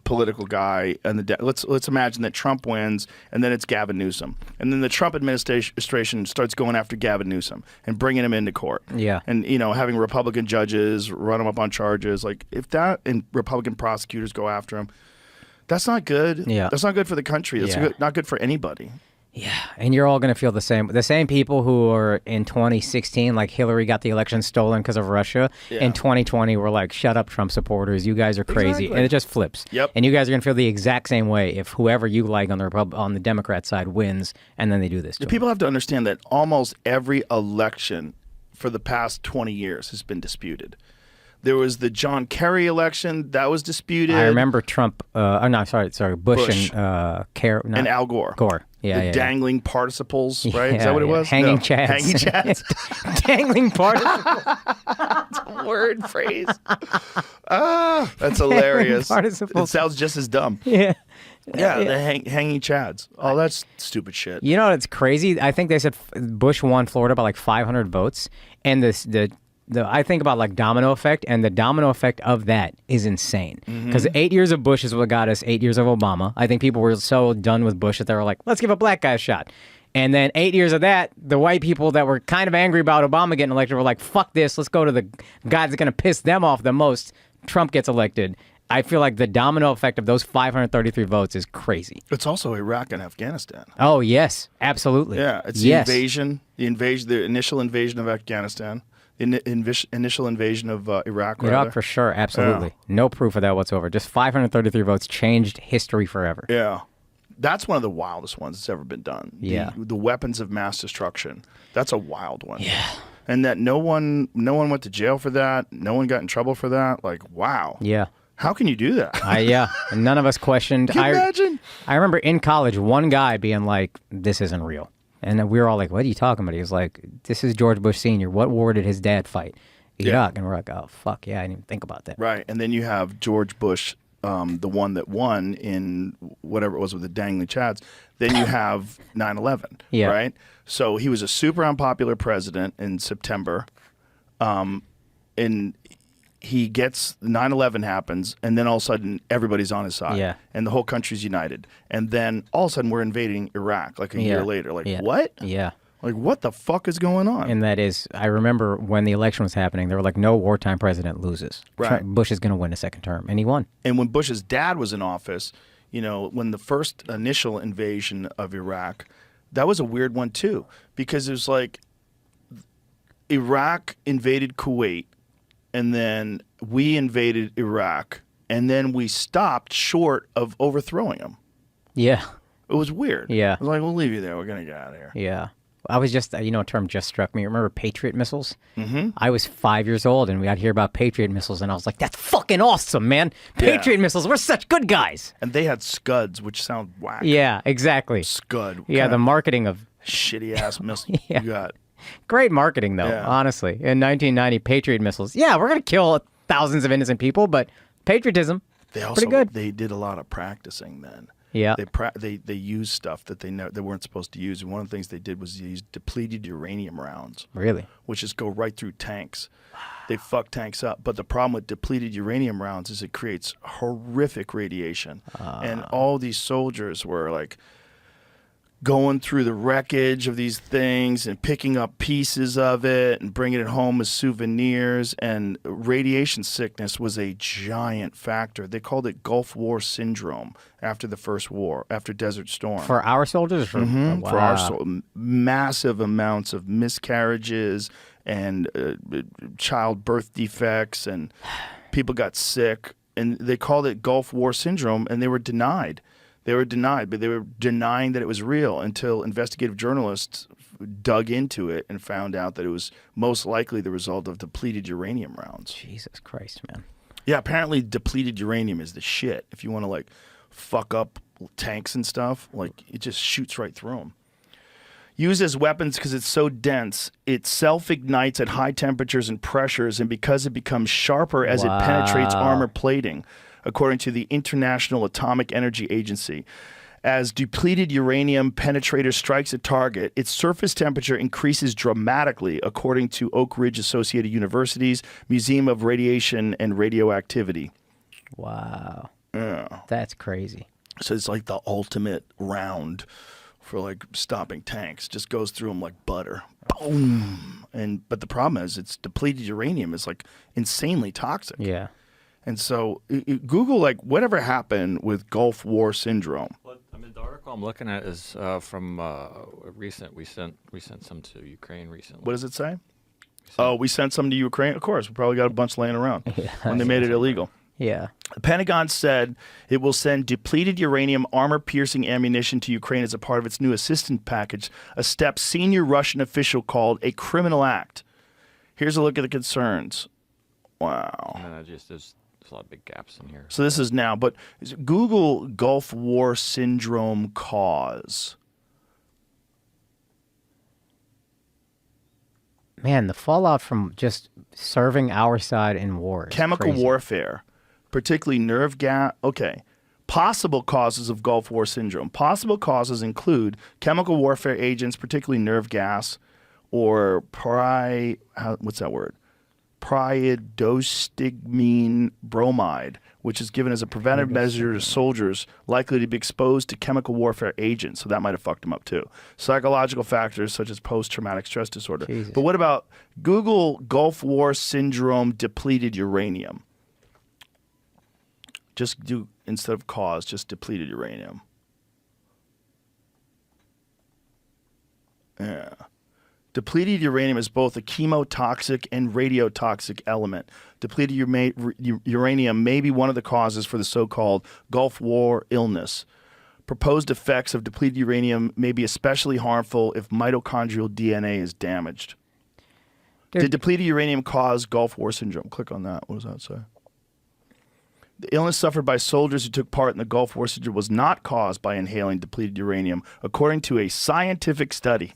political guy, and let's imagine that Trump wins, and then it's Gavin Newsom, and then the Trump administration starts going after Gavin Newsom and bringing him into court. Yeah. And having Republican judges run him up on charges, like if that and Republican prosecutors go after him, that's not good. Yeah. That's not good for the country. That's not good for anybody. Yeah, and you're all going to feel the same. The same people who were in 2016, like Hillary got the election stolen because of Russia. Yeah. In 2020, we're like, shut up, Trump supporters. You guys are crazy. Exactly. And it just flips. Yep. And you guys are going to feel the exact same way if whoever you like on the Democrat side wins, and then they do this to them. People have to understand that almost every election for the past 20 years has been disputed. There was the John Kerry election that was disputed. I remember Trump. Bush. And Al Gore. Gore. Yeah, the dangling participles, right? Yeah, Is that what it was? Hanging No. chads. Hanging chads. Dangling participles. It's a word phrase. That's hilarious. Participles. It sounds just as dumb. Yeah. Yeah, the hanging chads. Oh, that's stupid shit. You know what's crazy? I think they said Bush won Florida by like 500 votes, and I think about like domino effect, and the domino effect of that is insane. Because 8 years of Bush is what got us 8 years of Obama. I think people were so done with Bush that they were like, let's give a black guy a shot. And then 8 years of that, the white people that were kind of angry about Obama getting elected were like, fuck this, let's go to the guy that's going to piss them off the most. Trump gets elected. I feel like the domino effect of those 533 votes is crazy. It's also Iraq and Afghanistan. Oh, yes, absolutely. Yeah, it's the initial invasion of Afghanistan. Initial invasion of Iraq. Iraq for sure, absolutely. Yeah. No proof of that whatsoever. Just 533 votes changed history forever. Yeah. That's one of the wildest ones that's ever been done. Yeah. The weapons of mass destruction. That's a wild one. Yeah. And that no one went to jail for that. No one got in trouble for that. Like, wow. Yeah. How can you do that? Yeah. And none of us questioned. Can you imagine? I remember in college, one guy being like, this isn't real. And we were all like, what are you talking about? He was like, this is George Bush Sr. What war did his dad fight? Iraq. And we're like, oh, fuck, yeah, I didn't even think about that. Right. And then you have George Bush, the one that won in whatever it was with the dangling chads. Then you have 9/11, Yeah. right? So he was a super unpopular president in September. And he gets 9/11 happens, and then all of a sudden everybody's on his side, Yeah. and the whole country's united. And then all of a sudden we're invading Iraq like a year later. Like, what? Yeah. Like, what the fuck is going on? And that is, I remember when the election was happening, they were like, no wartime president loses. Right. Bush is going to win a second term, and he won. And when Bush's dad was in office, when the first initial invasion of Iraq, that was a weird one too, because it was like Iraq invaded Kuwait, and then we invaded Iraq, and then we stopped short of overthrowing them. Yeah. It was weird. Yeah. I was like, we'll leave you there. We're going to get out of here. Yeah. I was just, a term just struck me. Remember Patriot missiles? Mm-hmm. I was 5 years old, and we got to hear about Patriot missiles, and I was like, that's fucking awesome, man. Patriot missiles, we're such good guys. And they had Scuds, which sound whack. Yeah, exactly. Scud. Yeah, the marketing of... shitty-ass missile Yeah. you got. Great marketing, though, honestly. In 1990, Patriot missiles. Yeah, we're going to kill thousands of innocent people, but patriotism, pretty good. They did a lot of practicing then. Yeah. They used stuff that they weren't supposed to use, and one of the things they did was use depleted uranium rounds. Really? Which is go right through tanks. They fuck tanks up. But the problem with depleted uranium rounds is it creates horrific radiation. And all these soldiers were like going through the wreckage of these things and picking up pieces of it and bringing it home as souvenirs. And radiation sickness was a giant factor. They called it Gulf War syndrome after the first war, after Desert Storm. For our soldiers? For For massive amounts of miscarriages and childbirth defects, and people got sick. And they called it Gulf War syndrome, and they were denied. They were denied, but they were denying that it was real until investigative journalists dug into it and found out that it was most likely the result of depleted uranium rounds. Jesus Christ, man. Yeah, apparently depleted uranium is the shit. If you want to fuck up tanks and stuff, it just shoots right through them. Used as weapons because it's so dense, it self-ignites at high temperatures and pressures, and because it becomes sharper as it penetrates armor plating, according to the International Atomic Energy Agency. As depleted uranium penetrator strikes a target, its surface temperature increases dramatically, according to Oak Ridge Associated University's Museum of Radiation and Radioactivity. Wow. Yeah. That's crazy. So it's like the ultimate round for like stopping tanks. Just goes through them like butter. Boom. But the problem is it's depleted uranium is like insanely toxic. Yeah. And so Google like whatever happened with Gulf War syndrome. Well, I mean, the article I'm looking at is from recent. We sent some to Ukraine recently. What does it say? Oh, we sent some to Ukraine? Of course. We probably got a bunch laying around when they made it illegal. Yeah. The Pentagon said it will send depleted uranium armor-piercing ammunition to Ukraine as a part of its new assistance package, a step senior Russian official called a criminal act. Here's a look at the concerns. Wow. And there's a lot of big gaps in here. So this is now, but Google Gulf War syndrome cause. Man, the fallout from just serving our side in war is Chemical crazy. warfare, particularly nerve gas. Okay. Possible causes of Gulf War syndrome. Possible causes include chemical warfare agents, particularly nerve gas, or what's that word? Pyridostigmine bromide, which is given as a preventive measure to soldiers likely to be exposed to chemical warfare agents. So that might have fucked them up too. Psychological factors such as post-traumatic stress disorder. Jesus. But what about Google Gulf War syndrome depleted uranium? Just do, instead of cause, just depleted uranium. Yeah. Depleted uranium is both a chemotoxic and radiotoxic element. Depleted uranium may be one of the causes for the so-called Gulf War illness. Proposed effects of depleted uranium may be especially harmful if mitochondrial DNA is damaged. Did depleted uranium cause Gulf War syndrome? Click on that. What does that say? The illness suffered by soldiers who took part in the Gulf War syndrome was not caused by inhaling depleted uranium, according to a scientific study.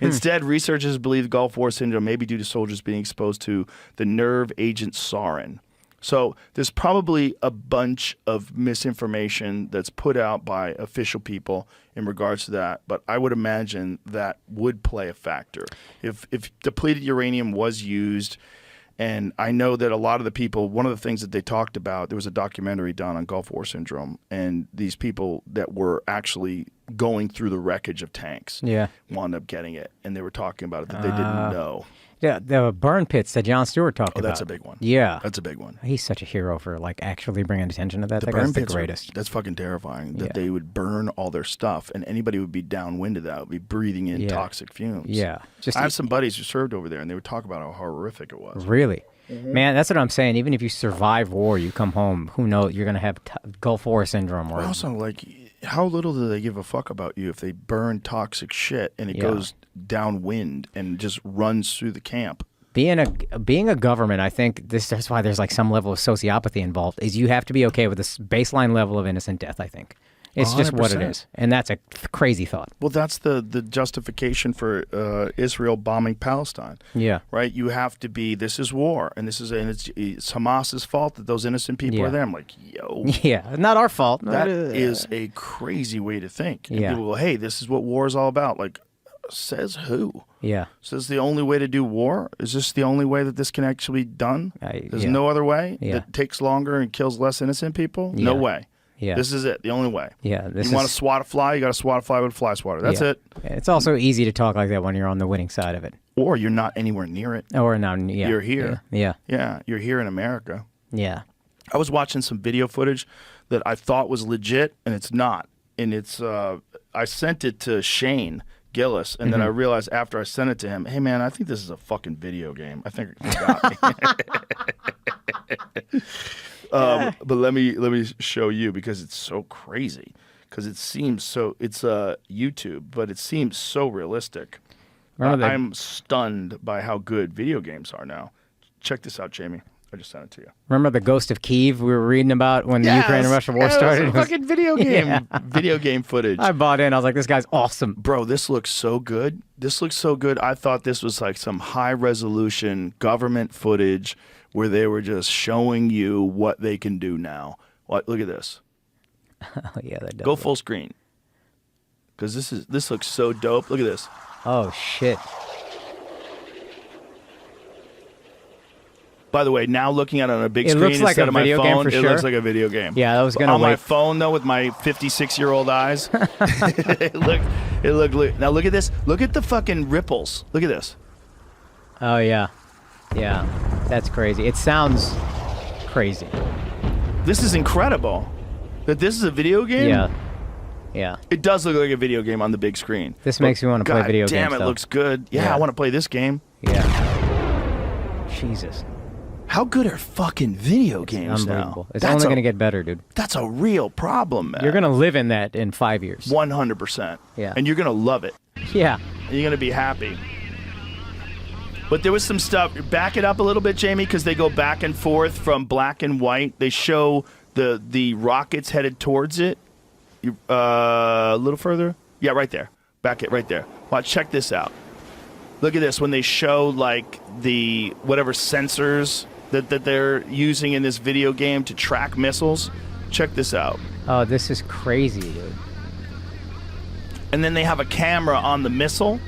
Instead, researchers believe Gulf War syndrome may be due to soldiers being exposed to the nerve agent sarin. So there's probably a bunch of misinformation that's put out by official people in regards to that, but I would imagine that would play a factor. If depleted uranium was used. And I know that a lot of the people, one of the things that they talked about, there was a documentary done on Gulf War syndrome, and these people that were actually going through the wreckage of tanks wound up getting it, and they were talking about it that they didn't know. Yeah, the burn pits that Jon Stewart talked about. Oh, that's a big one. Yeah. That's a big one. He's such a hero for like actually bringing attention to that. That burn guy's the pits greatest. That's fucking terrifying, that they would burn all their stuff, and anybody would be downwind of that, would be breathing in toxic fumes. Yeah. I have some buddies who served over there, and they would talk about how horrific it was. Really? Man, that's what I'm saying. Even if you survive war, you come home, who knows, you're going to have Gulf War syndrome. Or Also, like, how little do they give a fuck about you if they burn toxic shit and it goes downwind and just runs through the camp? Being a government, I think that's why there's like some level of sociopathy involved, is you have to be okay with this baseline level of innocent death, I think. It's just what it is. And that's a crazy thought. Well, that's the justification for Israel bombing Palestine. Yeah. Right? You have to be, this is war, and it's Hamas's fault that those innocent people are there. I'm like, yo. Yeah, not our fault. That is a crazy way to think. And Yeah. people go, hey, this is what war is all about. Like, says who? Yeah. Says the only way to do war? Is this the only way that this can actually be done? There's no other way that takes longer and kills less innocent people? No way. Yeah. This is it. The only way. Yeah. You want to swat a fly? You got to swat a fly with a fly swatter. That's it. It's also easy to talk like that when you're on the winning side of it. Or you're not anywhere near it. Or now, yeah. You're here. Yeah. Yeah. You're here in America. Yeah. I was watching some video footage that I thought was legit, and it's not. And it's I sent it to Shane Gillis, and then I realized after I sent it to him, hey man, I think this is a fucking video game. I think you got me. But let me show you, because it's so crazy. Because it seems so. It's YouTube, but it seems so realistic. I'm stunned by how good video games are now. Check this out, Jamie. I just sent it to you. Remember the Ghost of Kiev we were reading about when the Ukraine and Russia war started? It was fucking video game, video game footage. I bought in. I was like, this guy's awesome. Bro, this looks so good. This looks so good. I thought this was like some high resolution government footage where they were just showing you what they can do now. What? Look at this. Oh yeah, that does. Go full screen. Because this looks so dope. Look at this. Oh shit. By the way, now looking at it on a big It screen looks like instead a of my video game phone, for it sure. looks like a video game. Yeah, I was gonna on my wait. phone though, with my 56-year-old eyes. it looked. Now look at this. Look at the fucking ripples. Look at this. Oh yeah, yeah. That's crazy. It sounds crazy. This is incredible. That this is a video game. Yeah, yeah. It does look like a video game on the big screen. This makes me want to play video games. Damn, it though. looks good. Yeah, I want to play this game. Yeah. Jesus. How good are fucking video games Unbelievable. now? It's only going to get better, dude. That's a real problem, man. You're going to live in that in 5 years. 100%. Yeah. And you're going to love it. Yeah. And you're going to be happy. But there was some stuff. Back it up a little bit, Jamie, because they go back and forth from black and white. They show the rockets headed towards it. A little further. Yeah, right there. Back it right there. Watch. Check this out. Look at this. When they show like the whatever sensors that they're using in this video game to track missiles. Check this out. Oh, this is crazy, dude. And then they have a camera on the missile.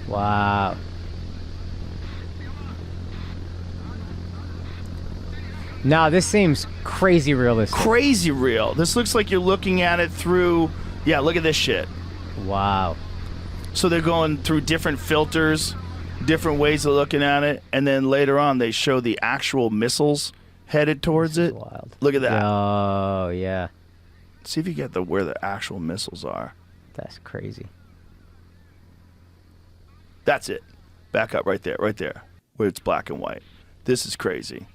Wow. Now this seems crazy realistic. Crazy real. This looks like you're looking at it through. Yeah, look at this shit. Wow. So they're going through different filters, different ways of looking at it, and then later on they show the actual missiles headed towards it. Wild. Look at that. Oh yeah. See if you get where the actual missiles are. That's crazy. That's it. Back up right there, where it's black and white. This is crazy.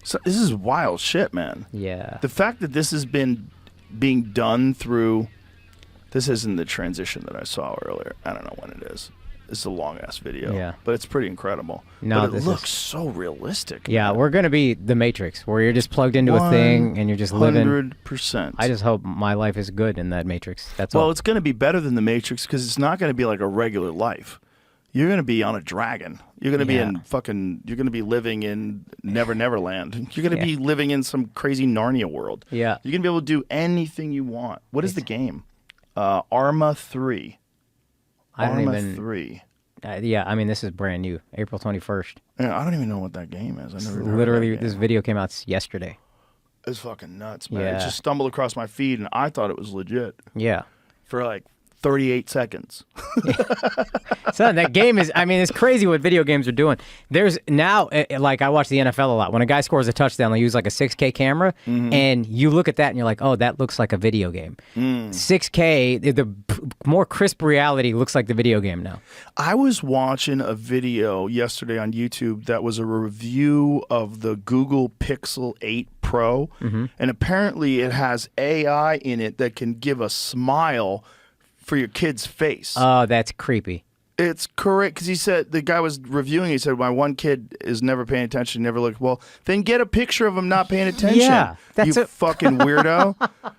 So this is wild shit, man. Yeah. The fact that this has been being done through, this isn't the transition that I saw earlier. I don't know when it is. It's a long ass video. Yeah. But it's pretty incredible. No, but it this looks is- so realistic. Yeah, man. we're gonna be the Matrix, where you're just plugged into a thing and you're just living. 100%. I just hope my life is good in that Matrix. That's all. Well, it's going to be better than the Matrix because it's not going to be like a regular life. You're going to be on a dragon. You're going to be Yeah. in fucking. You're going to be living in Neverland. You're going to Yeah. be living in some crazy Narnia world. Yeah. You're going to be able to do anything you want. What is the game? Arma 3. I don't Arma even. 3. Yeah, I mean this is brand new, April 21st. Yeah, I don't even know what that game is. I never even heard of Literally, that this game. video came out yesterday. It's fucking nuts, man. It Yeah. just stumbled across my feed, and I thought it was legit Yeah. for like 38 seconds. So that game is, I mean, it's crazy what video games are doing. There's now, like, I watch the NFL a lot. When a guy scores a touchdown, they use like a 6K camera, and you look at that and you're like, oh, that looks like a video game. 6K, the more crisp reality looks like the video game now. I was watching a video yesterday on YouTube that was a review of the Google Pixel 8 Pro, and apparently it has AI in it that can give a smile for your kid's face. Oh, that's creepy. It's correct, because he said, the guy was reviewing, he said, my one kid is never paying attention, never looked. Well, then get a picture of him not paying attention. Yeah, that's you a- fucking weirdo.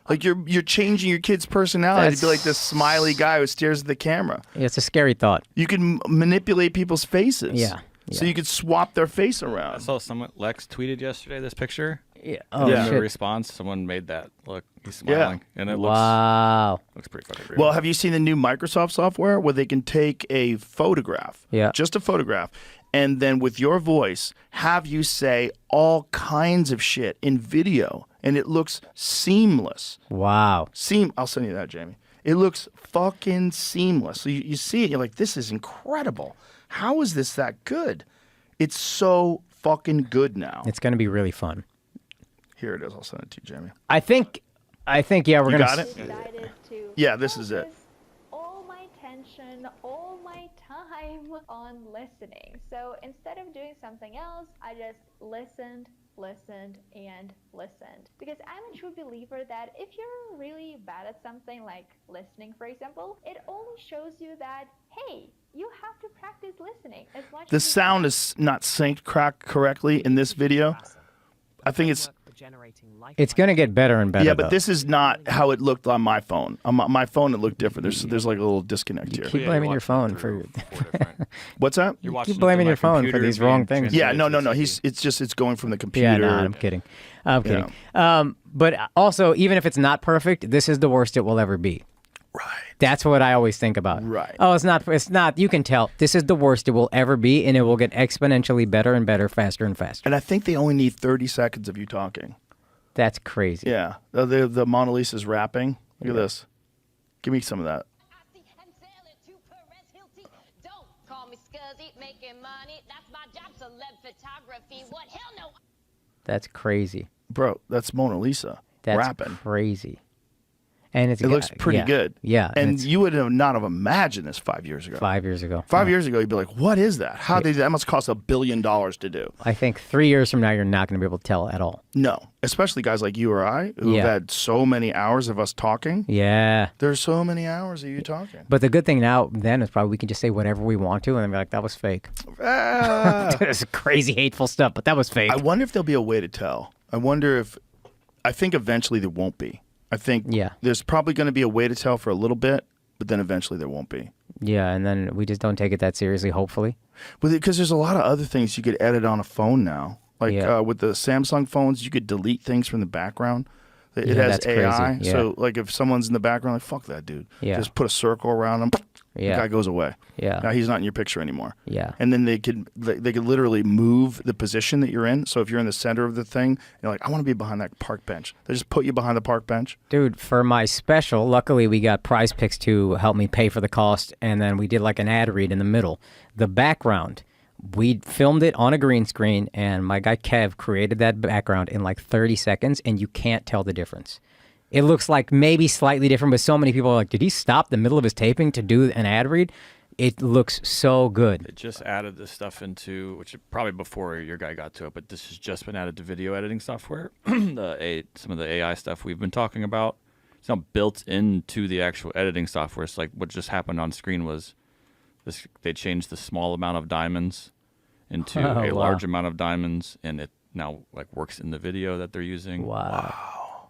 Like, you're changing your kid's personality to be like this That's- smiley guy who stares at the camera. It's a scary thought. You can manipulate people's faces. Yeah, So yeah. you could swap their face I around. saw someone, Lex tweeted yesterday this picture. Yeah. Oh, Yeah. In the shit. response, someone made that look. He's smiling, and it Wow. looks pretty fucking real. Well, have you seen the new Microsoft software where they can take a photograph, Yeah. just a photograph, and then with your voice have you say all kinds of shit in video, and it looks seamless. Wow. I'll send you that, Jamie. It looks fucking seamless. So you see it, you're like, this is incredible. How is this that good? It's so fucking good now. It's going to be really fun. Here it is. I'll send it to you, Jamie. I think, yeah, we're You going got to. it? Decided to Yeah, this is it. focus all my attention, all my time on listening. So instead of doing something else, I just listened, and listened. Because I'm a true believer that if you're really bad at something like listening, for example, it only shows you that, hey, you have to practice listening as much The as you sound can. is not synced correctly in this video. I think it's It's going to get better and better. yeah, but though. this is not how it looked on my phone. On my phone, it looked different. There's like a little disconnect here. keep Well, yeah, blaming you're your phone watching it for through 4 different. What's that? You're watching keep it through blaming my your phone for computer these being wrong things. Yeah, translated no. to the TV. It's going from the computer. Yeah, no, I'm kidding. I'm kidding. But also, even if it's not perfect, this is the worst it will ever be. Right. That's what I always think about. Right. Oh, it's not. It's not. You can tell this is the worst it will ever be, and it will get exponentially better and better, faster and faster. And I think they only need 30 seconds of you talking. That's crazy. Yeah. The Mona Lisa's rapping. Look at this. Give me some of that. Don't call me scuzzy, making money. That's my job, celeb photography. What hell no. That's crazy. Bro, that's Mona Lisa That's rapping. crazy. And it's It looks pretty yeah. good. Yeah. And it's you would have not have imagined this 5 years ago. 5 years ago. 5 years ago, you'd be like, what is that? How did that must cost $1 billion to do? I think 3 years from now, you're not going to be able to tell at all. No, especially guys like you or I who've Yeah. had so many hours of us talking. Yeah. There's so many hours of you talking. But the good thing now then is probably we can just say whatever we want to and then be like, that was fake. Ah. It's crazy, hateful stuff, but that was fake. I wonder if there'll be a way to tell. I think eventually there won't be. I think Yeah. there's probably going to be a way to tell for a little bit, but then eventually there won't be. Yeah, and then we just don't take it that seriously, hopefully. Because there's a lot of other things you could edit on a phone now. Like Yeah. with the Samsung phones, you could delete things from the background. It Yeah, has that's AI. crazy. Yeah. So like if someone's in the background, like, fuck that dude. Yeah. Just put a circle around him. Yeah. The guy goes away. Yeah. Now he's not in your picture anymore. Yeah. And then they could literally move the position that you're in. So if you're in the center of the thing, you're like, I want to be behind that park bench. They just put you behind the park bench. Dude, for my special, luckily we got Prize Picks to help me pay for the cost, and then we did like an ad read in the middle. The background, we filmed it on a green screen, and my guy Kev created that background in like 30 seconds, and you can't tell the difference. It looks like maybe slightly different, but so many people are like, did he stop the middle of his taping to do an ad read? It looks so good. They just added this stuff into, which is probably before your guy got to it, but this has just been added to video editing software. Some of the AI stuff we've been talking about. It's now built into the actual editing software. It's like what just happened on screen was this: they changed the small amount of diamonds into Oh, a wow. large amount of diamonds, and it now like works in the video that they're using. Wow.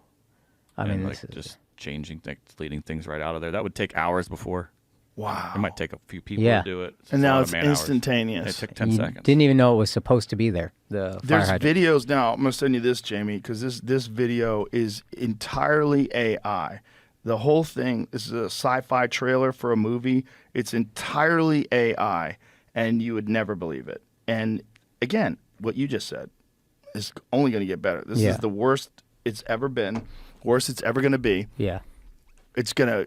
I And mean, like this is, just changing things, deleting things right out of there. That would take hours before. Wow. It might take a few people Yeah. to do it. And a now lot it's of man-hours. instantaneous. It took 10 you seconds. didn't even know it was supposed to be there. The fire There's hydrant. videos now. I'm gonna send you this, Jamie, because this video is entirely AI. The whole thing is a sci-fi trailer for a movie. It's entirely AI, and you would never believe it. And again, what you just said is only going to get better. This Yeah. is the worst it's ever been, worst it's ever going to be. Yeah. It's gonna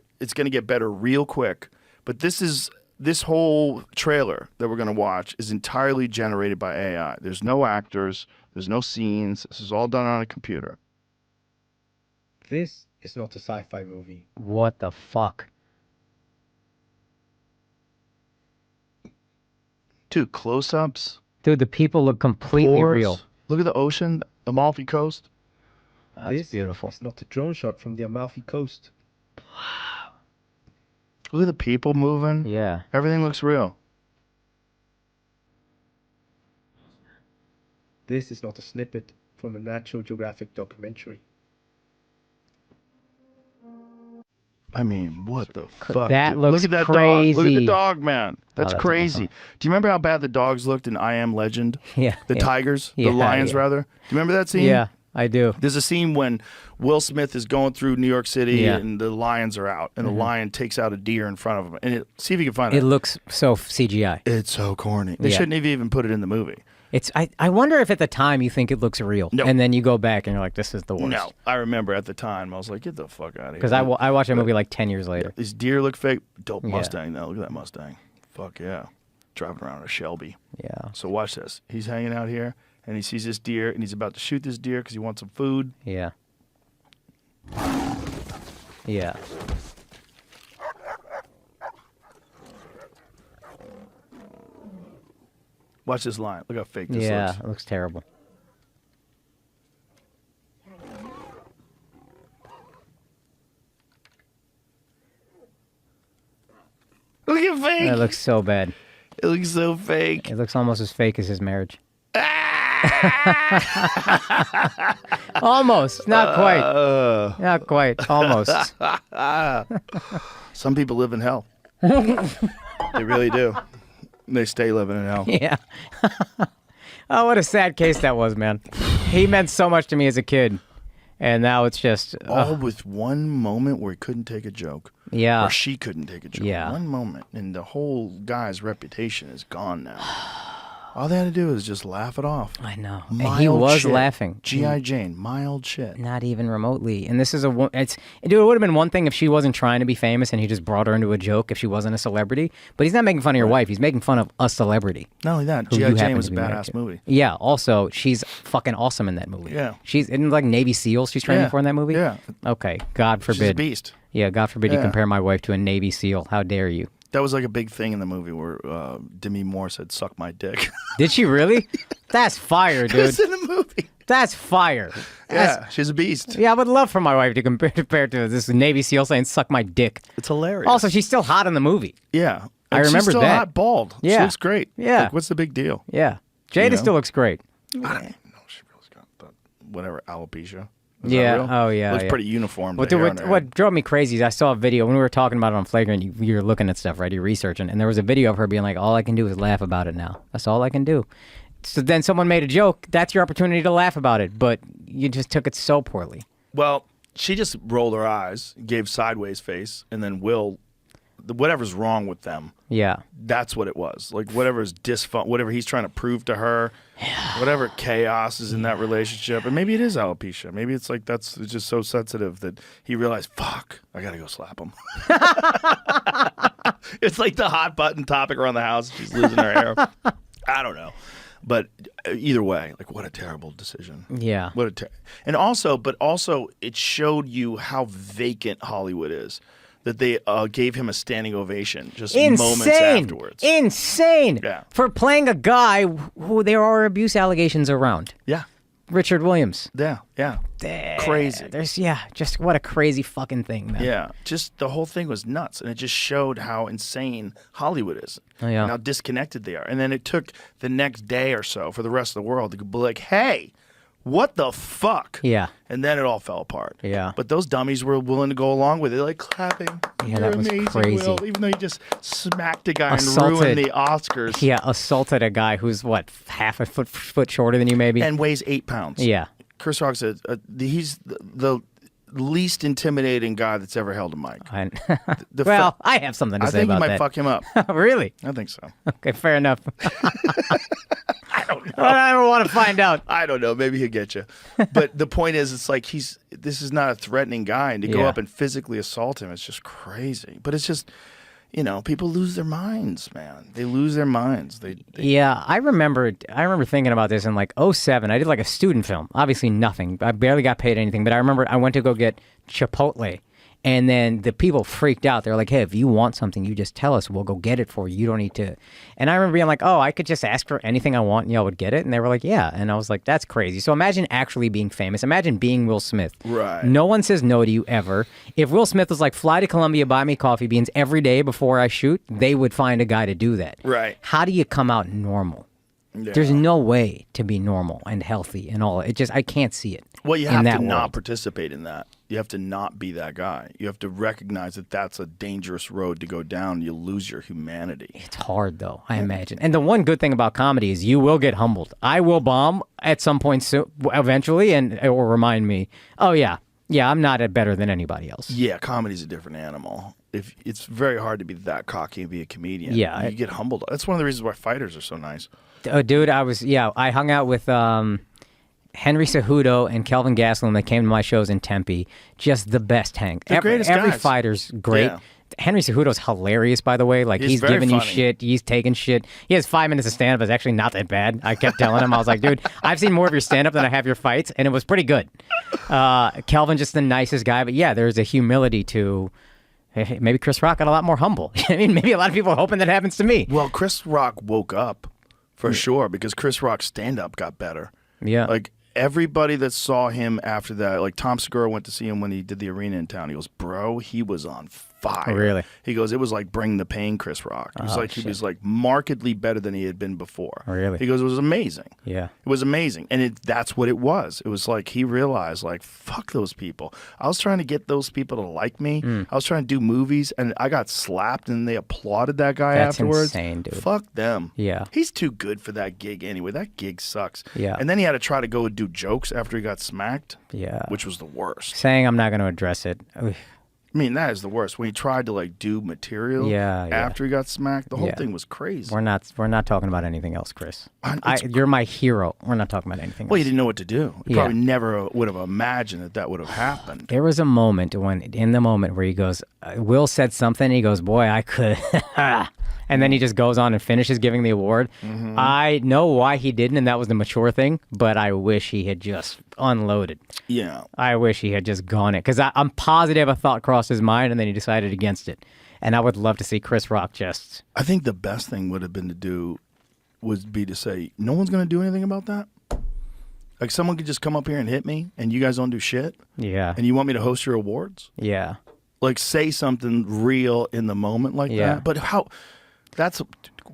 get better real quick. But this whole trailer that we're gonna watch is entirely generated by AI. There's no actors, there's no scenes. This is all done on a computer. This is not a sci-fi movie. What the fuck? Dude, close-ups, Dude, the people look completely forests. real. Look at the ocean, Amalfi Coast. That's This beautiful. is not a drone shot from the Amalfi Coast. Look at the people moving. Yeah. Everything looks real. This is not a snippet from a National Geographic documentary. I mean, what the fuck? That dude? looks Look at that dog. Look at crazy. the dog, man. That's that's crazy. awesome. Do you remember how bad the dogs looked in I Am Legend? Yeah. The yeah. tigers, Yeah, the lions, yeah. rather. Do you remember that scene? Yeah, I do. There's a scene when Will Smith is going through New York City Yeah. and the lions are out, and the lion takes out a deer in front of him. And see if you can find It it. looks so CGI. It's so corny. They Yeah. shouldn't have even put it in the movie. It's. I wonder if at the time you think it looks real, No. and then you go back and you're like, this is the worst. No, I remember at the time I was like, get the fuck out of here. Because I watched a movie like 10 years later. These deer look fake. Dope Yeah. Mustang though. Look at that Mustang. Fuck yeah. Driving around a Shelby. Yeah. So watch this. He's hanging out here and he sees this deer and he's about to shoot this deer because he wants some food. Yeah. Yeah. Watch this line. Look how fake this Yeah. looks. It looks terrible. Look how fake It looks so bad. It looks so fake. It looks almost as fake as his marriage. Almost. Not quite. Not quite. Almost. Some people live in hell. They really do. They stay living in hell. Yeah. Oh, what a sad case that was, man. He meant so much to me as a kid. And now it's just... All with one moment where he couldn't take a joke. Yeah. Or she couldn't take a joke. Yeah. One moment. And the whole guy's reputation is gone now. All they had to do is just laugh it off. I know. And Mild he was shit. laughing. G.I. Jane. Mild shit. Not even remotely. And this is dude, it would have been one thing if she wasn't trying to be famous and he just brought her into a joke if she wasn't a celebrity. But he's not making fun of your wife. He's making fun of a celebrity. Not only that, who G.I. you Jane happen was to a be married badass to. movie. Yeah. Also, she's fucking awesome in that movie. Yeah. She's in like Navy SEALs she's training Yeah. for in that movie? Yeah. Okay. God She's a forbid. beast. Yeah, God forbid you Yeah. compare my wife to a Navy SEAL. How dare you? That was like a big thing in the movie where Demi Moore said, "Suck my dick." Did she really? That's fire, It dude. was in the movie. That's fire. Yeah, she's a beast. Yeah, I would love for my wife to compare to this Navy SEAL saying "suck my dick." It's hilarious. Also, she's still hot in the movie. yeah, I And remember she's still that. hot, bald. Yeah. She looks great. Yeah. Like, what's the big deal? Yeah, Jada know? still looks great. I don't even know if she really's got that. Whatever, alopecia. Is Yeah. That real? Oh, yeah, Looks yeah. pretty uniform. What, the hair on her what head. drove me crazy is I saw a video when we were talking about it on Flagrant. You were looking at stuff, right? You're researching, and there was a video of her being like, "All I can do is laugh about it now. That's all I can do." So then someone made a joke. That's your opportunity to laugh about it, but you just took it so poorly. Well, she just rolled her eyes, gave sideways face, and then whatever's wrong with them. Yeah. That's what it was. Like whatever's whatever he's trying to prove to her, whatever chaos is in that relationship, and maybe it is alopecia. Maybe it's like it's just so sensitive that he realized, fuck, I gotta go slap him. It's like the hot button topic around the house. She's losing her hair. I don't know, but either way, like what a terrible decision. Yeah. And also, it showed you how vacant Hollywood is. That they gave him a standing ovation just moments afterwards. Insane. Yeah. For playing a guy who there are abuse allegations around. Yeah. Richard Williams. Yeah. Yeah. Crazy. Just what a crazy fucking thing, man. Yeah. Just the whole thing was nuts. And it just showed how insane Hollywood is. Oh, yeah. And how disconnected they are. And then it took the next day or so for the rest of the world to be like, hey, what the fuck? Yeah. And then it all fell apart. Yeah. But those dummies were willing to go along with it, like clapping. Yeah, You're that was amazing, crazy. Will. Even though you just smacked a guy and Assaulted. ruined the Oscars. Yeah, assaulted a guy who's, what, half a foot shorter than you, maybe? And weighs 8 pounds. Yeah. Chris Rock said he's the least intimidating guy that's ever held a mic. Well, I have something to I say think about you might that. fuck him up. Really? I think so. Okay, fair enough. I don't know. I don't want to find out. I don't know. Maybe he'll get you. But the point is, it's like this is not a threatening guy, and to go Yeah. up and physically assault him, it's just crazy. But it's just, people lose their minds, man. They lose their minds. Yeah, I remember thinking about this in like 2007. I did like a student film. Obviously nothing. I barely got paid anything, but I remember I went to go get Chipotle. And then the people freaked out. They're like, hey, if you want something, you just tell us. We'll go get it for you. You don't need to. And I remember being like, oh, I could just ask for anything I want and y'all would get it. And they were like, yeah. And I was like, that's crazy. So imagine actually being famous. Imagine being Will Smith. Right. No one says no to you ever. If Will Smith was like, fly to Colombia, buy me coffee beans every day before I shoot, they would find a guy to do that. Right. How do you come out normal? Yeah. There's no way to be normal and healthy and all. I can't see it. Well, you in have that to not world. participate in that. You have to not be that guy. You have to recognize that that's a dangerous road to go down. You lose your humanity. It's hard, though, I imagine. And the one good thing about comedy is you will get humbled. I will bomb at some point eventually, and it will remind me, oh, yeah, I'm not better than anybody else. Yeah, comedy's a different animal. It's very hard to be that cocky and be a comedian. Yeah, you get humbled. That's one of the reasons why fighters are so nice. Dude, I hung out with Henry Cejudo and Kelvin Gastelum that came to my shows in Tempe. Just the best hang. They're greatest Every guys. fighter's great. Yeah. Henry Cejudo's hilarious, by the way. Like, He's he's very giving you funny. shit. He's taking shit. He has 5 minutes of stand-up. It's actually not that bad. I kept telling him. I was like, dude, I've seen more of your stand-up than I have your fights, and it was pretty good. Kelvin, just the nicest guy. But, yeah, there's a humility to... Maybe Chris Rock got a lot more humble. I mean, maybe a lot of people are hoping that happens to me. Well, Chris Rock woke up for sure because Chris Rock's stand-up got better. Yeah. Like, everybody that saw him after that, like Tom Segura went to see him when he did the arena in town. He goes, bro, he was on fire. Really? He goes, it was like Bring the Pain, Chris Rock. He was he was like markedly better than he had been before. Really? He goes, it was amazing. Yeah. It was amazing. And that's what it was. It was like he realized, like, fuck those people. I was trying to get those people to like me. I was trying to do movies, and I got slapped, and they applauded that guy That's afterwards. insane, dude. Fuck them. Yeah. He's too good for that gig anyway. That gig sucks. Yeah. And then he had to try to go and do jokes after he got smacked. Yeah. Which was the worst. Saying I'm not going to address it. I mean, that is the worst. When he tried to like do material after he got smacked, the whole thing was crazy. We're not talking about anything else, Chris. You're my hero. We're not talking about anything Well, else. he didn't know what to do. He probably never would have imagined that would have happened. There was a moment where he goes, Will said something. He goes, boy, I could. And then he just goes on and finishes giving the award. I know why he didn't, and that was the mature thing, but I wish he had just unloaded. Yeah. I wish he had just gone it. Because I'm positive a thought crossed his mind, and then he decided against it. And I would love to see Chris Rock just... I think the best thing would have been would be to say, no one's going to do anything about that? Like, someone could just come up here and hit me, and you guys don't do shit? Yeah. And you want me to host your awards? Yeah. Like, say something real in the moment like that? But how... That's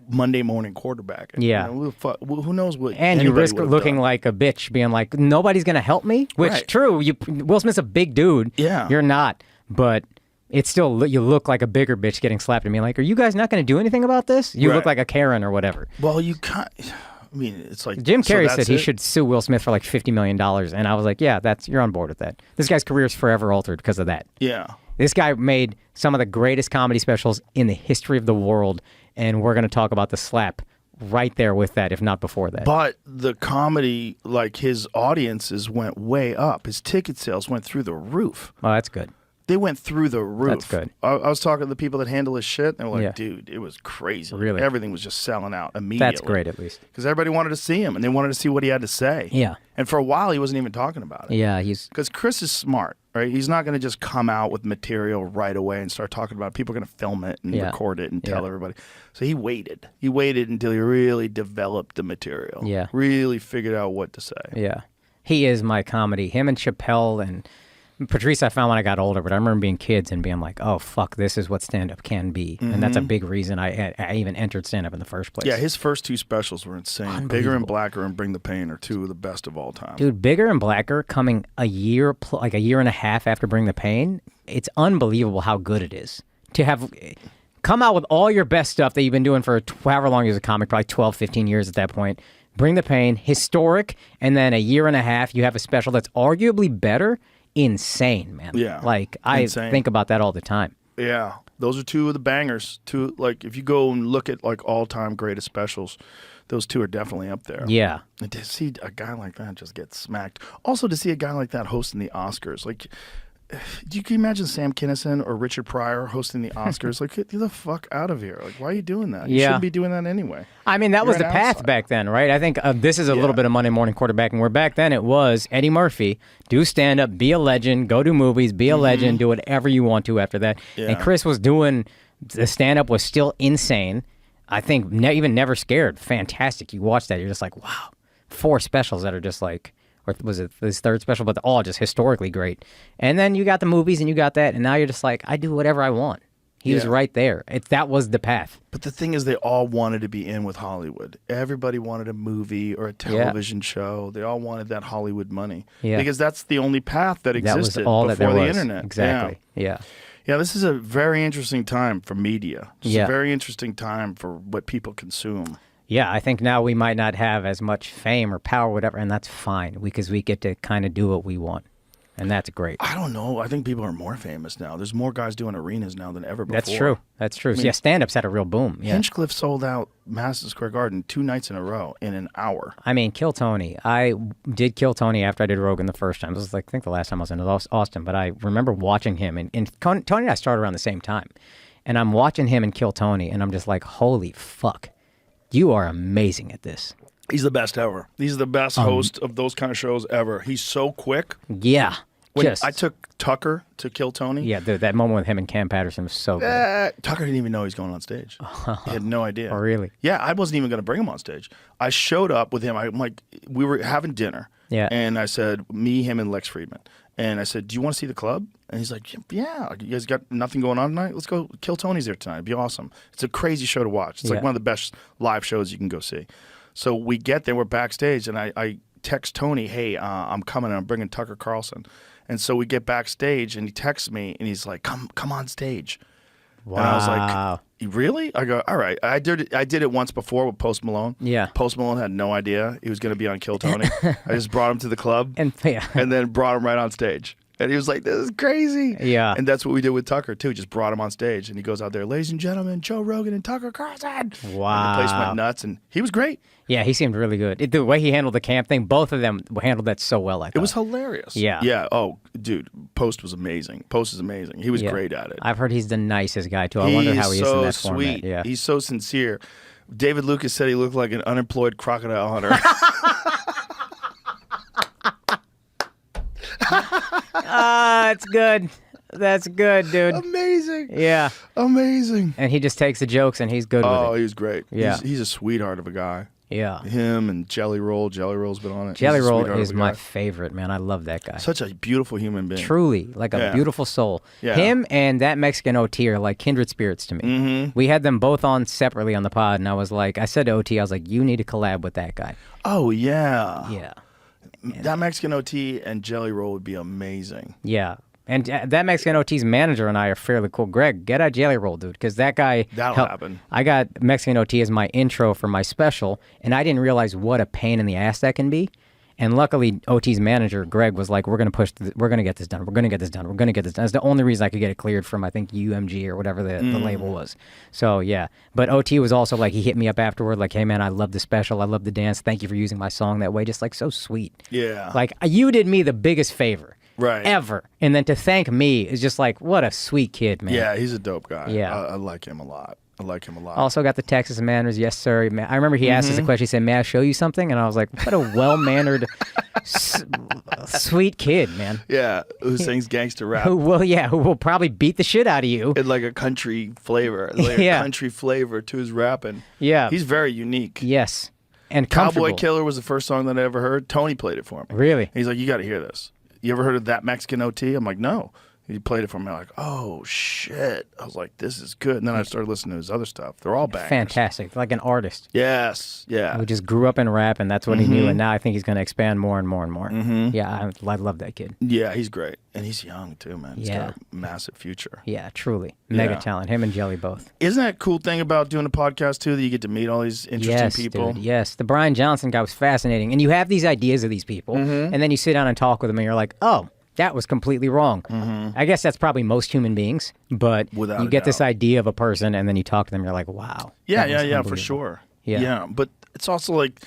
Monday morning quarterbacking. Yeah. You know, who knows what? And you risk looking like a bitch, being like, nobody's going to help me? Which, true, Will Smith's a big dude. Yeah. You're not. But it's still, you look like a bigger bitch getting slapped and being like, are you guys not going to do anything about this? You look like a Karen or whatever. Well, you can't. I mean, it's like Jim Carrey said he should sue Will Smith for like $50 million. And I was like, yeah, you're on board with that. This guy's career is forever altered because of that. Yeah. This guy made some of the greatest comedy specials in the history of the world. And we're going to talk about the slap right there with that, if not before that. But the comedy, like his audiences went way up. His ticket sales went through the roof. Oh, that's good. They went through the roof. That's good. I was talking to the people that handle his shit, and they were like, dude, it was crazy. Really? Everything was just selling out immediately. That's great, at least. Because everybody wanted to see him, and they wanted to see what he had to say. Yeah. And for a while, he wasn't even talking about it. Yeah, because Chris is smart, right? He's not going to just come out with material right away and start talking about it. People are going to film it and record it and tell everybody. So he waited. He waited until he really developed the material. Yeah. Really figured out what to say. Yeah. He is my comedy. Him and Chappelle and Patrice I found when I got older, but I remember being kids and being like, oh, fuck, this is what stand-up can be. And that's a big reason I even entered stand-up in the first place. Yeah, his first two specials were insane. Bigger and Blacker and Bring the Pain are two of the best of all time. Dude, Bigger and Blacker coming a year and a half after Bring the Pain, it's unbelievable how good it is. To have come out with all your best stuff that you've been doing for however long you're a comic, probably 12, 15 years at that point. Bring the Pain, historic, and then a year and a half, you have a special that's arguably better. Insane, man. Yeah. Like, I think about that all the time. Yeah. Those are two of the bangers. Like, if you go and look at, like, all-time greatest specials, those two are definitely up there. Yeah. And to see a guy like that just get smacked. Also, to see a guy like that hosting the Oscars. Like, you can imagine Sam Kinison or Richard Pryor hosting the Oscars. Like, get the fuck out of here. Like, why are you doing that? You shouldn't be doing that anyway. I mean, that was the path back then, right? I think this is a little bit of Monday morning quarterbacking, where back then it was Eddie Murphy, do stand-up, be a legend, go do movies, be a legend, do whatever you want to after that. Yeah. And Chris was doing, the stand-up was still insane. I think even Never Scared, fantastic. You watch that, you're just like, wow. 4 specials that are just like, or was it his third special, but they're all just historically great. And then you got the movies and you got that, and now you're just like, I do whatever I want. He was right there. That was the path. But the thing is, they all wanted to be in with Hollywood. Everybody wanted a movie or a television show. They all wanted that Hollywood money. Yeah. Because that's the only path that existed before the internet. Exactly. Yeah. Yeah, this is a very interesting time for media. It's a very interesting time for what people consume. Yeah, I think now we might not have as much fame or power or whatever, and that's fine because we get to kind of do what we want. And that's great. I don't know. I think people are more famous now. There's more guys doing arenas now than ever before. That's true. That's true. I mean, stand-up's had a real boom. Yeah. Hinchcliffe sold out Madison Square Garden 2 nights in a row in an hour. I mean, Kill Tony. I did Kill Tony after I did Rogan the first time. This was like, I think the last time I was in Austin, but I remember watching him. And Tony and I started around the same time. And I'm watching him and Kill Tony, and I'm just like, holy fuck. You are amazing at this. He's the best ever. He's the best host of those kind of shows ever. He's so quick. Yeah. I took Tucker to Kill Tony. Yeah, that moment with him and Cam Patterson was so good. Tucker didn't even know he was going on stage. He had no idea. Oh, really? Yeah, I wasn't even going to bring him on stage. I showed up with him. I'm like, we were having dinner. Yeah. And I said, me, him, and Lex Friedman. And I said, do you want to see the club? And he's like, yeah, you guys got nothing going on tonight? Let's go. Kill Tony's there tonight. It'd be awesome. It's a crazy show to watch. It's like one of the best live shows you can go see. So we get there, we're backstage, and I text Tony, hey, I'm coming, and I'm bringing Tucker Carlson. And so we get backstage, and he texts me, and he's like, come on stage. Wow. And I was like, really? I go, all right. I did it once before with Post Malone. Yeah. Post Malone had no idea he was going to be on Kill Tony. I just brought him to the club And then brought him right on stage. And he was like, this is crazy. Yeah. And that's what we did with Tucker, too. Just brought him on stage. And he goes out there, ladies and gentlemen, Joe Rogan and Tucker Carlson. Wow. And the place went nuts. And he was great. Yeah, he seemed really good. The way he handled the camp thing, both of them handled that so well, I thought. It was hilarious. Yeah. Yeah. Oh, dude, Post was amazing. Post is amazing. He was great at it. I've heard he's the nicest guy, too. I wonder how he is in that sweet. format. Yeah. He's so sincere. David Lucas said he looked like an unemployed crocodile hunter. That's good. That's good, dude. Amazing. Yeah. Amazing. And he just takes the jokes and he's good with Oh, it. he was great. Yeah. He's a sweetheart of a guy. Yeah. Him and Jelly Roll. Jelly Roll's been on it. Jelly He's a Roll sweetheart is of a my guy. favorite, man. I love that guy. Such a beautiful human being. Truly, like a Yeah. beautiful soul. Yeah. Him and that Mexican OT are like kindred spirits to me. Mm-hmm. We had them both on separately on the pod, and I said to OT, I was like, you need to collab with that guy. Oh, yeah. Yeah. That Mexican OT and Jelly Roll would be amazing. Yeah. And that Mexican OT's manager and I are fairly cool. Greg, get a Jelly Roll, dude, because that guy... That'll happen. I got Mexican OT as my intro for my special, and I didn't realize what a pain in the ass that can be. And luckily, OT's manager, Greg, was like, we're going to get this done. We're going to get this done. We're going to get this done. That's the only reason I could get it cleared from, I think, UMG or whatever the label was. So, yeah. But OT was also like, he hit me up afterward, like, hey, man, I love the special. I love the dance. Thank you for using my song that way. Just, like, so sweet. Yeah. Like, you did me the biggest favor. Right. Ever. And then to thank me is just like, what a sweet kid, man. Yeah, he's a dope guy. Yeah. I like him a lot. Also got the Texas manners. Yes, sir. I remember he asked us a question. He said, may I show you something? And I was like, what a well-mannered, sweet kid, man. Yeah, who sings gangster rap. Who will probably beat the shit out of you. In like a country flavor. Like a country flavor to his rapping. Yeah. He's very unique. Yes. And Cowboy comfortable. Killer was the first song that I ever heard. Tony played it for me. Really? He's like, you got to hear this. You ever heard of That Mexican OT? I'm like, no. He played it for me. I'm like, oh, shit. I was like, this is good. And then I started listening to his other stuff. They're all bangers. Fantastic. Like an artist. Yes. Yeah. Who just grew up in rap, and that's what he knew. And now I think he's going to expand more and more and more. Yeah, I love that kid. Yeah, he's great. And he's young, too, man. He's Yeah. got a massive future. Yeah, truly. Mega Yeah. talent. Him and Jelly both. Isn't that a cool thing about doing a podcast, too, that you get to meet all these interesting Yes, people? dude, yes. The Brian Johnson guy was fascinating. And you have these ideas of these people, and then you sit down and talk with them, and you're like, oh, that was completely wrong. I guess that's probably most human beings, but Without you a get this doubt. idea of a person, and then you talk to them, you're like, wow. Yeah, that was yeah, for unbelievable. sure. Yeah. But it's also like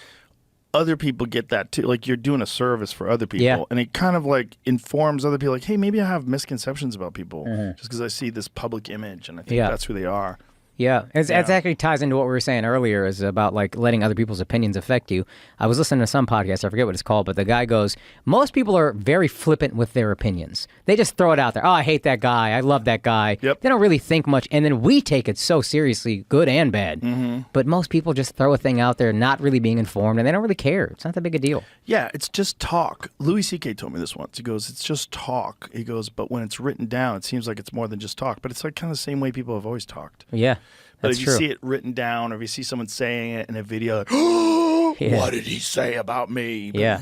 other people get that too. Like you're doing a service for other people. Yeah. And it kind of like informs other people like, hey, maybe I have misconceptions about people just because I see this public image and I think Yeah. that's who they are. Yeah, it actually ties into what we were saying earlier is about like letting other people's opinions affect you. I was listening to some podcast, I forget what it's called, but the guy goes, most people are very flippant with their opinions. They just throw it out there. Oh, I hate that guy. I love that guy. Yep. They don't really think much. And then we take it so seriously, good and bad. But most people just throw a thing out there not really being informed, and they don't really care. It's not that big a deal. Yeah, it's just talk. Louis C.K. told me this once. He goes, it's just talk. He goes, but when it's written down, it seems like it's more than just talk. But it's like kind of the same way people have always talked. Yeah, But that's if true. you see it written down or if you see someone saying it in a video, like, oh, Yeah. what did he say about me? But Yeah.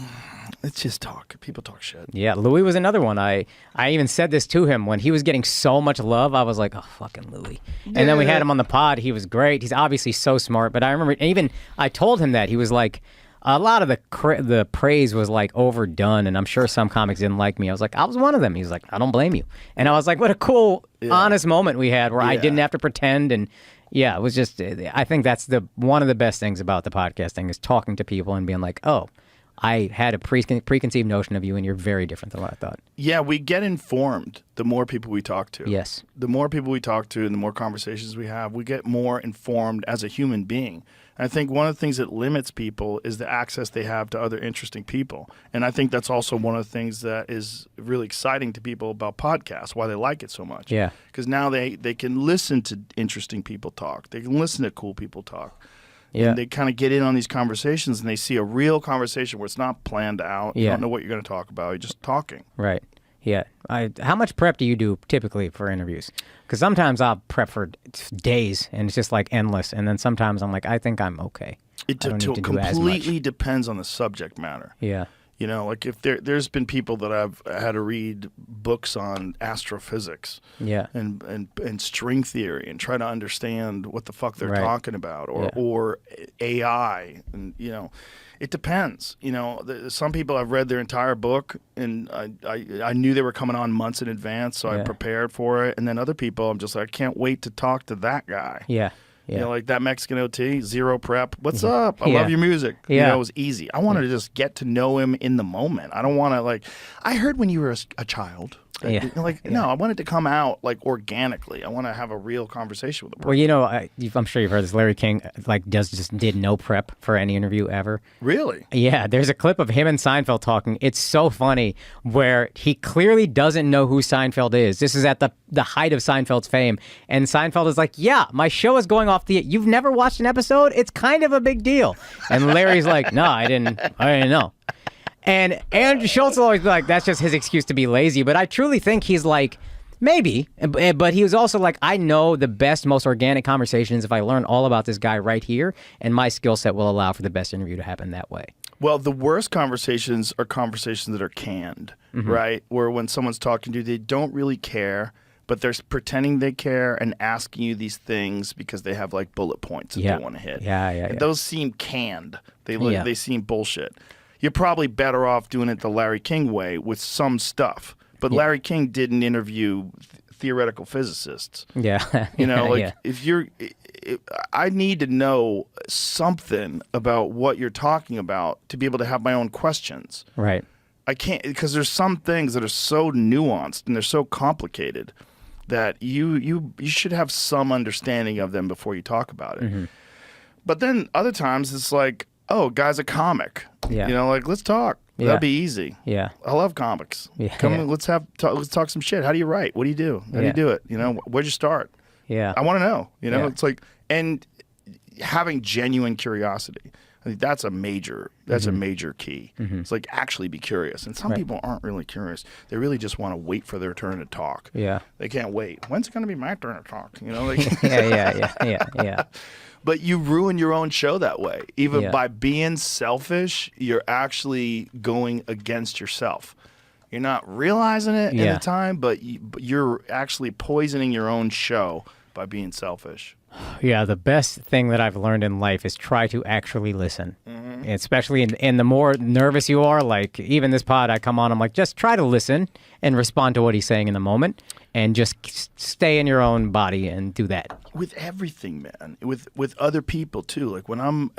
It's just talk. People talk shit. Yeah, Louis was another one. I even said this to him when he was getting so much love. I was like, oh, fucking Louis. And then we had him on the pod. He was great. He's obviously so smart. But I remember even I told him that. He was like, a lot of the praise was like overdone. And I'm sure some comics didn't like me. I was like, I was one of them. He was like, I don't blame you. And I was like, what a cool, honest moment we had where I didn't have to pretend. And yeah, it was just, I think that's one of the best things about the podcasting is talking to people and being like, oh, I had a preconceived notion of you, and you're very different than what I thought. Yeah, we get informed the more people we talk to. Yes. The more people we talk to and the more conversations we have, we get more informed as a human being. And I think one of the things that limits people is the access they have to other interesting people. And I think that's also one of the things that is really exciting to people about podcasts, why they like it so much. Yeah. Because now they can listen to interesting people talk. They can listen to cool people talk. Yeah. And they kind of get in on these conversations and they see a real conversation where it's not planned out. You Yeah. don't know what you're going to talk about. You're just talking. Right. Yeah. How much prep do you do typically for interviews? Because sometimes I'll prep for days and it's just like endless. And then sometimes I'm like, I think I'm okay. It completely depends on the subject matter. Yeah. You know, like if there's been people that I've had to read books on astrophysics, Yeah. and string theory and try to understand what the fuck they're Right. talking about, or AI, and you know, it depends. You know, some people I've read their entire book, and I knew they were coming on months in advance, so I prepared for it. And then other people, I'm just like, I can't wait to talk to that guy. Yeah. Yeah. You know, like that Mexican OT, zero prep. What's up? I love your music. Yeah. You know, it was easy. I wanted to just get to know him in the moment. I don't want to I heard when you were a child. Yeah. No, I want it to come out like organically. I want to have a real conversation with the person. Well, you know, I'm sure you've heard this. Larry King did no prep for any interview ever. Really? Yeah, there's a clip of him and Seinfeld talking. It's so funny where he clearly doesn't know who Seinfeld is. This is at the height of Seinfeld's fame. And Seinfeld is like, yeah, my show is going off you've never watched an episode? It's kind of a big deal. And Larry's like, no, I didn't know. And Andrew Schultz will always be like, that's just his excuse to be lazy. But I truly think he's like, maybe. But he was also like, I know the best, most organic conversations if I learn all about this guy right here. And my skill set will allow for the best interview to happen that way. Well, the worst conversations are conversations that are canned, right? Where when someone's talking to you, they don't really care, but they're pretending they care and asking you these things because they have like bullet points that they want to hit. Yeah. And those seem canned. They seem bullshit. You're probably better off doing it the Larry King way with some stuff. But Larry King didn't interview theoretical physicists. Yeah. You know, I need to know something about what you're talking about to be able to have my own questions. Right. I can't, because there's some things that are so nuanced and they're so complicated that you should have some understanding of them before you talk about it. But then other times it's like, oh, guy's a comic. Yeah. You know, like, let's talk. Yeah. That'll be easy. Yeah. I love comics. Yeah. Come on, let's talk some shit. How do you write? What do you do? How do you do it? You know, where'd you start? Yeah. I want to know. You know, Yeah. it's like, and having genuine curiosity. I think that's a major key. It's like actually be curious. And some people aren't really curious. They really just want to wait for their turn to talk. Yeah. They can't wait. When's it going to be my turn to talk? You know, like Yeah. But you ruin your own show that way. Even by being selfish, you're actually going against yourself. You're not realizing it at the time, but you're actually poisoning your own show by being selfish. Yeah, the best thing that I've learned in life is try to actually listen. Especially in the more nervous you are, like even this pod, I come on, I'm like, just try to listen and respond to what he's saying in the moment and just stay in your own body and do that. With everything, man. With other people too. Like when I'm,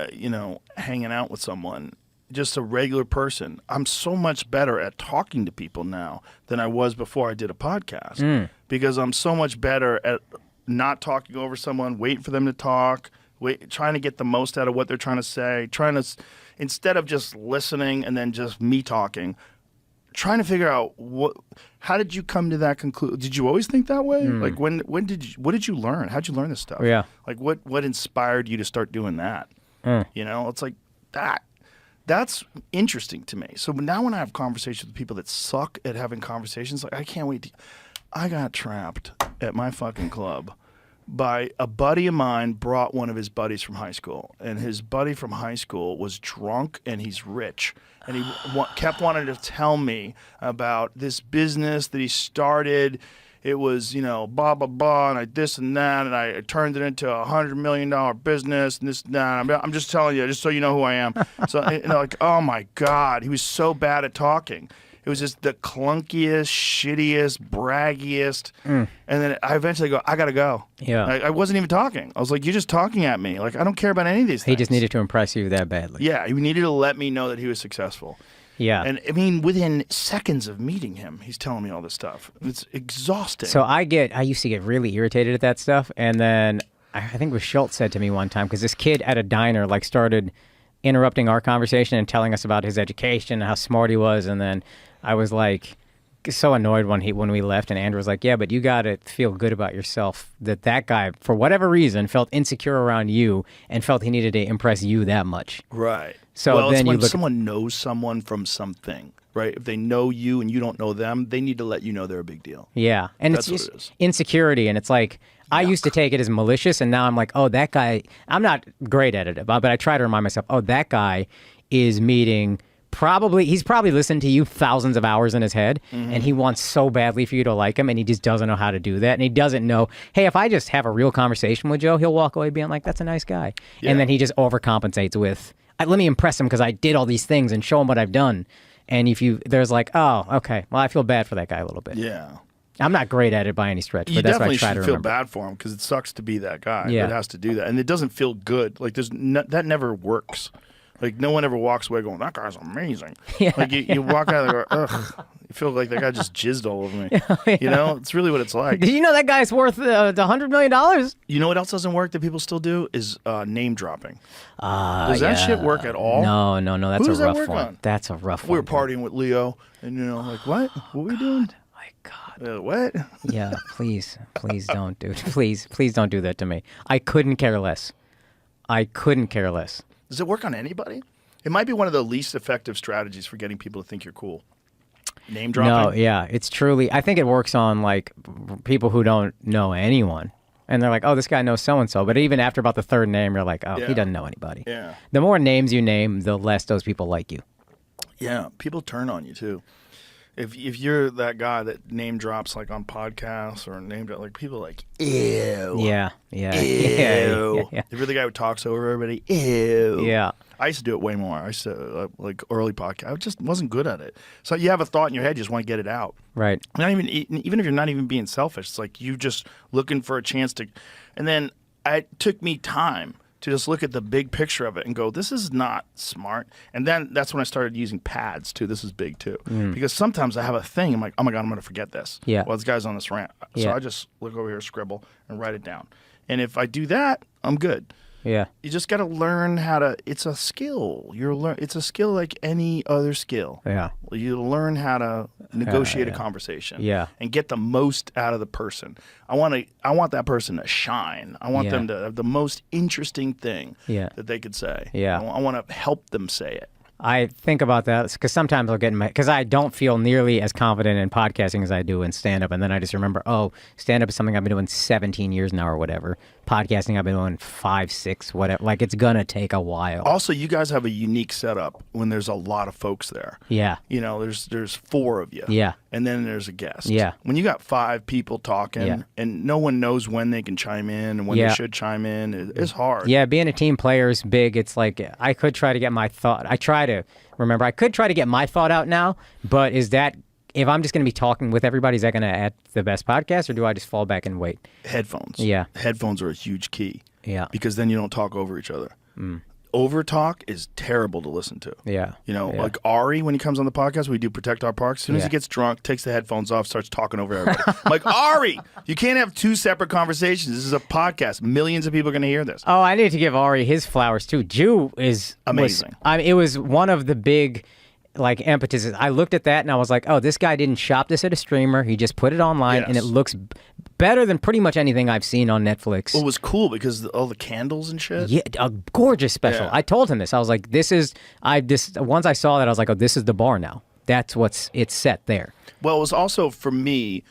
hanging out with someone, just a regular person, I'm so much better at talking to people now than I was before I did a podcast. Because I'm so much better at not talking over someone, waiting for them to talk, trying to get the most out of what they're trying to say, instead of just listening and then just me talking, trying to figure out how did you come to that conclusion? Did you always think that way? Like what did you learn? How'd you learn this stuff? Yeah. Like what inspired you to start doing that? You know, it's like that. That's interesting to me. So now when I have conversations with people that suck at having conversations, like I can't wait I got trapped at my fucking club by a buddy of mine brought one of his buddies from high school. And his buddy from high school was drunk and he's rich. And he kept wanting to tell me about this business that he started. It was, blah, blah, blah, and I this and that, and I turned it into $100 million business and this and that. I'm just telling you, just so you know who I am. So, like, oh my God, he was so bad at talking. It was just the clunkiest, shittiest, braggiest. And then I eventually go, I got to go. Yeah. I wasn't even talking. I was like, you're just talking at me. Like, I don't care about any of these things. He just needed to impress you that badly. Yeah, he needed to let me know that he was successful. Yeah. And I mean, within seconds of meeting him, he's telling me all this stuff. It's exhausting. So I used to get really irritated at that stuff. And then I think it was Schultz said to me one time, because this kid at a diner started interrupting our conversation and telling us about his education and how smart he was. And then I was like, so annoyed when we left, and Andrew was like, "Yeah, but you got to feel good about yourself." That guy, for whatever reason, felt insecure around you and felt he needed to impress you that much. Right. So well, then it's you when look someone knows someone from something, right? If they know you and you don't know them, they need to let you know they're a big deal. Yeah, and That's it's what just it is. insecurity, and it's like I used to take it as malicious, and now I'm like, oh, that guy. I'm not great at it, but I try to remind myself, oh, that guy is meeting. He's probably listened to you thousands of hours in his head, and he wants so badly for you to like him, and he just doesn't know how to do that, and he doesn't know, hey, if I just have a real conversation with Joe, he'll walk away being like, that's a nice guy, and then he just overcompensates with, let me impress him because I did all these things and show him what I've done, and there's like, oh, okay, well, I feel bad for that guy a little bit. Yeah. I'm not great at it by any stretch, You but that's what I definitely try to should feel remember. bad for him because it sucks to be that guy Yeah. that has to do that. And it doesn't feel good. Like, that never works. Like, no one ever walks away going, that guy's amazing. Yeah. Like, you walk out there and go, ugh. You feel like that guy just jizzed all over me. You know? It's really what it's like. Did you know that guy's worth $100 million? You know what else doesn't work that people still do is name dropping. Does that shit work at all? No. That's Who does a that rough work one. on? That's a rough We one. were partying with Leo, and like, what? What were we doing? My God. What? Yeah, please don't do it. Please don't do that to me. I couldn't care less. Does it work on anybody? It might be one of the least effective strategies for getting people to think you're cool. Name dropping? No, yeah, it's truly. I think it works on like people who don't know anyone, and they're like, "Oh, this guy knows so and so." But even after about the third name, you're like, "Oh, Yeah. he doesn't know anybody." Yeah. The more names you name, the less those people like you. Yeah, people turn on you too. If you're that guy that name drops like on podcasts or name drop, like people are like, ew. Yeah. Ew. Yeah. If you're the guy who talks over everybody, ew. Yeah. I used to do it way more. I used to like early podcast. I just wasn't good at it. So you have a thought in your head, you just want to get it out. Right. Not even if you're not even being selfish, it's like you just looking for a chance to. And then it took me time to just look at the big picture of it and go, this is not smart. And then that's when I started using pads too. This is big too. Because sometimes I have a thing, I'm like, oh my God, I'm going to forget this. Yeah. Well, this guy's on this rant. So Yeah. I just look over here, scribble, and write it down. And if I do that, I'm good. Yeah. You just got to learn how to. It's a skill. It's a skill like any other skill. Yeah. You learn how to negotiate a conversation. Yeah. And get the most out of the person. I want that person to shine. I want Yeah. them to have the most interesting thing Yeah. that they could say. Yeah. I want to help them say it. I think about that because sometimes I'll get in because I don't feel nearly as confident in podcasting as I do in stand-up. And then I just remember, oh, stand-up is something I've been doing 17 years now or whatever. Podcasting I've been doing 5, 6, whatever. Like, it's going to take a while. Also, you guys have a unique setup when there's a lot of folks there. Yeah. You know, there's 4 of you. Yeah. And then there's a guest. Yeah. When you got 5 people talking Yeah. and no one knows when they can chime in and when Yeah. they should chime in, it's hard. Yeah, being a team player is big. It's like I could try to get my thought. I could try to get my thought out now, but is that if I'm just going to be talking with everybody, is that going to add the best podcast, or do I just fall back and wait? Headphones. Yeah. Headphones are a huge key. Yeah. Because then you don't talk over each other. Over talk is terrible to listen to. Yeah. You know, Yeah. like Ari, when he comes on the podcast, we do Protect Our Parks. As soon as Yeah. he gets drunk, takes the headphones off, starts talking over everybody. I'm like, Ari, you can't have 2 separate conversations. This is a podcast. Millions of people are going to hear this. Oh, I need to give Ari his flowers too. Jew is Amazing. It was one of the big like impetuses. I looked at that and I was like, oh, this guy didn't shop this at a streamer. He just put it online, and it Yes. looks better than pretty much anything I've seen on Netflix. Well, it was cool because all the candles and shit. Yeah, a gorgeous special. Yeah. I told him this. I was like, once I saw that, I was like, oh, this is the bar now. That's it's set there. Well, it was also for me,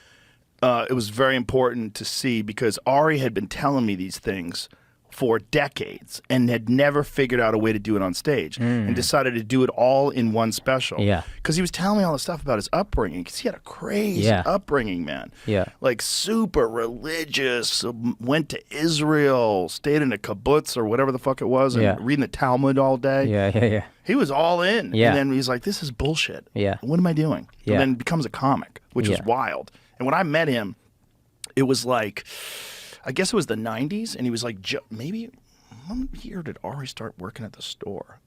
it was very important to see because Ari had been telling me these things for decades and had never figured out a way to do it on stage and decided to do it all in one special. Yeah. Because he was telling me all the stuff about his upbringing because he had a crazy Yeah. upbringing, man. Yeah. Like super religious, went to Israel, stayed in a kibbutz or whatever the fuck it was and Yeah. reading the Talmud all day. Yeah. He was all in. Yeah. And then he's like, this is bullshit. Yeah. What am I doing? Yeah. And then becomes a comic, which was Yeah. wild. And when I met him, it was like, I guess it was the 90s. And he was like, maybe, what year did Ari start working at the store?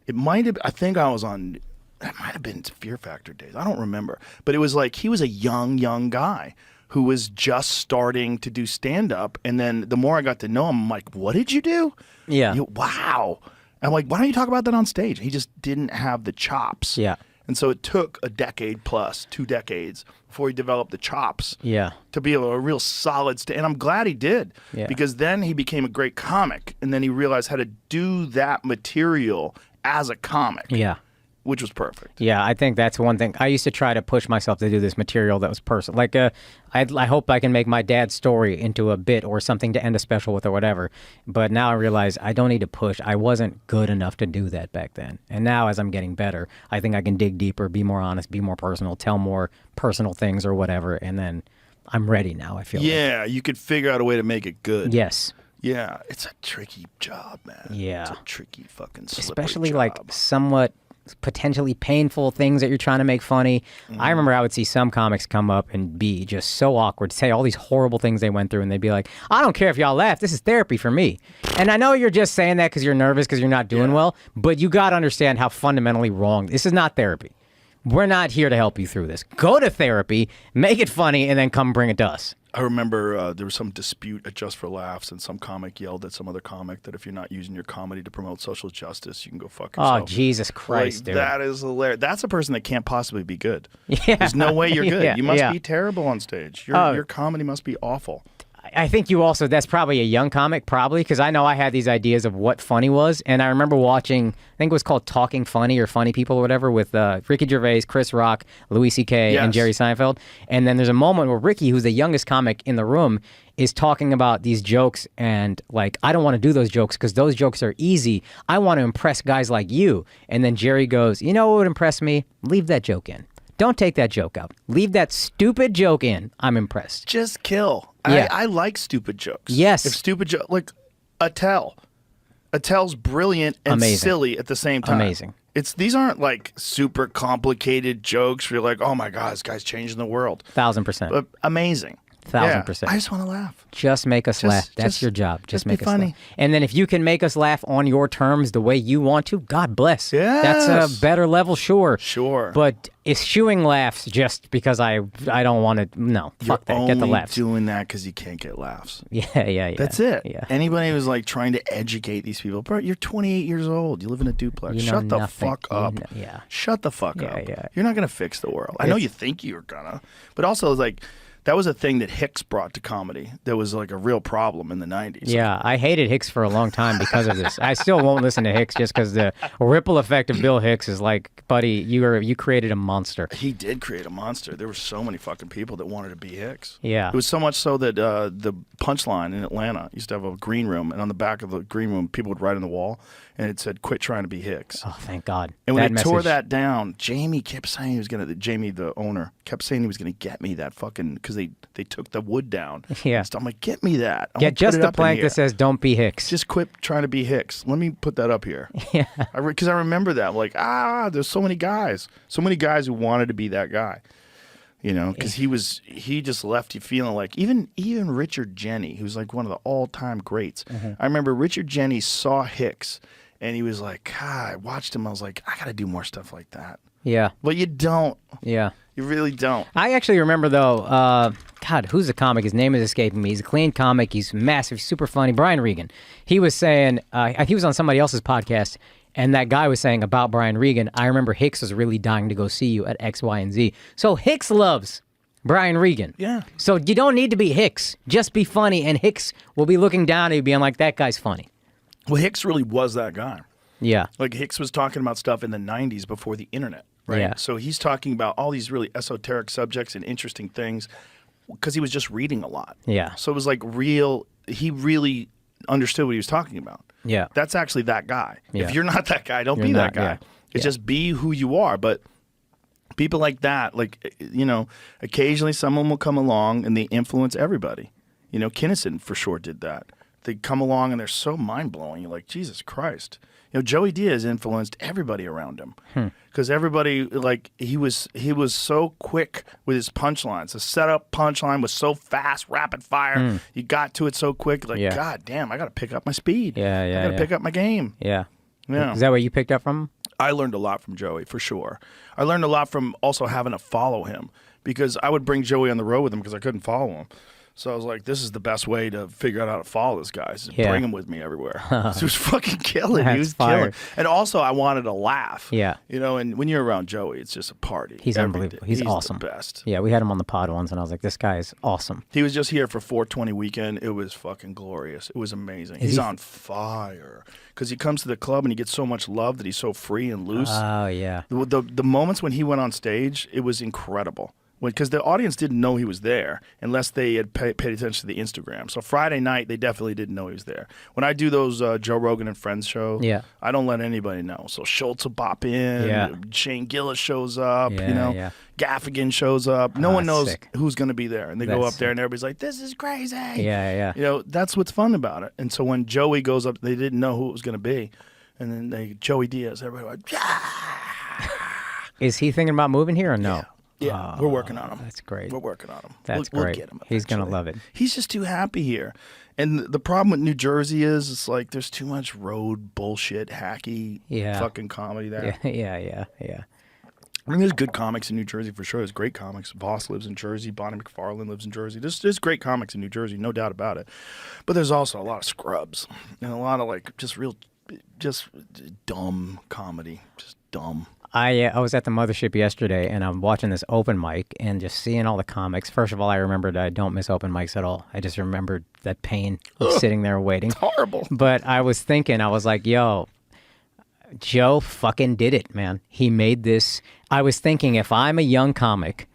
It might have, I think I was on, it might have been Fear Factor days. I don't remember. But it was like, he was a young guy who was just starting to do stand-up. And then the more I got to know him, I'm like, what did you do? Yeah. Wow. I'm like, why don't you talk about that on stage? He just didn't have the chops. Yeah. And so it took a decade plus, 2 decades, before he developed the chops Yeah. to be a real solid and I'm glad he did, Yeah. because then he became a great comic, and then he realized how to do that material as a comic, Yeah. which was perfect. Yeah, I think that's one thing. I used to try to push myself to do this material that was personal. Like, I hope I can make my dad's story into a bit or something to end a special with or whatever. But now I realize I don't need to push. I wasn't good enough to do that back then. And now as I'm getting better, I think I can dig deeper, be more honest, be more personal, tell more personal things or whatever. And then I'm ready now, I feel like. Yeah, you could figure out a way to make it good. Yes. Yeah, it's a tricky job, man. Yeah. It's a tricky fucking slippery Especially job. like somewhat potentially painful things that you're trying to make funny. I remember I would see some comics come up and be just so awkward, say all these horrible things they went through, and they'd be like, I don't care if y'all laugh, this is therapy for me. And I know you're just saying that because you're nervous because you're not doing well, but you got to understand how fundamentally wrong. This is not therapy. We're not here to help you through this. Go to therapy, make it funny, and then come bring it to us. I remember there was some dispute at Just for Laughs, and some comic yelled at some other comic that if you're not using your comedy to promote social justice, you can go fuck yourself. Oh, Jesus Christ, Like, dude. that is hilarious. That's a person that can't possibly be good. Yeah. There's no way you're good. Yeah, You must yeah. be terrible on stage. Your comedy must be awful. I think you also, that's probably a young comic, probably, because I know I had these ideas of what funny was, and I remember watching, I think it was called Talking Funny or Funny People or whatever, with Ricky Gervais, Chris Rock, Louis C.K., and Yes. Jerry Seinfeld. And then there's a moment where Ricky, who's the youngest comic in the room, is talking about these jokes, and like, I don't want to do those jokes because those jokes are easy. I want to impress guys like you. And then Jerry goes, you know what would impress me? Leave that joke in. Don't take that joke out. Leave that stupid joke in. I'm impressed. Just kill. Yeah. I like stupid jokes. Yes. If stupid joke, like Attel's brilliant and Amazing. silly at the same time. Amazing. These aren't like super complicated jokes where you're like, oh my God, this guy's changing the world. 1,000%. But amazing. 1,000%. I just want to laugh. Just make us laugh. That's just- your job. Just be make us funny. laugh. And then if you can make us laugh on your terms the way you want to, God bless. Yes. That's a better level, sure. Sure. But eschewing laughs just because I don't want to, no. Fuck that. You're Get the only laughs. doing that because you can't get laughs. Yeah. That's it. Yeah. Anybody who's like trying to educate these people, bro, you're 28 years old. You live in a duplex. You know Shut the nothing. fuck You up. know- yeah. Shut the fuck Yeah, up. yeah. You're not gonna fix the world. I know you think you're gonna, but also like that was a thing that Hicks brought to comedy. That was like a real problem in the 90s. Yeah, I hated Hicks for a long time because of this. I still won't listen to Hicks just because the ripple effect of Bill Hicks is like, buddy, you created a monster. He did create a monster. There were so many fucking people that wanted to be Hicks. Yeah. It was so much so that the Punchline in Atlanta used to have a green room, and on the back of the green room, people would write on the wall, and it said, "Quit trying to be Hicks." Oh, thank God. And when That they tore message- that down, Jamie kept saying he was gonna. Jamie, the owner, kept saying he was gonna get me that fucking because they took the wood down. Yeah. So I'm like, get me that. I Get wanna put just it the up in plank here. that says, don't be Hicks. Just quit trying to be Hicks. Let me put that up here. Yeah. Because I remember that. Like, there's so many guys who wanted to be that guy. You know, because he just left you feeling like even Richard Jeni, who's like one of the all-time greats. I remember Richard Jeni saw Hicks, and he was like, God, I watched him. I was like, I got to do more stuff like that. Yeah. But you don't. Yeah. You really don't. I actually remember, though, God, who's the comic? His name is escaping me. He's a clean comic. He's massive, super funny. Brian Regan. He was saying, he was on somebody else's podcast, and that guy was saying about Brian Regan, I remember Hicks was really dying to go see you at X, Y, and Z. So Hicks loves Brian Regan. Yeah. So you don't need to be Hicks. Just be funny, and Hicks will be looking down at you being like, that guy's funny. Well, Hicks really was that guy. Yeah. Like Hicks was talking about stuff in the 90s before the internet, right? Yeah. So he's talking about all these really esoteric subjects and interesting things because he was just reading a lot. Yeah. So it was like he really understood what he was talking about. Yeah. That's actually that guy. Yeah. If you're not that guy, don't You're be not, that guy. yeah. It's just be who you are. But people like that, like, you know, occasionally someone will come along and they influence everybody. You know, Kinnison for sure did that. They come along and they're so mind-blowing. You're like, Jesus Christ. You know, Joey Diaz influenced everybody around him because everybody, like, he was so quick with his punchlines. The setup punchline was so fast, rapid fire. You got to it so quick. Like, Yeah. God damn, I got to pick up my speed. Yeah, I got to pick up my game. Yeah. Yeah. Is that what you picked up from him? I learned a lot from Joey, for sure. I learned a lot from also having to follow him because I would bring Joey on the road with him because I couldn't follow him. So I was like, this is the best way to figure out how to follow this guy. Is Yeah. bring him with me everywhere. He was fucking killing. He That's was fire. killing. And also, I wanted to laugh. Yeah. You know, and when you're around Joey, it's just a party. He's every unbelievable. day. He's awesome. The best. Yeah, we had him on the pod once, and I was like, this guy is awesome. He was just here for 420 weekend. It was fucking glorious. It was amazing. He's on fire because he comes to the club and he gets so much love that he's so free and loose. Oh, yeah. The moments when he went on stage, it was incredible. Because the audience didn't know he was there unless they had paid attention to the Instagram. So Friday night, they definitely didn't know he was there. When I do those Joe Rogan and Friends show, Yeah. I don't let anybody know. So Schultz will pop in, Yeah. Shane Gillis shows up, Yeah, you know, yeah. Gaffigan shows up. No one knows sick. who's going to be there. And they go That's up there and everybody's like, this is crazy. Yeah, yeah. You know, that's what's fun about it. And so when Joey goes up, they didn't know who it was going to be. And then Joey Diaz, everybody went, Is he thinking about moving here or no? yeah, we're working on him. That's great. We're working on him. That's we'll great. get him. He's going to eventually. love it. He's just too happy here. And the problem with New Jersey is it's like there's too much road bullshit, hacky Yeah. fucking comedy there. Yeah. I mean, there's good comics in New Jersey for sure. There's great comics. Voss lives in Jersey. Bonnie McFarlane lives in Jersey. There's great comics in New Jersey, no doubt about it. But there's also a lot of scrubs and a lot of like just dumb comedy, just dumb. I was at the mothership yesterday, and I'm watching this open mic and just seeing all the comics. First of all, I remembered I don't miss open mics at all. I just remembered that pain of sitting there waiting. It's horrible. But I was thinking, I was like, yo, Joe fucking did it, man. He made this. I was thinking, if I'm a young comic,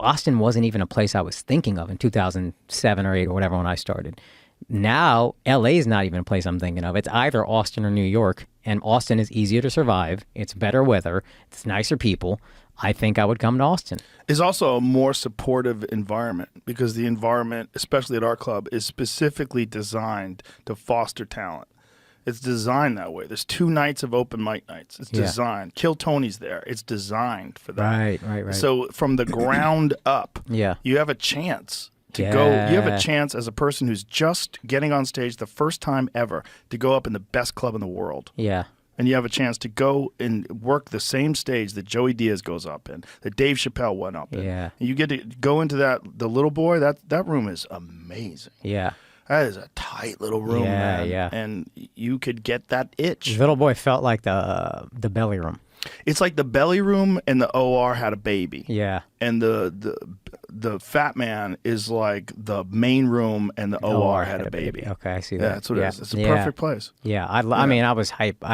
Austin wasn't even a place I was thinking of in 2007 or 8 or whatever when I started. Now, LA is not even a place I'm thinking of. It's either Austin or New York, and Austin is easier to survive. It's better weather. It's nicer people. I think I would come to Austin. Is also a more supportive environment because the environment, especially at our club, is specifically designed to foster talent. It's designed that way. There's 2 nights of open mic nights. It's Yeah. designed. Kill Tony's there. It's designed for that. Right. So from the ground up, Yeah. you have a chance to go. You have Yeah. a chance as a person who's just getting on stage the first time ever to go up in the best club in the world. Yeah. And you have a chance to go and work the same stage that Joey Diaz goes up in, that Dave Chappelle went up in. Yeah. And you get to go into the little boy, that room is amazing. Yeah. That is a tight little room, Yeah, man. yeah. And you could get that itch. Little boy felt like the belly room. It's like the belly room and the OR had a baby. Yeah. And the fat man is like the main room and the OR had a baby. Okay, I see that. Yeah, that's what it is. It's a Yeah. perfect place. Yeah, I mean, I was hype.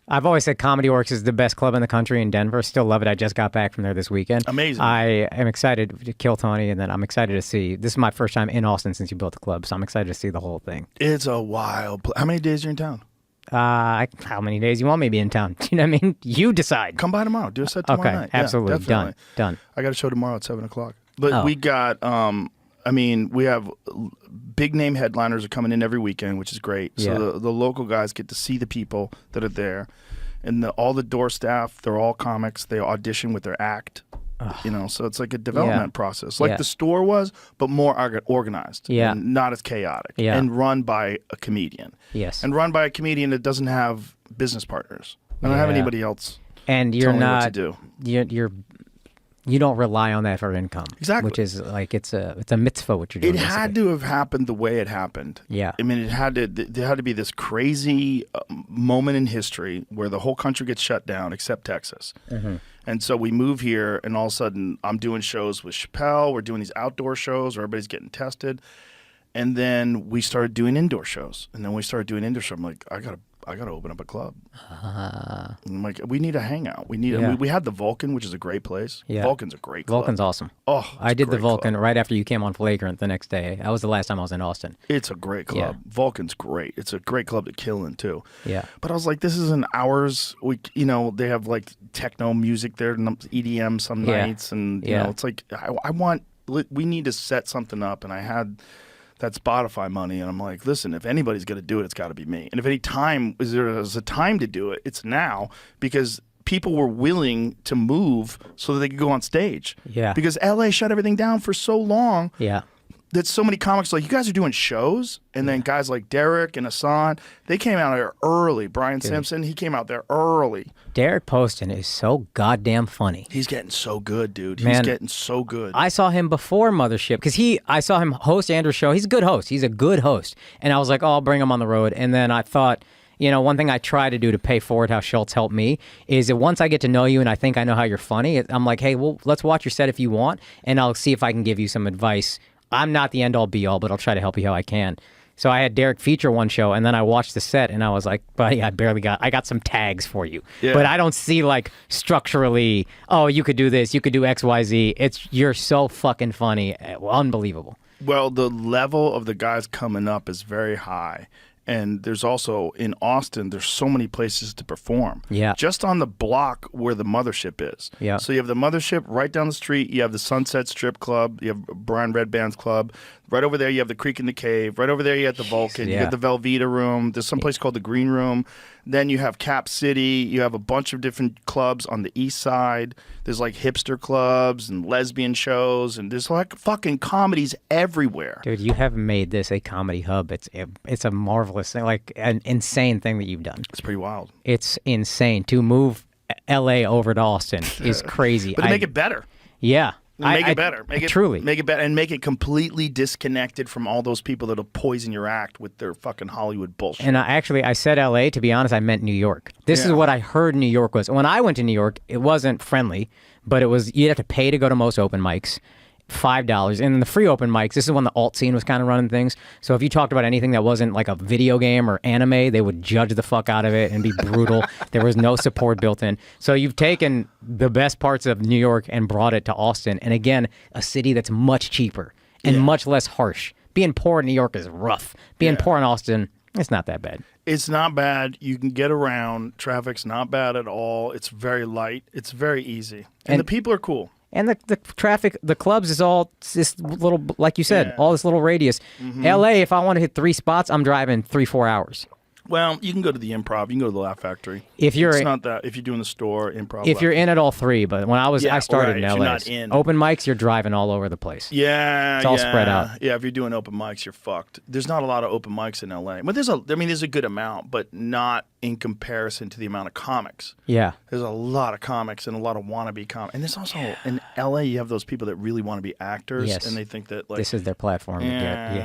I've always said Comedy Works is the best club in the country in Denver. Still love it. I just got back from there this weekend. Amazing. I am excited to kill Tony, and then I'm excited to see. This is my first time in Austin since you built the club, so I'm excited to see the whole thing. It's a wild place. How many days are you in town? How many days you want me to be in town? You know what I mean? You decide. Come by tomorrow. Do a set tomorrow Okay, night. Yeah, absolutely. definitely. Done. I got a show tomorrow at 7 o'clock. But Oh. we got, we have big name headliners are coming in every weekend, which is great. Yeah. So the local guys get to see the people that are there. And all the door staff, they're all comics. They audition with their act. You know, so it's like a development process, like Yeah. the store was, but more organized. Yeah. And not as chaotic. Yeah. And run by a comedian. Yes. And run by a comedian that doesn't have business partners. I don't have Yeah. anybody else. And you're telling me what not. to do. You don't rely on that for income. Exactly. Which is like it's a mitzvah what you're doing. It had to have happened the way it happened. Yeah. I mean, there had to be this crazy moment in history where the whole country gets shut down except Texas. Mm-hmm. And so we move here, and all of a sudden I'm doing shows with Chappelle. We're doing these outdoor shows where everybody's getting tested. And then we started doing indoor shows. And then we started doing indoor shows. I'm like, I gotta open up a club. And I'm like, we need a hangout. Yeah. We had the Vulcan, which is a great place. Yeah. Vulcan's a great club. Vulcan's awesome. Oh, it's I a did the great Vulcan club. right after you came on Flagrant the next day. That was the last time I was in Austin. It's a great club. Yeah. Vulcan's great. It's a great club to kill in too. Yeah. But I was like, this isn't ours. They have like techno music there, EDM some Yeah. nights, and you Yeah. know, it's like we need to set something up, and I had that Spotify money, and I'm like, listen, if anybody's going to do it, it's got to be me. And if any time there's a time to do it, it's now, because people were willing to move so that they could go on stage. Yeah. Because LA shut everything down for so long. Yeah. There's so many comics, like, you guys are doing shows, and then guys like Derek and Hassan, they came out there early. Brian Simpson, he came out there early. Derek Poston is so goddamn funny. He's getting so good, dude. He's Man, getting so good. I saw him before Mothership because I saw him host Andrew's show. He's a good host. He's a good host. And I was like, oh, I'll bring him on the road. And then I thought, you know, one thing I try to do to pay forward how Schultz helped me is that once I get to know you and I think I know how you're funny, I'm like, hey, well, let's watch your set if you want, and I'll see if I can give you some advice. I'm not the end-all be-all, but I'll try to help you how I can. So I had Derek feature one show, and then I watched the set, and I was like, buddy, I got some tags for you. Yeah. But I don't see, like, structurally, oh, you could do this, you could do X, Y, Z. You're so fucking funny. Unbelievable. Well, the level of the guys coming up is very high. And there's also, in Austin, there's so many places to perform. Yeah. Just on the block where the Mothership is. Yeah. So you have the Mothership right down the street. You have the Sunset Strip Club. You have Brian Redband's Club. Right over there, you have the Creek and the Cave. Right over there, you have the Vulcan. yeah. You have the Velveeta Room. There's some place called the Green Room. Then you have Cap City. You have a bunch of different clubs on the east side. There's like hipster clubs and lesbian shows. And there's like fucking comedies everywhere. Dude, you have made this a comedy hub. It's a marvelous thing, like an insane thing that you've done. It's pretty wild. It's insane. To move L.A. over to Austin is crazy. But to make it better. Yeah. Make it better. Truly. Make it better and make it completely disconnected from all those people that'll poison your act with their fucking Hollywood bullshit. And I said L.A. To be honest, I meant New York. This is what I heard New York was. When I went to New York, it wasn't friendly, but it was, you'd have to pay to go to most open mics. $5. And the free open mics, this is when the alt scene was kind of running things. So if you talked about anything that wasn't like a video game or anime, they would judge the fuck out of it and be brutal. There was no support built in. So you've taken the best parts of New York and brought it to Austin. And again, a city that's much cheaper and much less harsh. Being poor in New York is rough. Being poor in Austin, it's not that bad. It's not bad. You can get around. Traffic's not bad at all. It's very light. It's very easy. And the people are cool. And the traffic, the clubs is all this little, like you said, all this little radius. LA, if I want to hit 3 spots, I'm driving 3-4 hours. Well, you can go to the Improv. You can go to the Laugh Factory. If you're it's not that. If you're doing the store, Improv. If you're in at all 3, but when I started in if LA, you're not in. open mics, you're driving all over the place. Yeah, it's all spread out. Yeah, if you're doing open mics, you're fucked. There's not a lot of open mics in LA, but there's a good amount, but not in comparison to the amount of comics. Yeah, there's a lot of comics and a lot of wannabe comics, and there's also in LA you have those people that really want to be actors, and they think that like this is their platform to get.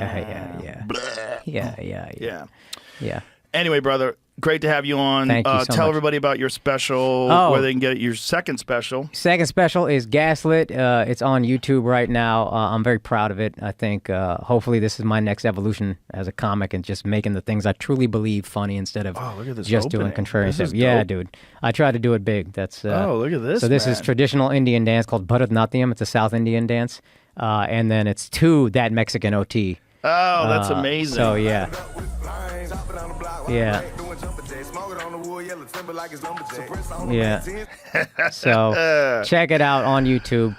Yeah. Anyway, brother, great to have you on. Thank you so tell much. everybody about your special, where they can get your second special. Second special is Gaslit. It's on YouTube right now. I'm very proud of it. I think hopefully this is my next evolution as a comic and just making the things I truly believe funny instead of just doing contrarian stuff. Yeah, dude. I try to do it big. That's look at this. So this is traditional Indian dance called Bharatanatyam. It's a South Indian dance. And then it's to that Mexican OT. Oh, that's amazing. So yeah. So check it out on YouTube.